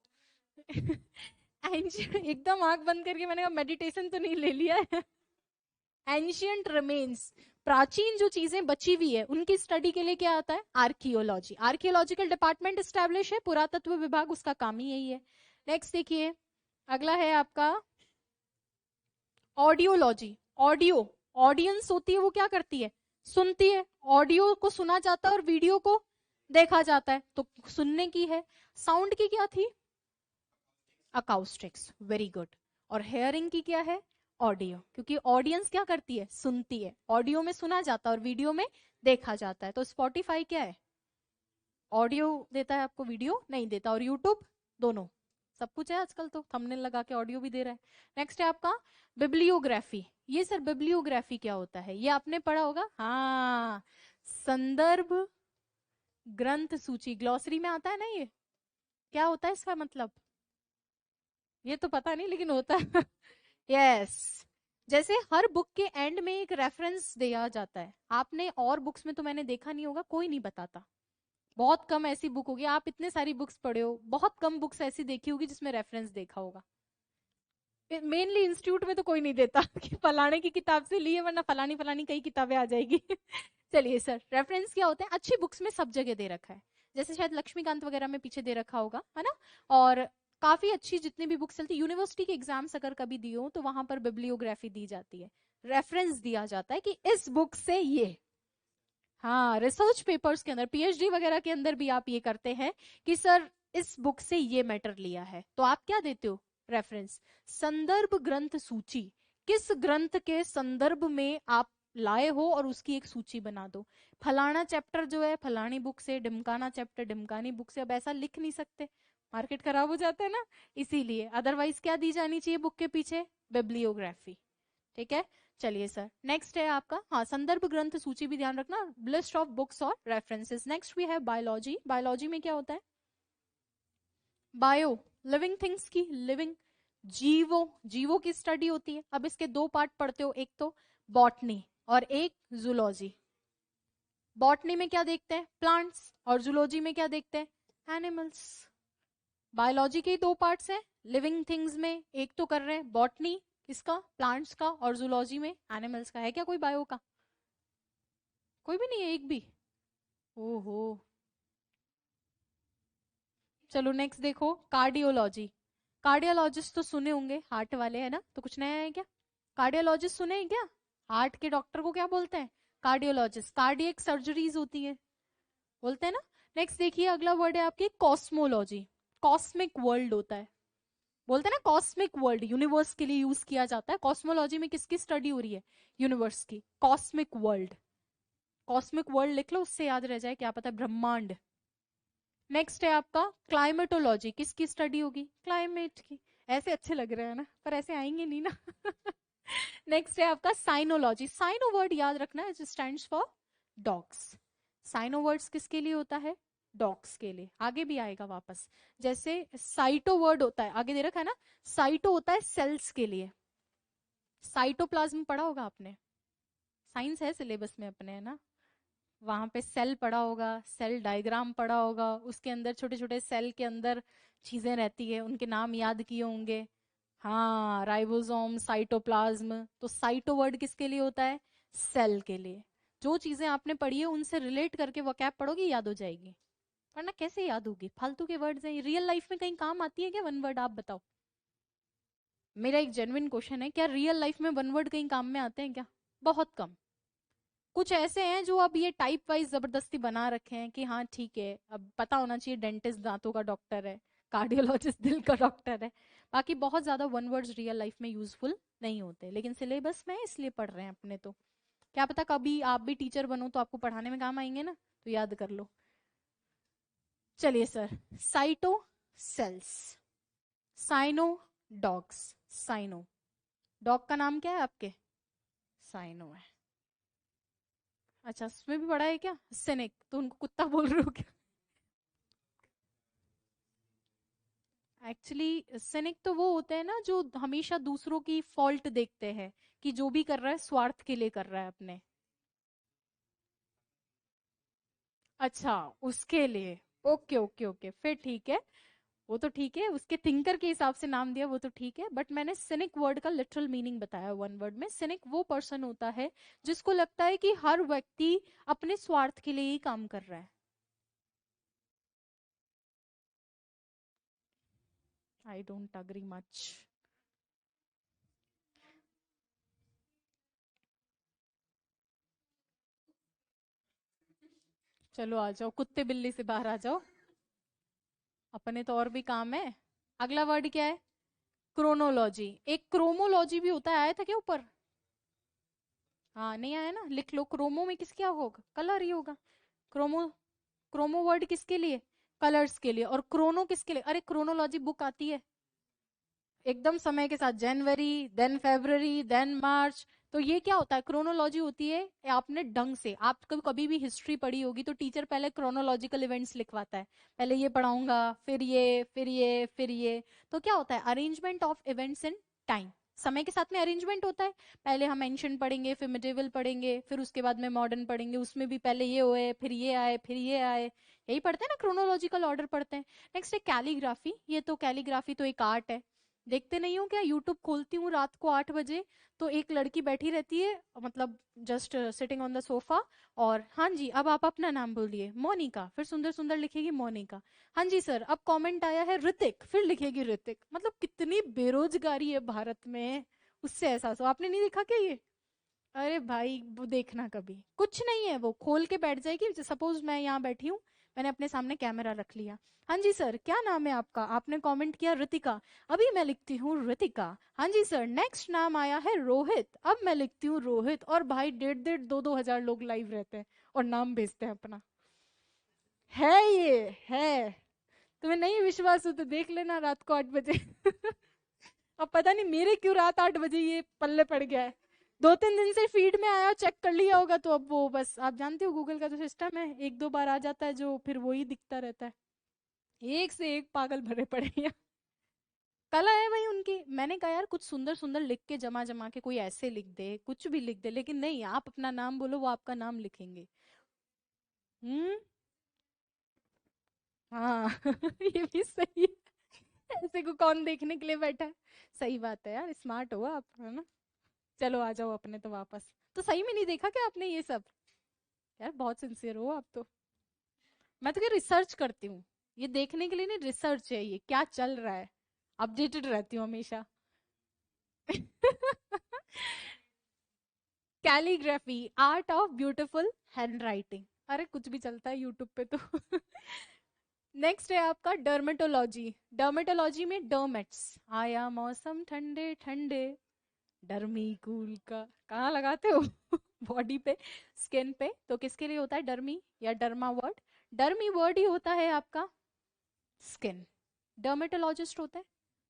एकदम आंख बंद करके मैंने कहा मेडिटेशन तो नहीं ले लिया है। एंशियंट रिमेन्स, प्राचीन जो चीजें बची हुई है उनकी स्टडी के लिए क्या आता है? आर्कियोलॉजी। आर्कियोलॉजिकल डिपार्टमेंट स्टैब्लिश है, पुरातत्व विभाग उसका काम ही यही है। नेक्स्ट देखिए, अगला है आपका ऑडियोलॉजी। ऑडियो, ऑडियंस होती है वो क्या करती है? सुनती है। ऑडियो को सुना जाता है और वीडियो को देखा जाता है, तो सुनने की है। साउंड की क्या थी? अकाउस्टिक्स, वेरी गुड। और हेयरिंग की क्या है? ऑडियो, क्योंकि ऑडियंस क्या करती है? सुनती है। ऑडियो में सुना जाता है और वीडियो में देखा जाता है। तो स्पॉटिफाई क्या है? ऑडियो देता है आपको, वीडियो नहीं देता। और यूट्यूब, दोनों, सब कुछ है आजकल, तो थंबनेल लगा के ऑडियो भी दे रहा है। नेक्स्ट है आपका बिब्लियोग्राफी। ये सर बिब्लियोग्राफी क्या होता है? ये आपने पढ़ा होगा, हाँ, संदर्भ ग्रंथ सूची, ग्लॉसरी में आता है ना ये। क्या होता है इसका मतलब? ये तो पता नहीं, लेकिन होता है। यस। जैसे हर बुक के एंड में एक रेफरेंस दिया जाता है, आपने और बुक्स में तो मैंने देखा नहीं होगा, कोई नहीं बताता। बहुत कम ऐसी बुक होगी, आप इतने सारी बुक्स पढ़े हो, बहुत कम बुक्स ऐसी देखी होगी जिसमें रेफरेंस देखा होगा। मेनली इंस्टीट्यूट में तो कोई नहीं देता कि फलाने की किताब से लिए, वरना फलानी फलानी कई किताबें आ जाएगी। चलिए सर, रेफरेंस क्या होते हैं? अच्छी बुक्स में सब जगह दे रखा है, जैसे शायद लक्ष्मीकांत वगैरह में पीछे दे रखा होगा, है ना। और काफी अच्छी जितनी भी बुक्स चलती, यूनिवर्सिटी के एग्जाम्स अगर कभी दियो तो वहां पर बिब्लियोग्राफी दी जाती है, रेफरेंस दिया जाता है कि इस बुक से ये। हाँ, रिसर्च पेपर्स के अंदर, पीएचडी वगैरह के अंदर भी आप ये करते हैं कि सर इस बुक से ये मैटर लिया है, तो आप क्या देते हो? रेफरेंस। संदर्भ ग्रंथ सूची, किस ग्रंथ के संदर्भ में आप लाए हो और उसकी एक सूची बना दो। फलाना चैप्टर जो है फलानी बुक से, ढिमकाना चैप्टर ढिमकानी बुक से। अब ऐसा लिख नहीं सकते, मार्केट खराब हो जाता है ना, इसीलिए। अदरवाइज क्या दी जानी चाहिए बुक के पीछे? बिब्लियोग्राफी। ठीक है। चलिए सर, नेक्स्ट है आपका, हाँ, संदर्भ ग्रंथ सूची भी ध्यान रखना, लिस्ट ऑफ बुक्स और रेफरेंसेस। नेक्स्ट वी है बायोलॉजी। बायोलॉजी में क्या होता है? बायो, लिविंग थिंग्स की, लिविंग, जीवो, जीवो की स्टडी होती है। अब इसके दो पार्ट पढ़ते हो, एक तो बॉटनी और एक जूलॉजी। बॉटनी में क्या देखते हैं? प्लांट्स। और जूलॉजी में क्या देखते हैं? एनिमल्स। बायोलॉजी के ही दो पार्ट्स हैं, लिविंग थिंग्स में एक तो कर रहे हैं बॉटनी इसका, प्लांट्स का, और जूलॉजी में एनिमल्स का। है क्या कोई बायो का? कोई भी नहीं है, एक भी? ओहो। चलो नेक्स्ट देखो, कार्डियोलॉजी। कार्डियोलॉजिस्ट तो सुने होंगे, हार्ट वाले, है ना, तो कुछ नया है क्या? कार्डियोलॉजिस्ट सुने हैं क्या? हार्ट के डॉक्टर को क्या बोलते हैं? कार्डियोलॉजिस्ट। कार्डियक सर्जरीज होती है, बोलते हैं ना। नेक्स्ट देखिए, अगला वर्ड है आपकी कॉस्मोलॉजी। कॉस्मिक वर्ल्ड होता है, बोलते हैं ना कॉस्मिक वर्ल्ड, यूनिवर्स के लिए यूज किया जाता है। कॉस्मोलॉजी में किसकी स्टडी हो रही है? यूनिवर्स की। कॉस्मिक वर्ल्ड, कॉस्मिक वर्ल्ड लिख लो, उससे याद रह जाए, क्या पता ब्रह्मांड। नेक्स्ट है आपका क्लाइमेटोलॉजी। किसकी स्टडी होगी? क्लाइमेट की। ऐसे अच्छे लग रहे हैं ना, पर ऐसे आएंगे नहीं ना। नेक्स्ट है आपका साइनोलॉजी। साइनो वर्ड याद रखना है, stands for dogs. Cyno words किसके लिए होता है? डॉग्स के लिए। आगे भी आएगा वापस। जैसे साइटो वर्ड होता है, आगे दे रखा है ना, साइटो होता है सेल्स के लिए। साइटोप्लाज्म पढ़ा होगा आपने, साइंस है सिलेबस में अपने, है ना। वहां पे सेल पढ़ा होगा, सेल डायग्राम पढ़ा होगा, उसके अंदर छोटे छोटे सेल के अंदर चीजें रहती है, उनके नाम याद किए होंगे। हाँ, राइबोसोम, साइटोप्लाज्म। तो साइटो वर्ड किसके लिए होता है? सेल के लिए। जो चीजें आपने पढ़ी है उनसे रिलेट करके वोकैब पढ़ोगी, याद हो जाएगी, वरना कैसे याद होगी? फालतू के वर्ड्स हैं, रियल लाइफ में कहीं काम आती है क्या वन वर्ड? आप बताओ, मेरा एक जेन्युइन क्वेश्चन है, क्या रियल लाइफ में वन वर्ड कहीं काम में आते हैं क्या? बहुत कम। कुछ ऐसे हैं जो अब ये टाइप वाइज जबरदस्ती बना रखे हैं कि हाँ ठीक है, अब पता होना चाहिए डेंटिस्ट दांतों का डॉक्टर है, कार्डियोलॉजिस्ट दिल का डॉक्टर है। बाकी बहुत ज्यादा वन वर्ड्स रियल लाइफ में यूजफुल नहीं होते, लेकिन सिलेबस में है इसलिए पढ़ रहे हैं अपने तो। क्या पता कभी आप भी टीचर बनो तो आपको पढ़ाने में काम आएंगे ना, तो याद कर लो। चलिए sir, cyto cells, cyno dogs. Cyno, dog का नाम क्या है आपके? साइनो है। अच्छा, उसमें भी पढ़ा है क्या? सिनिक, तो उनको कुत्ता बोल रहे हो क्या? एक्चुअली सिनिक तो वो होते हैं ना जो हमेशा दूसरों की फॉल्ट देखते हैं, कि जो भी कर रहा है स्वार्थ के लिए कर रहा है अपने। अच्छा, उसके लिए। ओके ओके ओके, फिर ठीक है। वो तो ठीक है, उसके थिंकर के हिसाब से नाम दिया, वो तो ठीक है, बट मैंने सिनिक वर्ड का लिटरल मीनिंग बताया वन वर्ड में। सिनिक वो पर्सन होता है जिसको लगता है कि हर व्यक्ति अपने स्वार्थ के लिए ही काम कर रहा है। I don't agree much. चलो आ जाओ, कुत्ते बिल्ली से बाहर आ जाओ, अपने तो और भी काम है। अगला वर्ड क्या है? क्रोनोलॉजी। एक क्रोमोलॉजी भी होता है, आया था क्या ऊपर? हाँ, नहीं आया ना, लिख लो। क्रोमो में किस क्या होगा? कलर ही होगा। क्रोमो, क्रोमो वर्ड किसके लिए? कलर्स के लिए। और क्रोनो किसके लिए? अरे क्रोनोलॉजी बुक आती है एकदम समय के साथ, जनवरी, देन फेब्रवरी, देन मार्च। तो ये क्या होता है? क्रोनोलॉजी होती है। आपने ढंग से, आप कभी कभी भी हिस्ट्री पढ़ी होगी तो टीचर पहले क्रोनोलॉजिकल इवेंट्स लिखवाता है, पहले ये पढ़ाऊंगा, फिर ये, फिर ये, फिर ये। तो क्या होता है? Arrangement of events in time, समय के साथ में अरेंजमेंट होता है। पहले हम एंशिएंट पढ़ेंगे, फिर मिडिवल पढ़ेंगे, फिर उसके बाद में मॉडर्न पढ़ेंगे, उसमें भी पहले ये हुए, फिर ये आए, फिर ये आए। यही पढ़ते हैं ना, क्रोनोलॉजिकल ऑर्डर पढ़ते हैं। नेक्स्ट है कैलीग्राफी। ये तो कैलीग्राफी तो एक आर्ट है, देखते नहीं हो क्या? यूट्यूब खोलती हूँ रात को 8 बजे, तो एक लड़की बैठी रहती है, मतलब just sitting on the sofa. और हाँ जी, अब आप अपना नाम बोलिए। मोनिका, फिर सुंदर सुंदर लिखेगी मोनिका। हाँ जी सर, अब कमेंट आया है ऋतिक, फिर लिखेगी ऋतिक। मतलब कितनी बेरोजगारी है भारत में, उससे एहसास हो। आपने नहीं देखा क्या ये? अरे भाई वो देखना, कभी कुछ नहीं है, वो खोल के बैठ जाएगी। सपोज मैं यहाँ बैठी हूँ, मैंने अपने सामने कैमरा रख लिया। हाँ जी सर, क्या नाम है आपका? आपने कमेंट किया ऋतिका, अभी मैं लिखती हूँ ऋतिका। हाँ जी सर, नेक्स्ट नाम आया है रोहित, अब मैं लिखती हूँ रोहित। और भाई 1.5-2 हजार लोग लाइव रहते हैं और नाम भेजते हैं अपना। है ये है। तुम्हें नहीं विश्वास हो तो देख लेना रात को 8 बजे। अब पता नहीं मेरे क्यों रात 8 बजे ये पल्ले पड़ गया है। 2-3 दिन से फीड में आया, चेक कर लिया होगा, तो अब वो बस आप जानते हो गूगल का जो सिस्टम है, 1-2 बार आ जाता है जो फिर वही दिखता रहता है। एक से एक पागल भरे पड़े हैं। कला है भाई उनकी। मैंने कहा यार कुछ सुंदर सुंदर लिख के जमा जमा के कोई ऐसे लिख दे, कुछ भी लिख दे, लेकिन नहीं, आप अपना नाम बोलो, वो आपका नाम लिखेंगे। हम्म। हाँ। ये भी सही है, ऐसे को कौन देखने के लिए बैठा है। सही बात है यार, स्मार्ट हो आप, है ना। चलो आ जाओ अपने तो वापस। तो सही में नहीं देखा क्या आपने ये सब? यार बहुत सिंसियर हो आप तो। मैं तो क्या रिसर्च करती हूँ, ये देखने के लिए नहीं, रिसर्च है ये क्या चल रहा है। अपडेटेड रहती हूँ हमेशा। Calligraphy, art of beautiful hand writing. अरे कुछ भी चलता है यूट्यूब पे तो। नेक्स्ट है आपका डर्मेटोलॉजी। डर्मेटोलॉजी में डर्मेट्स, आया मौसम ठंडे ठंडे, डर्मी कूल का कहाँ लगाते हो? बॉडी पे, स्किन पे। तो किसके लिए होता है डर्मी या डर्मा वर्ड? डर्मी वर्ड ही होता है आपका स्किन। डर्मेटोलॉजिस्ट होते हैं,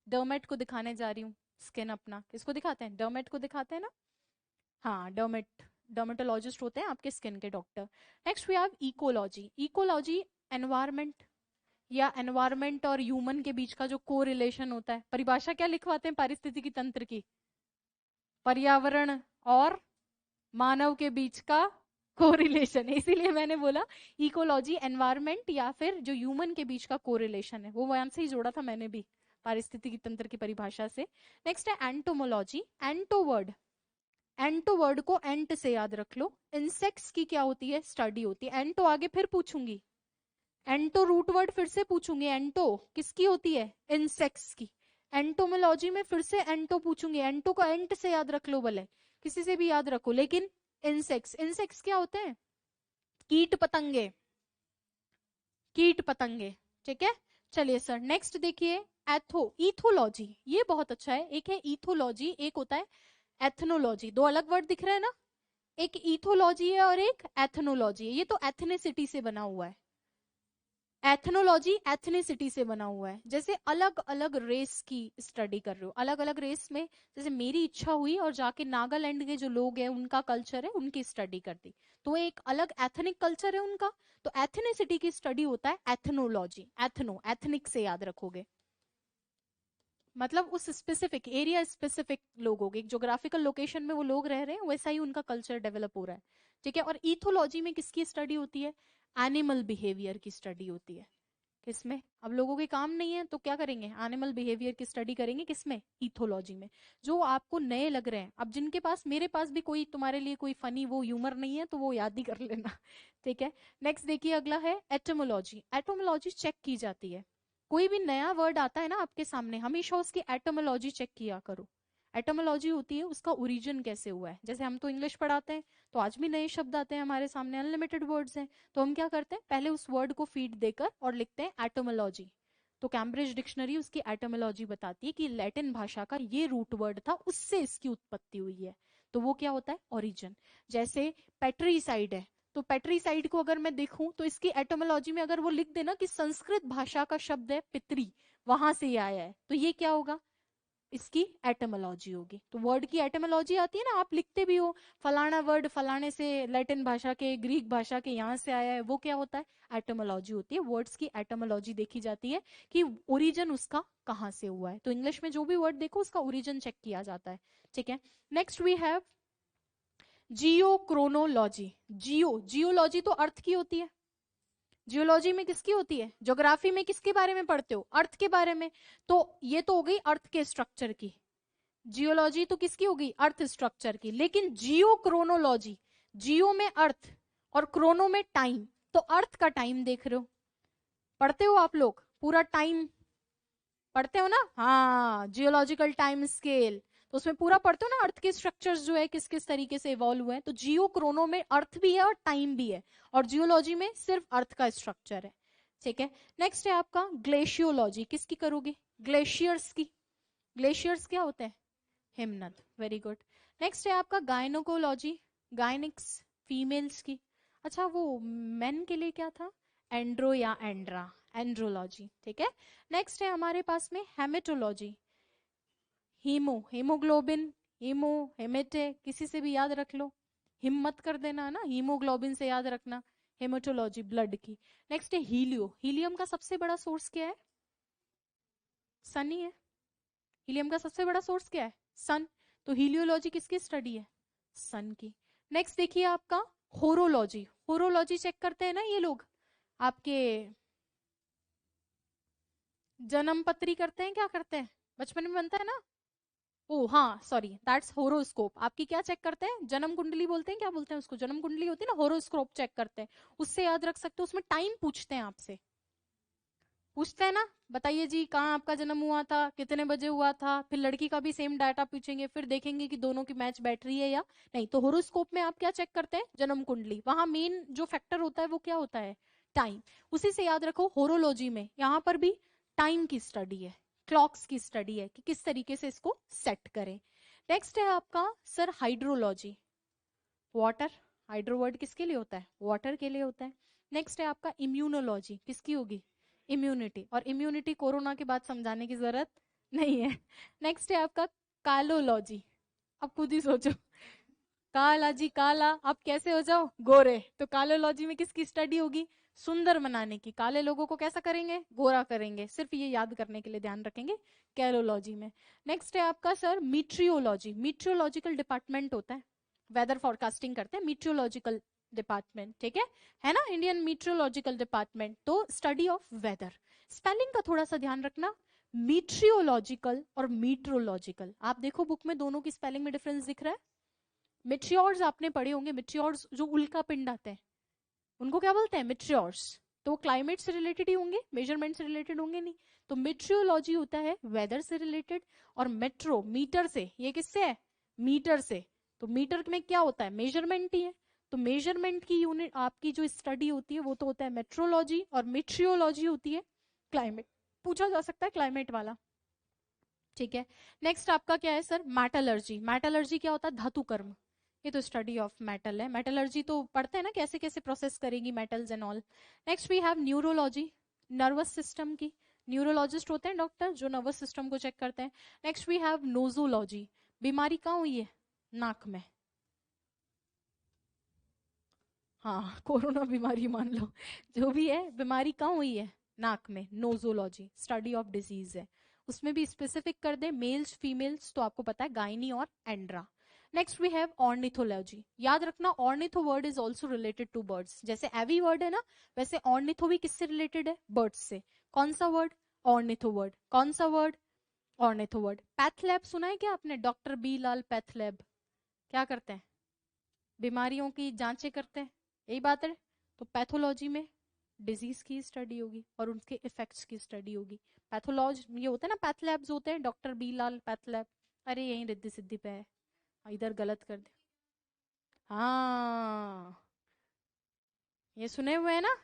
डर्मेट को दिखाने जा रही हूँ स्किन अपना। किसको दिखाते हैं? डर्मेट को दिखाते हैं ना। हाँ, डर्मेटोलॉजिस्ट होते हैं आपके स्किन के doctor. Next we have ecology. Ecology environment, या एनवायरमेंट और ह्यूमन के बीच का जो को रिलेशन होता है। परिभाषा क्या लिखवाते हैं पारिस्थितिकी तंत्र की? पर्यावरण और मानव के बीच का कोरिलेशन है, इसीलिए मैंने बोला इकोलॉजी एनवायरमेंट या फिर जो ह्यूमन के बीच का कोरिलेशन है, वो वहां से ही जोड़ा था मैंने भी पारिस्थितिकी तंत्र की परिभाषा से। नेक्स्ट है एंटोमोलॉजी। एंटो वर्ड को एंट से याद रख लो। इंसेक्ट्स की क्या होती है? स्टडी होती है। एंटो आगे फिर पूछूंगी, एंटो रूट वर्ड फिर से पूछूंगी। एंटो किसकी होती है? इंसेक्ट्स की। एंटोमोलॉजी में फिर से एंटो पूछूंगी। एंटो को एंट से याद रख लो, भले किसी से भी याद रखो, लेकिन इंसेक्ट्स, इंसेक्ट्स क्या होते हैं? कीट पतंगे, कीट पतंगे। ठीक है, चलिए सर नेक्स्ट देखिए। इथोलॉजी, ये बहुत अच्छा है। एक है इथोलॉजी, एक होता है एथनोलॉजी। दो अलग वर्ड दिख रहे हैं ना, एक इथोलॉजी है और एक एथनोलॉजी है। ये तो एथनिसिटी से बना हुआ है। एथनोलॉजी एथनिसिटी से बना हुआ है, जैसे अलग अलग रेस की स्टडी कर रहे हो। अलग अलग रेस में, जैसे मेरी इच्छा हुई और जाके नागालैंड के जो लोग हैं उनका कल्चर है, उनकी स्टडी कर दी, तो एक अलग एथनिक कल्चर है उनका। तो एथनिसिटी की स्टडी होता है एथनोलॉजी। एथनो एथनिक से याद रखोगे, मतलब उस स्पेसिफिक एरिया, स्पेसिफिक लोगों के ज्योग्राफिकल लोकेशन में वो लोग रह रहे हैं, वैसा ही उनका कल्चर डेवलप हो रहा है। ठीक है, और इथोलॉजी में किसकी स्टडी होती है? एनिमल बिहेवियर की स्टडी होती है। किसमें? अब लोगों के काम नहीं है तो क्या करेंगे? एनिमल बिहेवियर की स्टडी करेंगे। किसमें? इथोलॉजी में। जो आपको नए लग रहे हैं, अब जिनके पास, मेरे पास भी कोई तुम्हारे लिए कोई फनी वो ह्यूमर नहीं है तो वो याद ही कर लेना। ठीक है, नेक्स्ट देखिए, अगला है एटोमोलॉजी। एटोमोलॉजी चेक की जाती है, कोई भी नया वर्ड आता है ना आपके सामने, हमेशा उसकी एटोमोलॉजी चेक किया करो। एटोमोलॉजी होती है उसका ओरिजिन कैसे हुआ है। जैसे हम तो इंग्लिश पढ़ाते हैं, तो आज भी नए शब्द आते हैं हमारे सामने, अनलिमिटेड वर्ड्स हैं, तो हम क्या करते हैं, पहले उस वर्ड को फीड देकर और लिखते हैं एटोमोलॉजी। तो कैम्ब्रिज डिक्शनरी उसकी एटोमोलॉजी बताती है कि लैटिन भाषा का ये रूट वर्ड था, उससे इसकी उत्पत्ति हुई है। तो वो क्या होता है? ओरिजिन। जैसे पेट्रीसाइड है, तो पेट्रीसाइड को अगर मैं देखूं तो इसकी एटोमोलॉजी में अगर वो लिख देना कि संस्कृत भाषा का शब्द है पितरी, वहां से ये आया है, तो ये क्या होगा? इसकी एटोमोलॉजी होगी। तो वर्ड की एटोमोलॉजी आती है ना, आप लिखते भी हो फलाना वर्ड फलाने से, लैटिन भाषा के, ग्रीक भाषा के यहाँ से आया है, वो क्या होता है? एटोमोलॉजी होती है। वर्ड्स की एटोमोलॉजी देखी जाती है कि ओरिजिन उसका कहाँ से हुआ है। तो इंग्लिश में जो भी वर्ड देखो उसका ओरिजिन चेक किया जाता है। ठीक है, next we have geochronology. Geology तो अर्थ की होती है, जियोलॉजी में किसकी होती है? ज्योग्राफी में किसके बारे में पढ़ते हो? अर्थ के बारे में। तो ये तो हो गई अर्थ के स्ट्रक्चर की। जियोलॉजी तो किसकी होगी? अर्थ स्ट्रक्चर की। लेकिन जियो क्रोनोलॉजी, जियो में अर्थ और क्रोनो में टाइम, तो अर्थ का टाइम देख रहे हो, पढ़ते हो आप लोग पूरा टाइम पढ़ते हो ना? हाँ, जियोलॉजिकल टाइम स्केल, तो उसमें पूरा पढ़ते हो ना अर्थ के स्ट्रक्चर्स जो है किस किस तरीके से इवॉल्व हुए हैं। तो जियो क्रोनो में अर्थ भी है और टाइम भी है, और जियोलॉजी में सिर्फ अर्थ का स्ट्रक्चर है। ठीक है। नेक्स्ट है आपका ग्लेशियोलॉजी। किसकी करोगे? ग्लेशियर्स की। ग्लेशियर्स क्या होते हैं? हिमनद। Very good. नेक्स्ट है आपका गायनोकोलॉजी, गायनिक्स, फीमेल्स की। अच्छा, वो मेन के लिए क्या था? एंड्रो या एंड्रा, एंड्रोलॉजी। ठीक है। नेक्स्ट है हमारे पास में हेमेटोलॉजी, हीमो, हीमोग्लोबिन, हीमो, हेमेटे, किसी से भी याद रख लो, हिम्मत कर देना ना, हीमोग्लोबिन से याद रखना। हेमेटोलॉजी ब्लड की। नेक्स्ट है हीलियो, हीलियम का सबसे बड़ा सोर्स क्या है? सन ही है। हीलियम का सबसे बड़ा सोर्स क्या है? सन। तो हीलियोलॉजी किसकी स्टडी है? सन की। नेक्स्ट देखिए आपका होरोलॉजी, होरोलॉजी चेक करते हैं ना ये लोग, आपके जन्म पत्री करते हैं, क्या करते हैं, बचपन में बनता है ना? ओ हाँ, सॉरी, दैट्स होरोस्कोप। आपकी क्या चेक करते हैं? जन्म कुंडली बोलते हैं, क्या बोलते हैं उसको? जन्म कुंडली होती है ना, होरोस्कोप चेक करते हैं। उससे याद रख सकते हो, उसमें टाइम पूछते हैं आपसे, पूछते हैं ना, बताइए जी कहाँ आपका जन्म हुआ था, कितने बजे हुआ था। फिर लड़की का भी सेम डाटा पूछेंगे, फिर देखेंगे कि दोनों की मैच बैठ रही है या नहीं। तो होरोस्कोप में आप क्या चेक करते हैं? जन्म कुंडली। वहां मेन जो फैक्टर होता है वो क्या होता है? टाइम। उसी से याद रखो, होरोलॉजी में यहाँ पर भी टाइम की स्टडी है, क्लॉक्स की स्टडी है कि किस तरीके से इसको सेट करें। नेक्स्ट है आपका sir hydrology, water. Hydro word किसके लिए होता है? वाटर के लिए होता है। नेक्स्ट है आपका इम्यूनोलॉजी, किसकी होगी? इम्यूनिटी। और इम्यूनिटी कोरोना के बाद समझाने की जरूरत नहीं है। नेक्स्ट है आपका कालोलॉजी। अब खुद ही सोचो, काला जी काला, आप कैसे हो जाओ गोरे। तो कालोलॉजी में किसकी स्टडी होगी? सुंदर बनाने की। काले लोगों को कैसा करेंगे? गोरा करेंगे। सिर्फ ये याद करने के लिए ध्यान रखेंगे कैलोलॉजी में। नेक्स्ट है आपका सर मीट्रियोलॉजी, मीट्रियोलॉजिकल डिपार्टमेंट होता है, वेदर फोरकास्टिंग करते हैं, मीट्रियोलॉजिकल डिपार्टमेंट। ठीक है ना, इंडियन मीट्रियोलॉजिकल डिपार्टमेंट। तो स्टडी ऑफ वेदर। स्पेलिंग का थोड़ा सा ध्यान रखना, मीट्रियोलॉजिकल और मीट्रोलॉजिकल। आप देखो बुक में दोनों की स्पेलिंग में डिफरेंस दिख रहा है। मिट्रियोर्स आपने पढ़े होंगे, मिट्रियोर्स जो उल्का पिंड आते हैं उनको क्या बोलते हैं? मिट्रियोर्स। तो वो क्लाइमेट से रिलेटेड ही होंगे, मेजरमेंट से रिलेटेड होंगे नहीं। तो मिट्रियोलॉजी होता है वेदर से रिलेटेड, और मेट्रो मीटर से, ये किससे है? मीटर से। तो मीटर में क्या होता है? मेजरमेंट ही है। तो मेजरमेंट की यूनिट आपकी जो स्टडी होती है वो तो होता है मेट्रोलॉजी, और मिट्रियोलॉजी होती है क्लाइमेट, पूछा जा सकता है क्लाइमेट वाला। ठीक है। नेक्स्ट आपका क्या है सर? मेटलर्जी। मेटलर्जी क्या होता है? धातु कर्म। ये तो स्टडी ऑफ मेटल है। मेटलर्जी तो पढ़ते हैं ना, कैसे कैसे प्रोसेस करेगी metals and all. Next we have neurology, nervous system की। न्यूरोलॉजिस्ट होते हैं डॉक्टर जो नर्वस सिस्टम को चेक करते हैं। नेक्स्ट वी हैव नोजोलॉजी, बीमारी कहाँ हुई है? नाक में। हाँ, कोरोना बीमारी मान लो, जो भी है बीमारी कहाँ हुई है? नाक में। नोजोलॉजी स्टडी ऑफ डिजीज है। उसमें भी स्पेसिफिक कर दे मेल्स फीमेल्स तो आपको पता है गायनी और andro. Next we have ornithology. याद रखना, ornitho word is also related to birds. जैसे एवी वर्ड है ना, वैसे ऑर्निथो भी किससे रिलेटेड है? बर्ड्स से। कौन सा वर्ड? Ornitho word. कौन सा वर्ड? Ornitho word. पैथलैब सुना है क्या आपने? डॉक्टर बी लाल पैथलैब क्या करते हैं? बीमारियों की जांचें करते हैं, यही बात है। तो पैथोलॉजी में डिजीज की स्टडी होगी और उनके इफेक्ट्स की स्टडी होगी। पैथोलॉज ये होते हैं ना, पैथलैब्स होते हैं, डॉक्टर बी लाल पैथलैब। अरे यही रिद्धि सिद्धि पे है, इधर गलत कर दे। हाँ, ये सुने हुए हैं ना,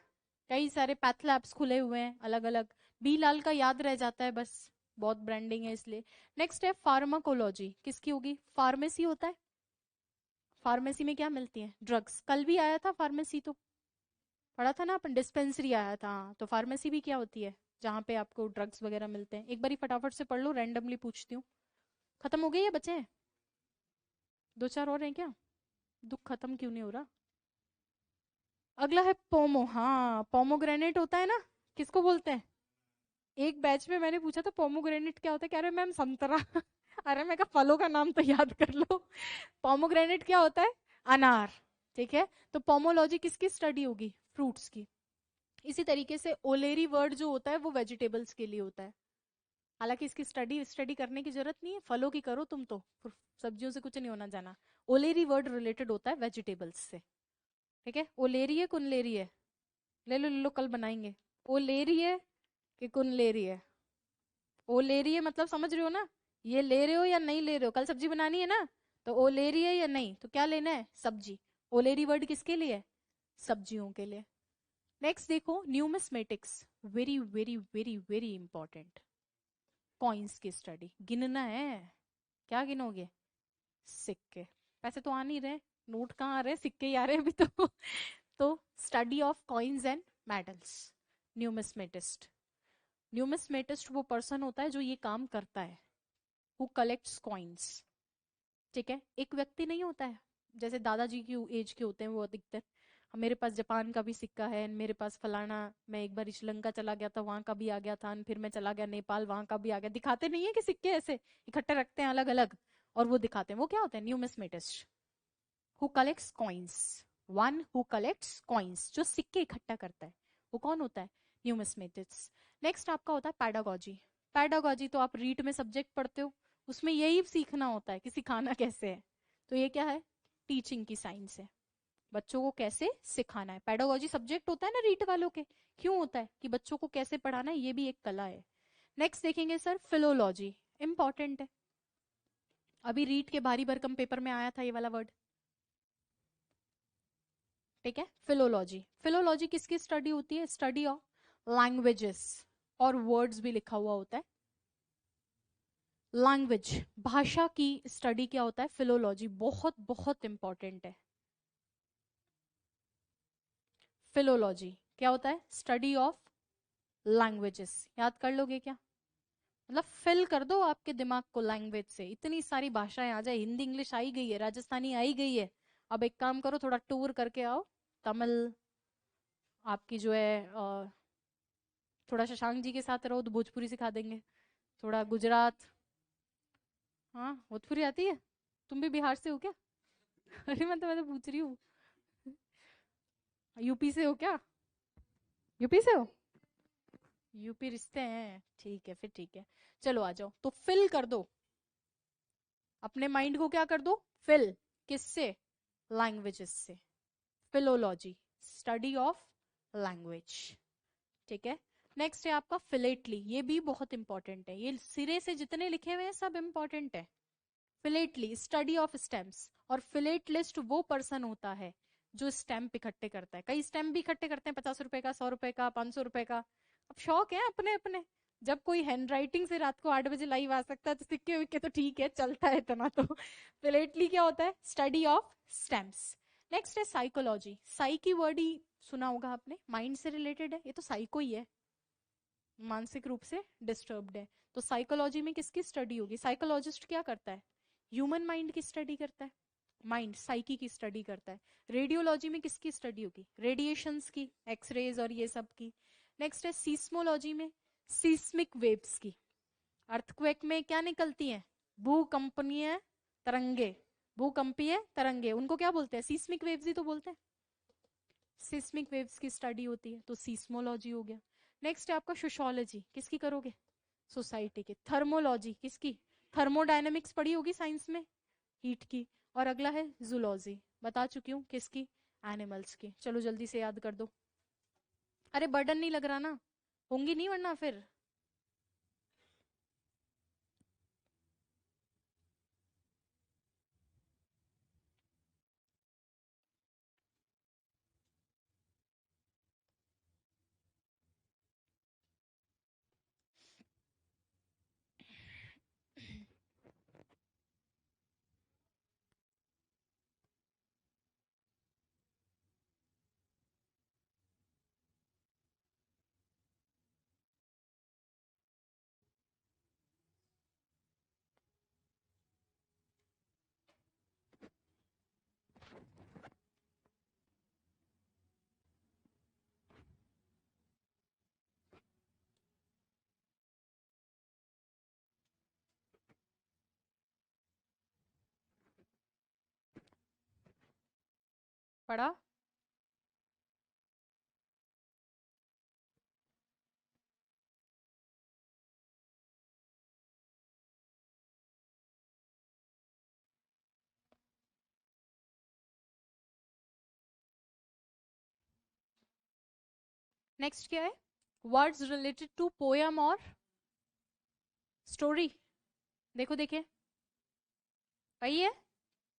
कई सारे पैथलैब्स खुले हुए हैं अलग अलग। बी लाल का याद रह जाता है बस, बहुत ब्रांडिंग है इसलिए। नेक्स्ट है फार्माकोलॉजी, किसकी होगी? फार्मेसी होता है। फार्मेसी में क्या मिलती है? ड्रग्स। कल भी आया था फार्मेसी तो, पढ़ा था ना अपन, डिस्पेंसरी आया था। हाँ, तो फार्मेसी भी क्या होती है? जहाँ पे आपको ड्रग्स वगैरह मिलते हैं। एक बारी फटाफट से पढ़ लो, रैंडमली पूछती हूँ। खत्म हो गए या बचे हैं? दो चार और हैं क्या? दुख खत्म क्यों नहीं हो रहा? अगला है पोमो। हाँ, पोमोग्रेनेट होता है ना, किसको बोलते हैं? एक बैच में मैंने पूछा था पोमोग्रेनेट क्या होता है, कह रहे मैम संतरा। अरे मैं कहा फलों का नाम तो याद कर लो। पोमोग्रेनेट क्या होता है? अनार। ठीक है। तो पोमोलॉजी किसकी स्टडी होगी? फ्रूट्स की। इसी तरीके से ओलेरी वर्ड जो होता है वो वेजिटेबल्स के लिए होता है। हालांकि इसकी स्टडी स्टडी करने की जरूरत नहीं है, फलों की करो तुम तो, सब्जियों से कुछ नहीं होना जाना। ओलेरी वर्ड रिलेटेड होता है वेजिटेबल्स से। ठीक है, ओलेरी है कुनलेरी है, ले लो कल बनाएंगे। ओलेरी है कि कुनलेरी है? ओ ले रही है मतलब समझ रहे हो ना, ये ले रहे हो या नहीं ले रहे हो, कल सब्जी बनानी है ना, तो ओ ले रही है या नहीं, तो क्या लेना है, सब्जी। ओलेरी वर्ड किसके लिए है, सब्जियों के लिए। नेक्स्ट देखो numismatics, very very very very important. Coins की स्टडी, गिनना है। क्या गिनोगे, सिक्के। पैसे तो आ नहीं रहे, नोट कहाँ आ रहे हैं, सिक्के ही आ रहे हैं अभी तो तो study of coins and medals, न्यूमिस्मेटिस्ट। न्यूमिस्मेटिस्ट वो पर्सन होता है जो ये काम करता है, हु कलेक्ट्स कॉइन्स। ठीक है, एक व्यक्ति नहीं होता है, जैसे दादाजी की एज के होते हैं वो अधिकतर, मेरे पास जापान का भी सिक्का है, मेरे पास फलाना, मैं एक बार श्रीलंका चला गया था वहां का भी आ गया था, फिर मैं चला गया नेपाल वहां का भी आ गया। दिखाते नहीं है कि सिक्के ऐसे इकट्ठे रखते हैं अलग अलग और वो दिखाते हैं, वो क्या होता है, न्यूमिस्मेटिस्ट who collects coins. One who collects coins, जो सिक्के इकट्ठा करता है, वो कौन होता है, न्यूमिस्मेटिस्ट। नेक्स्ट आपका होता है पैडागॉजी। पैडागॉजी तो आप रीट में सब्जेक्ट पढ़ते हो, उसमें यही सीखना होता है कि सिखाना कैसे है, तो ये क्या है, टीचिंग की साइंस है, बच्चों को कैसे सिखाना है। पैडागॉजी सब्जेक्ट होता है ना रीट वालों के, क्यों होता है कि बच्चों को कैसे पढ़ाना है, ये भी एक कला है। नेक्स्ट देखेंगे सर फिलोलॉजी, इंपॉर्टेंट है, अभी रीट के भारी भरकम पेपर में आया था ये वाला वर्ड। ठीक है, फिलोलॉजी, फिलोलॉजी किसकी स्टडी होती है, स्टडी ऑफ लैंग्वेजेस, और वर्ड्स भी लिखा हुआ होता है। लैंग्वेज, भाषा की स्टडी क्या होता है, फिलोलॉजी, बहुत बहुत इंपॉर्टेंट है। फिलोलॉजी क्या होता है, स्टडी ऑफ लैंग्वेजेस, याद कर लोगे क्या, मतलब फिल कर दो आपके दिमाग को लैंग्वेज से, इतनी सारी भाषाएं आ जाए, हिंदी इंग्लिश आई गई है, राजस्थानी आई गई है, अब एक काम करो थोड़ा टूर करके आओ, तमिल आपकी जो है थोड़ा शशांक जी के साथ रहो तो भोजपुरी सिखा देंगे, थोड़ा गुजरात, हाँ भोजपुरी आती है, तुम भी बिहार से हो क्या अरे मैं तो पूछ रही हूँ, यूपी से हो क्या, यूपी से हो, यूपी रिश्ते हैं, ठीक है फिर ठीक है, चलो आ जाओ, तो फिल कर दो अपने माइंड को, क्या कर दो, फिल, किससे, लैंग्वेजेस से, फिलोलॉजी, स्टडी ऑफ लैंग्वेज। ठीक है, नेक्स्ट है आपका फिलेटली, ये भी बहुत इंपॉर्टेंट है, ये सिरे से जितने लिखे हुए हैं सब इंपॉर्टेंट है। फिलेटली, स्टडी ऑफ स्टैम्प्स, और फिलेटलिस्ट वो पर्सन होता है जो स्टैम्प इकट्ठे करता है, कई स्टैम्प भी इकट्ठे करते हैं, 50 रुपए का, 100 रुपए का, 500 रुपए का, अब शौक है अपने अपने, जब कोई हैंड राइटिंग से रात को 8 बजे लाइव आ सकता है तो सिक्के विक्के तो ठीक है, चलता है इतना तो फिलेटली क्या होता है, स्टडी ऑफ स्टैम्प्स। नेक्स्ट है साइकोलॉजी, साई की वर्ड ही सुना होगा आपने, माइंड से रिलेटेड है, ये तो साइको ही है, मानसिक रूप से डिस्टर्ब्ड है, तो साइकोलॉजी में किसकी स्टडी होगी, साइकोलॉजिस्ट क्या करता है, ह्यूमन माइंड की स्टडी करता है, माइंड साइकी की स्टडी करता है। रेडियोलॉजी में किसकी स्टडी होगी, रेडिएशंस की, एक्सरेज और ये सब की। नेक्स्ट है सीस्मोलॉजी में, सीस्मिक वेव्स की, अर्थक्वेक में क्या निकलती हैं, भूकंपनीय तरंगे, भूकंपीय तरंगे, उनको क्या बोलते हैं, सीस्मिक वेव्स ही तो बोलते हैं, सिस्मिक वेव्स की स्टडी होती है, तो सीस्मोलॉजी हो गया। नेक्स्ट है आपका सोशोलॉजी, किसकी करोगे, सोसाइटी की। थर्मोलॉजी किसकी, थर्मोडायनेमिक्स पढ़ी होगी साइंस में, हीट की। और अगला है जूलॉजी, बता चुकी हूँ किसकी, एनिमल्स की। चलो जल्दी से याद कर दो, अरे बर्डन नहीं लग रहा ना, होंगी नहीं वरना फिर। पढ़ा, नेक्स्ट क्या है, वर्ड्स रिलेटेड टू पोयम और स्टोरी। देखो देखिए, वही है,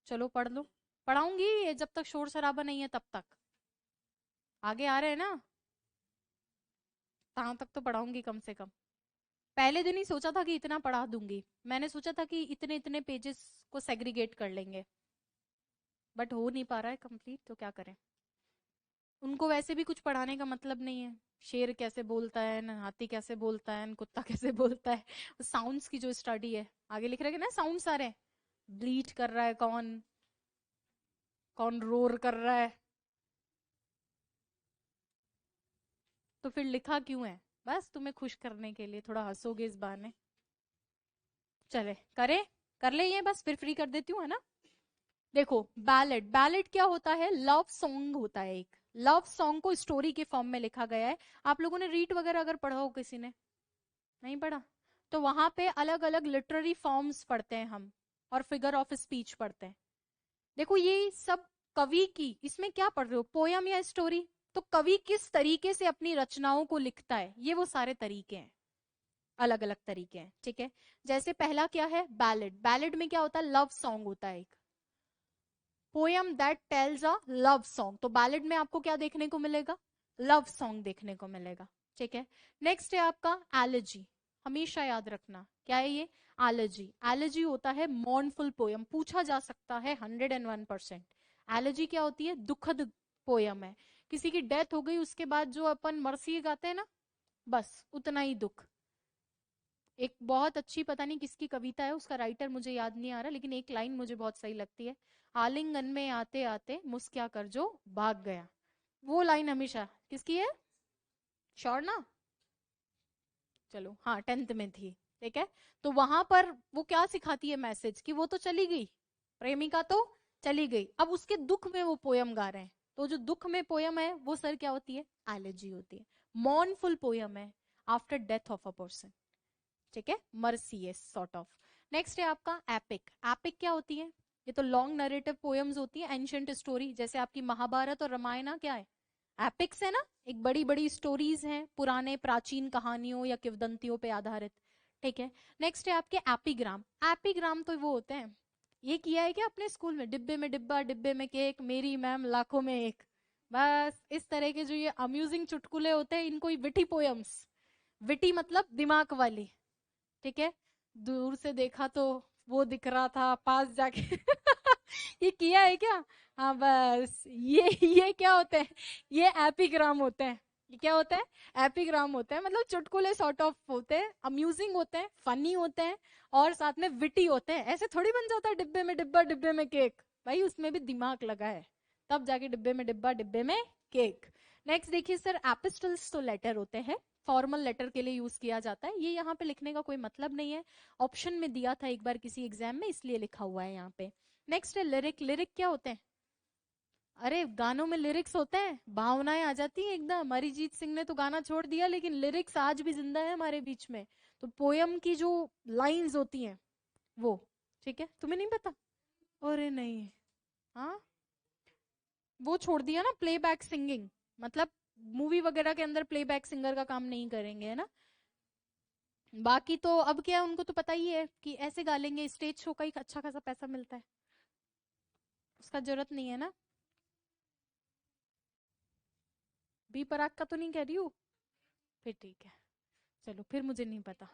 चलो पढ़ लो। पढ़ाऊंगी ये जब तक शोर शराबा नहीं है तब तक। आगे आ रहे हैं ना, तहां तक तो पढ़ाऊंगी कम से कम। पहले दिन ही सोचा था कि इतना पढ़ा दूंगी, मैंने सोचा था कि इतने इतने पेजेस को सेग्रीगेट कर लेंगे, बट हो नहीं पा रहा है कंप्लीट, तो क्या करें। उनको वैसे भी कुछ पढ़ाने का मतलब नहीं है, शेर कैसे बोलता है न, हाथी कैसे बोलता है न, कुत्ता कैसे बोलता है, साउंड्स की जो स्टडी है, आगे लिख रहे हैं ना साउंड्स आ रहे हैं, ब्लीट कर रहा है कौन, कौन रोर कर रहा है, तो फिर लिखा क्यों है, बस तुम्हें खुश करने के लिए, थोड़ा हंसोगे इस बहाने। चले करे, कर ले ये, बस फिर फ्री कर देती हूँ, है ना। देखो बैलेड, बैलेड क्या होता है, लव सॉन्ग होता है एक, लव सॉन्ग को स्टोरी के फॉर्म में लिखा गया है। आप लोगों ने रीड वगैरह अगर पढ़ा हो, किसी ने नहीं पढ़ा, तो वहां पे अलग अलग लिटरेरी फॉर्म्स पढ़ते हैं हम, और फिगर ऑफ स्पीच पढ़ते हैं। देखो ये सब कवि की, इसमें क्या पढ़ रहे हो, पोयम या स्टोरी, तो कवि किस तरीके से अपनी रचनाओं को लिखता है, ये वो सारे तरीके हैं, अलग अलग तरीके हैं, ठीक है। जैसे पहला क्या है, बैलेड, बैलेड में क्या होता है, लव सॉन्ग होता है एक, poem that tells a love song, तो बैलेड में आपको क्या देखने को मिलेगा, लव सॉन्ग देखने को मिलेगा, ठीक है। नेक्स्ट है आपका एलर्जी, हमेशा याद रखना क्या है ये, एलर्जी, एलर्जी होता है मॉर्नफुल पोयम, पूछा जा सकता है 101%। एलर्जी क्या होती है, दुखद पोयम है, किसी की डेथ हो गई उसके बाद जो अपन मरसी गाते हैं ना, बस उतना ही दुख। एक बहुत अच्छी, पता नहीं किसकी कविता है, उसका राइटर मुझे याद नहीं आ रहा, लेकिन एक लाइन मुझे बहुत सही लगती है, आलिंगन में आते आते मुस्किया कर जो भाग गया, वो लाइन हमेशा किसकी है, श्योर ना, चलो हाँ 10th में थी, ठीक है। तो वहां पर वो क्या सिखाती है मैसेज, कि वो तो चली गई, प्रेमिका तो चली गई, अब उसके दुख में वो पोयम गा रहे हैं, तो जो दुख में पोयम है वो सर क्या होती है, एलेजी होती है, मॉर्नफुल पोयम है, after death of a person, ठीक है, मर्सियस सॉर्ट ऑफ। नेक्स्ट है आपका एपिक, एपिक क्या होती है, ये तो लॉन्ग नरेटिव पोएम्स होती है, एंशियंट स्टोरी, जैसे आपकी महाभारत और रामायण क्या है, एपिक्स है ना, एक बड़ी बड़ी स्टोरीज हैं, पुराने प्राचीन कहानियों या किंवदंतियों पे आधारित, ठीक है। नेक्स्ट है आपके एपिग्राम, एपिग्राम तो वो होते हैं, ये किया है क्या अपने स्कूल में, डिब्बे में डिब्बा डिब्बे में केक, मेरी मैम लाखों में एक, बस इस तरह के जो ये अम्यूजिंग चुटकुले होते हैं, इनको विटी पोयम्स, विटी मतलब दिमाग वाली, ठीक है। दूर से देखा तो वो दिख रहा था, पास जाके ये किया है क्या, हाँ बस ये क्या होते हैं, ये एपिग्राम होते हैं, ये क्या होता है, एपिग्राम होते हैं, मतलब चुटकुले सॉर्ट ऑफ होते हैं, अम्यूजिंग होते हैं, फनी होते हैं, और साथ में विटी होते हैं, ऐसे थोड़ी बन जाता है डिब्बे में डिब्बा डिब्बे में केक, भाई उसमें भी दिमाग लगा है, तब जाके डिब्बे में डिब्बा डिब्बे में केक। नेक्स्ट देखिए सर, एपिस्टल्स तो लेटर होते हैं, फॉर्मल लेटर के लिए यूज किया जाता है, ये यहाँ पे लिखने का कोई मतलब नहीं है, ऑप्शन में दिया था एक बार किसी एग्जाम में, इसलिए लिखा हुआ है यहाँ पे। नेक्स्ट है लिरिक, लिरिक क्या होते हैं, अरे गानों में लिरिक्स होते हैं, भावनाएं आ जाती हैं एकदम, अरिजीत सिंह ने तो गाना छोड़ दिया, लेकिन लिरिक्स आज भी जिंदा है हमारे बीच में, तो पोयम की जो लाइंस होती हैं वो, ठीक है, तुम्हें नहीं पता, अरे नहीं, हाँ वो छोड़ दिया ना प्लेबैक सिंगिंग, मतलब मूवी वगैरह के अंदर प्लेबैक सिंगर का काम नहीं करेंगे, है ना। बाकी तो अब क्या है, उनको तो पता ही है कि ऐसे गा लेंगे, स्टेज शो का ही अच्छा खासा पैसा मिलता है, उसका जरूरत नहीं है ना। बी पराग का तो नहीं कह रही हूँ, फिर ठीक है, चलो फिर मुझे नहीं पता,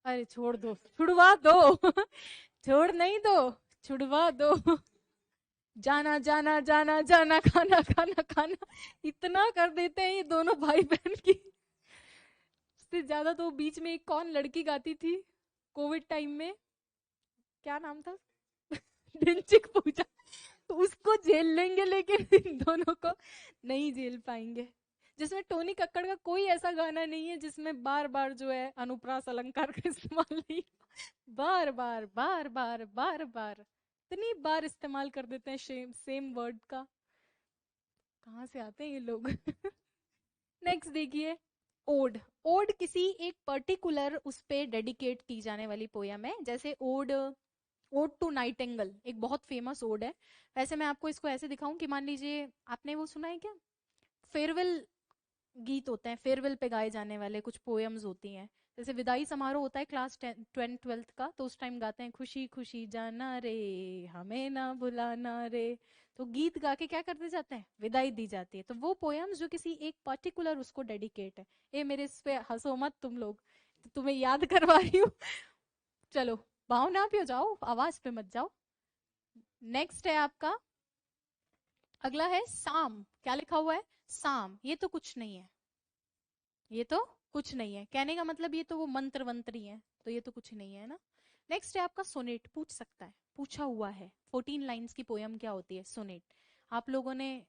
अरे छोड़ दो, छुड़वा दो छोड़ नहीं दो, छुड़वा दो जाना जाना जाना जाना, खाना खाना खाना, इतना कर देते हैं ये दोनों भाई बहन की, उससे ज्यादा तो बीच में एक कौन लड़की गाती थी कोविड टाइम में, क्या नाम था ढिंचिक पूजा, उसको झेल लेंगे, लेकिन इन दोनों को नहीं झेल पाएंगे, जिसमें टोनी कक्कड़ का कोई ऐसा गाना नहीं है जिसमें बार बार जो है अनुप्रास अलंकार का इस्तेमाल नहीं, बार बार बार बार बार बार इतनी बार इस्तेमाल कर देते हैं सेम सेम वर्ड का, कहाँ से आते हैं ये लोग नेक्स्ट देखिए, ओड, ओड किसी एक पर्टिकुलर उस पे डेडिकेट की जाने वाली पोयम है, जैसे ओड, ओड टू नाइटिंगेल एक बहुत फेमस ओड है। वैसे मैं आपको इसको ऐसे दिखाऊं कि मान लीजिए आपने वो सुना है क्या, फेयरवेल गीत होते हैं फेयरवेल पे गाए जाने वाले, कुछ पोएम्स होती हैं। जैसे विदाई समारोह होता है क्लास 10th 12th का, तो उस टाइम गाते हैं खुशी खुशी जाना रे, हमें ना भुलाना रे। तो गीत गा के क्या करते जाते हैं, विदाई दी जाती है। तो वो पोएम्स जो किसी एक पर्टिकुलर उसको डेडिकेट है। ए मेरे इस पे हंसो मत तुम लोग, तो तुम्हें याद करवा रही हूँ। चलो, भावना पे हो जाओ, आवाज पे मत जाओ। नेक्स्ट है आपका, अगला है साम। क्या लिखा हुआ है, साम। ये तो कुछ नहीं है, ये तो कुछ नहीं है, कहने का मतलब ये तो वो मंत्र वंत्र ही है, तो ये तो कुछ नहीं है ना। नेक्स्ट है आपका सोनेट। पूछ सकता है, पूछा हुआ है, 14 लाइंस की पोयम क्या होती है, सोनेट। आप लोगों ने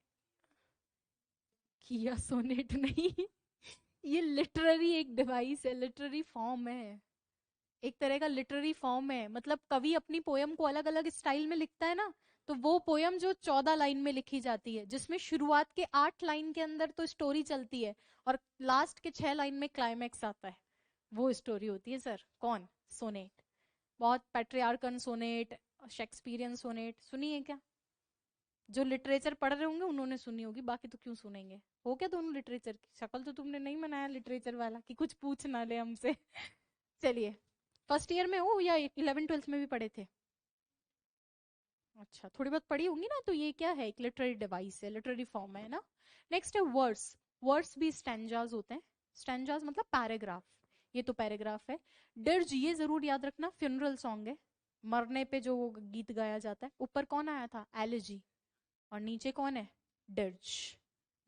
किया सोनेट नहीं। ये लिटररी एक डिवाइस है, लिटररी फॉर्म है, एक तरह का लिटरेरी फॉर्म है। मतलब कवि अपनी पोयम को अलग अलग स्टाइल में लिखता है ना, तो वो पोयम जो 14 लाइन में लिखी जाती है, जिसमें शुरुआत के 8 लाइन के अंदर तो स्टोरी चलती है और लास्ट के 6 लाइन में क्लाइमैक्स आता है, वो स्टोरी होती है सर। कौन, सोनेट। बहुत पेट्रियार्कन सोनेट, शेक्सपियरियन सोनेट सुनी है क्या? जो लिटरेचर पढ़ रहे होंगे उन्होंने सुनी होगी, बाकी तो क्यों सुनेंगे। हो क्या दोनों लिटरेचर की? शक्ल तो तुमने नहीं बनाया लिटरेचर वाला कि कुछ पूछ ना ले हमसे। चलिए, फर्स्ट ईयर में हो या 11th 12th में भी पढ़े थे? अच्छा, थोड़ी बहुत पढ़ी होंगी ना। तो ये क्या है, एक लिटरेरी डिवाइस है, लिटरेरी फॉर्म है ना। नेक्स्ट है वर्स। वर्स भी स्टैंजाज होते हैं। स्टैंजाज मतलब पैराग्राफ, ये तो पैराग्राफ है। डिर्ज, ये जरूर याद रखना, फ्यूनरल सॉन्ग है, मरने पे जो वो गीत गाया जाता है। ऊपर कौन आया था, एलिजी, और नीचे कौन है, डिर्ज।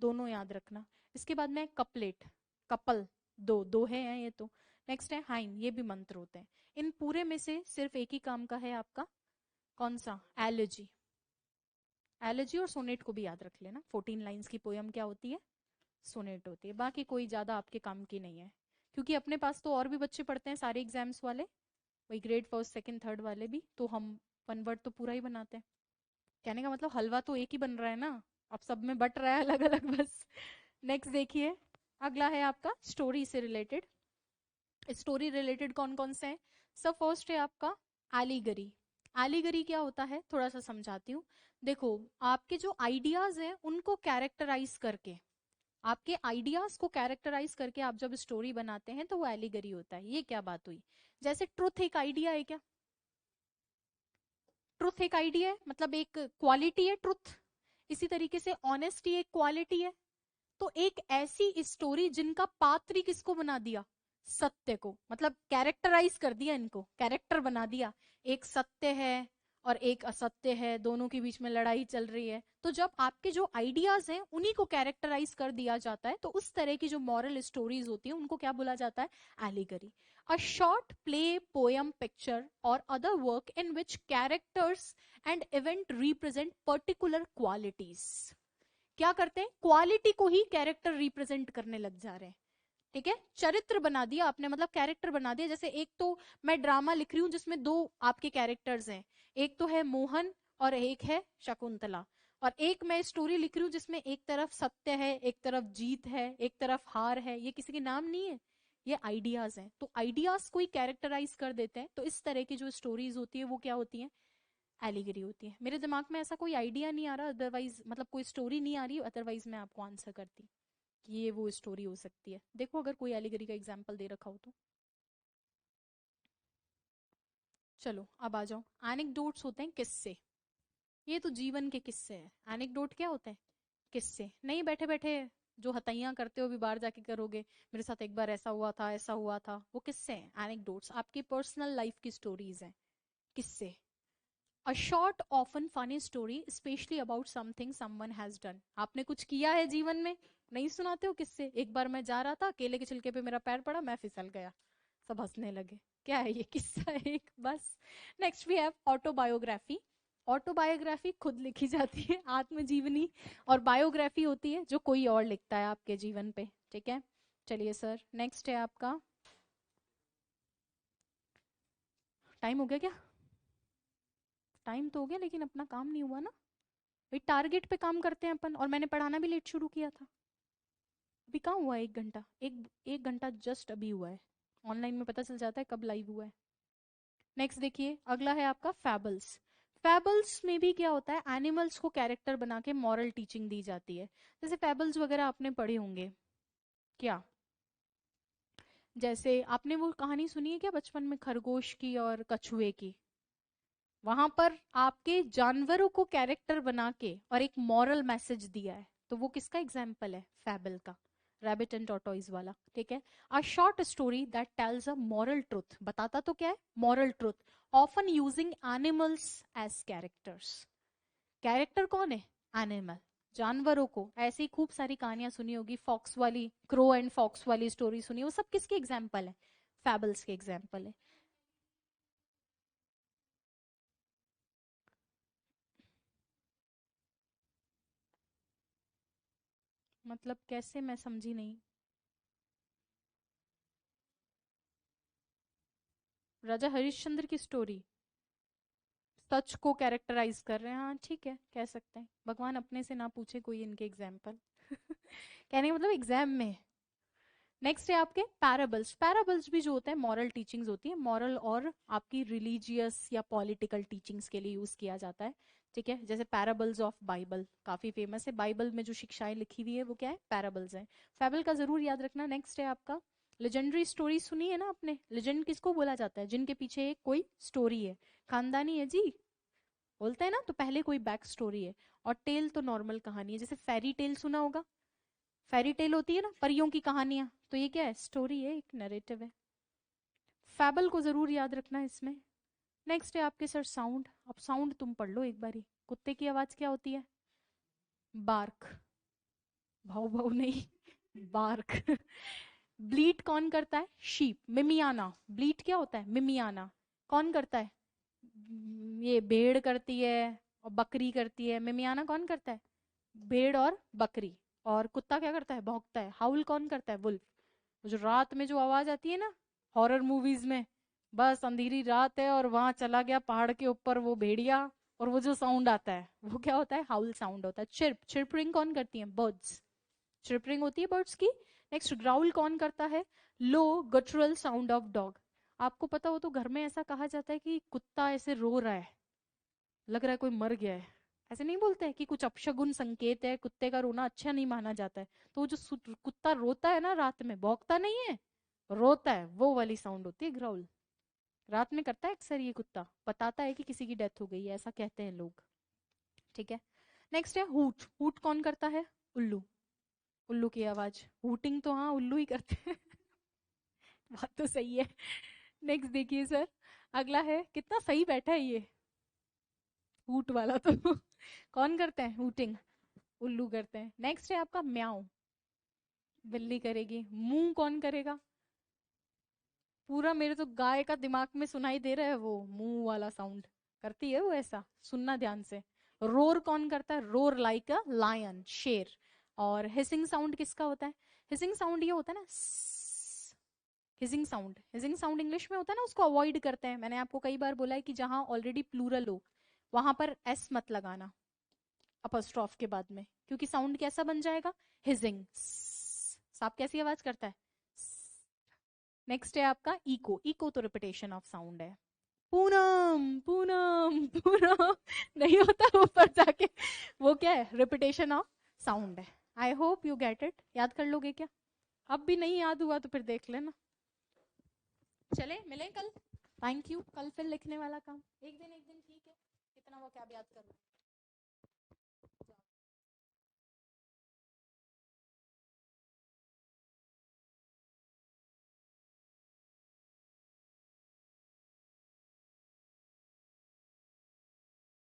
दोनों याद रखना। इसके बाद में कपलेट, कपल, दो दो है ये तो। नेक्स्ट है हाइम, ये भी मंत्र होते हैं। इन पूरे में से सिर्फ एक ही काम का है आपका, कौन सा, एलर्जी। एलर्जी और सोनेट को भी याद रख लेना। 14 लाइंस की पोयम क्या होती है, सोनेट होती है। बाकी कोई ज्यादा आपके काम की नहीं है, क्योंकि अपने पास तो और भी बच्चे पढ़ते हैं सारे एग्जाम्स वाले, वही ग्रेड फर्स्ट सेकंड थर्ड वाले भी, तो हम वन वर्ड तो पूरा ही बनाते हैं। कहने का मतलब हलवा तो एक ही बन रहा है ना, अब सब में बट रहा है अलग अलग बस। नेक्स्ट देखिए, अगला है आपका स्टोरी से रिलेटेड। स्टोरी रिलेटेड कौन कौन से हैं? सब फर्स्ट है आपका एलिगरी। एलिगरी क्या होता है, थोड़ा सा समझाती हूँ। देखो, आपके जो आइडियाज हैं उनको कैरेक्टराइज करके, आपके आइडियाज को कैरेक्टराइज करके आप जब स्टोरी बनाते हैं तो वो एलिगरी होता है। ये क्या बात हुई? जैसे ट्रुथ एक आइडिया है क्या? ट्रुथ एक आइडिया है, मतलब एक क्वालिटी है ट्रुथ। इसी तरीके से ऑनेस्टी एक क्वालिटी है। तो एक ऐसी स्टोरी जिनका पात्र ही किसको बना दिया, सत्य को, मतलब कैरेक्टराइज कर दिया, इनको कैरेक्टर बना दिया। एक सत्य है और एक असत्य है, दोनों के बीच में लड़ाई चल रही है। तो जब आपके जो आइडियाज हैं उन्हीं को कैरेक्टराइज कर दिया जाता है, तो उस तरह की जो मॉरल स्टोरीज होती है उनको क्या बोला जाता है, allegory. A short play, poem, picture और other work in which characters and event represent particular qualities. क्या करते हैं, क्वालिटी को ही कैरेक्टर रिप्रेजेंट करने लग जा रहे हैं। ठीक है, चरित्र बना दिया आपने, मतलब कैरेक्टर बना दिया। जैसे एक तो मैं ड्रामा लिख रही हूँ जिसमें दो आपके कैरेक्टर्स हैं, एक तो है मोहन और एक है शकुंतला। और एक मैं स्टोरी लिख रही हूँ जिसमें एक तरफ सत्य है, एक तरफ जीत है, एक तरफ हार है। ये किसी के नाम नहीं है, ये आइडियाज हैं। तो आइडियाज को ही कैरेक्टराइज कर देते हैं। तो इस तरह की जो स्टोरीज होती है वो क्या होती है, एलिगरी होती है। मेरे दिमाग में ऐसा कोई आइडिया नहीं आ रहा, अदरवाइज मतलब कोई स्टोरी नहीं आ रही, अदरवाइज मैं आपको आंसर करती कि ये वो स्टोरी हो सकती है। देखो अगर कोई एलिगरी का एग्जांपल दे रखा हो तो। चलो अब आ जाओ, एनेक्डोट्स होते हैं किस्से। ये तो जीवन के किस्से हैं। एनेक्डोट क्या होते हैं, किस्से। नहीं बैठे बैठे जो हथैयां करते हो भी बाहर जाके करोगे, मेरे साथ एक बार ऐसा हुआ था, ऐसा हुआ था, वो किस्से हैं। एनेक्डोट्स आपकी पर्सनल लाइफ की स्टोरीज हैं, किस्से। A short, often funny story, especially about something someone has done. आपने कुछ किया है जीवन में, नहीं सुनाते हो किससे? एक बार मैं जा रहा था, केले के छिलके पे मेरा पैर पड़ा, मैं फिसल गया, सब हंसने लगे। क्या है ये, किस्सा है एक बस। Next we have autobiography. Autobiography खुद लिखी जाती है, आत्मजीवनी। और बायोग्राफी होती है जो कोई और लिखता है आपके जीवन पे। ठीक है, चलिए सर, नेक्स्ट है आपका, टाइम हो गया क्या? टाइम तो हो गया, लेकिन अपना काम नहीं हुआ ना भाई। टारगेट पे काम करते हैं अपन, और मैंने पढ़ाना भी लेट शुरू किया था। अभी कहाँ हुआ है, 1 घंटा, एक घंटा जस्ट अभी हुआ है। ऑनलाइन में पता चल जाता है कब लाइव हुआ है। नेक्स्ट देखिए, अगला है आपका फैबल्स। फैबल्स में भी क्या होता है, एनिमल्स को कैरेक्टर बना के मॉरल टीचिंग दी जाती है। जैसे फैबल्स वगैरह आपने पढ़े होंगे, क्या? जैसे आपने वो कहानी सुनी है क्या बचपन में, खरगोश की और कछुए की? वहां पर आपके जानवरों को कैरेक्टर बना के और एक मॉरल मैसेज दिया है, तो वो किसका एग्जाम्पल है? फैबल का, रैबिट एंड टॉर्टोइज वाला। ठीक है, a short story that tells a moral truth, बताता तो क्या है? Moral truth, often using animals as characters. Character कौन है? एनिमल, जानवरों को। ऐसी ही खूब सारी कहानियां सुनी होगी, फॉक्स वाली, क्रो एंड फॉक्स वाली स्टोरी सुनी, वो सब किसके एग्जाम्पल है? फैबल्स के एग्जाम्पल है। मतलब कैसे, मैं समझी नहीं। राजा हरिश्चंद्र की स्टोरी सच को कैरेक्टराइज कर रहे हैं, हाँ ठीक है, कह सकते हैं। भगवान अपने से ना पूछे कोई इनके एग्जाम्पल। कहने का मतलब एग्जाम में। नेक्स्ट है आपके पैराबल्स। पैराबल्स भी जो होते हैं मॉरल टीचिंग्स होती है, मॉरल और आपकी रिलीजियस या पॉलिटिकल टीचिंग्स के लिए यूज किया जाता है। ठीक है, जैसे पैराबल्स ऑफ बाइबल काफी फेमस है, बाइबल में जो शिक्षाएं लिखी हुई है वो क्या है? पैराबल्स है। फैबल का जरूर याद रखना। नेक्स्ट है आपका लेजेंडरी स्टोरी, सुनी है ना आपने? लेजेंड किसको बोला जाता है? जिनके पीछे एक कोई स्टोरी है, खानदानी है जी, बोलते हैं ना, तो पहले कोई बैक स्टोरी है। और टेल तो नॉर्मल कहानी है, जैसे फेरी टेल सुना होगा, फेरी टेल होती है ना, परियों की कहानियां, तो ये क्या है? स्टोरी है, एक नरेटिव है। फैबल को जरूर याद रखना है इसमें। नेक्स्ट है आपके सर साउंड। अब साउंड तुम पढ़ लो एक बारी। कुत्ते की आवाज क्या होती है? बार्क, भाव भाव नहीं, बार्क। ब्लीट कौन करता है? शीप, मिमियाना। ब्लीट क्या होता है? मिमियाना। कौन करता है? ये भेड़ करती है और बकरी करती है। मिमियाना कौन करता है? भेड़ और बकरी। और कुत्ता क्या करता है? भौंकता है। हाउल कौन करता है? वुल्फ। जो रात में जो आवाज आती है ना हॉरर मूवीज में, बस अंधेरी रात है और वहां चला गया पहाड़ के ऊपर वो भेड़िया, और वो जो साउंड आता है वो क्या होता है? हाउल साउंड होता है। चिर्प, चिर्परिंग कौन करती है? बर्ड्स, चिर्परिंग होती है बर्ड्स की। नेक्स्ट, ग्राउल कौन करता है? लो गटुरल साउंड ऑफ डॉग। आपको पता हो तो घर में ऐसा कहा जाता है कि कुत्ता ऐसे रो रहा है, लग रहा है कोई मर गया है, ऐसे नहीं बोलते हैं कि कुछ अपशगुन संकेत है, कुत्ते का रोना अच्छा नहीं माना जाता है। तो वो जो कुत्ता रोता है ना रात में, भौंकता नहीं है, रोता है, वो वाली साउंड होती है ग्राउल। रात में करता है अक्सर ये कुत्ता, बताता है कि किसी की डेथ हो गई है, ऐसा कहते हैं लोग। ठीक है, नेक्स्ट है हूट। हूट कौन करता है? उल्लू, उल्लू की आवाज। हूटिंग तो हाँ उल्लू ही करते हैं। बात तो सही है। नेक्स्ट देखिए सर, अगला है, कितना सही बैठा है ये हूट वाला तो। कौन करते हैं हूटिंग? उल्लू करते हैं। नेक्स्ट है आपका म्याऊ, बिल्ली करेगी। मुंह कौन करेगा? पूरा मेरे तो गाय का दिमाग में सुनाई दे रहा है, वो मुंह वाला साउंड करती है वो, ऐसा सुनना ध्यान से। रोर कौन करता है? रोर लाइक अ लायन, शेर। और हिसिंग साउंड किसका होता है? हिसिंग साउंड ये होता है ना, hissing sound. Hissing sound English में होता है ना, उसको अवॉइड करते हैं। मैंने आपको कई बार बोला है कि जहां ऑलरेडी प्लूरल हो वहां पर एस मत लगाना अपॉस्ट्रॉफ के बाद में, क्योंकि साउंड कैसा बन जाएगा? हिजिंग। सांप कैसी आवाज करता है? नेक्स्ट है आपका इको। इको तो रिपीटेशन ऑफ साउंड है। पूनम पूनम पूनम, नहीं होता ऊपर जाके, वो क्या है? रिपीटेशन ऑफ साउंड है। I hope you get it. याद कर लोगे क्या? अब भी नहीं याद हुआ तो फिर देख लेना। चले मिलें कल। Thank you. कल फिर लिखने वाला काम, एक दिन ठीक है, कितना वो क्या याद कर लो।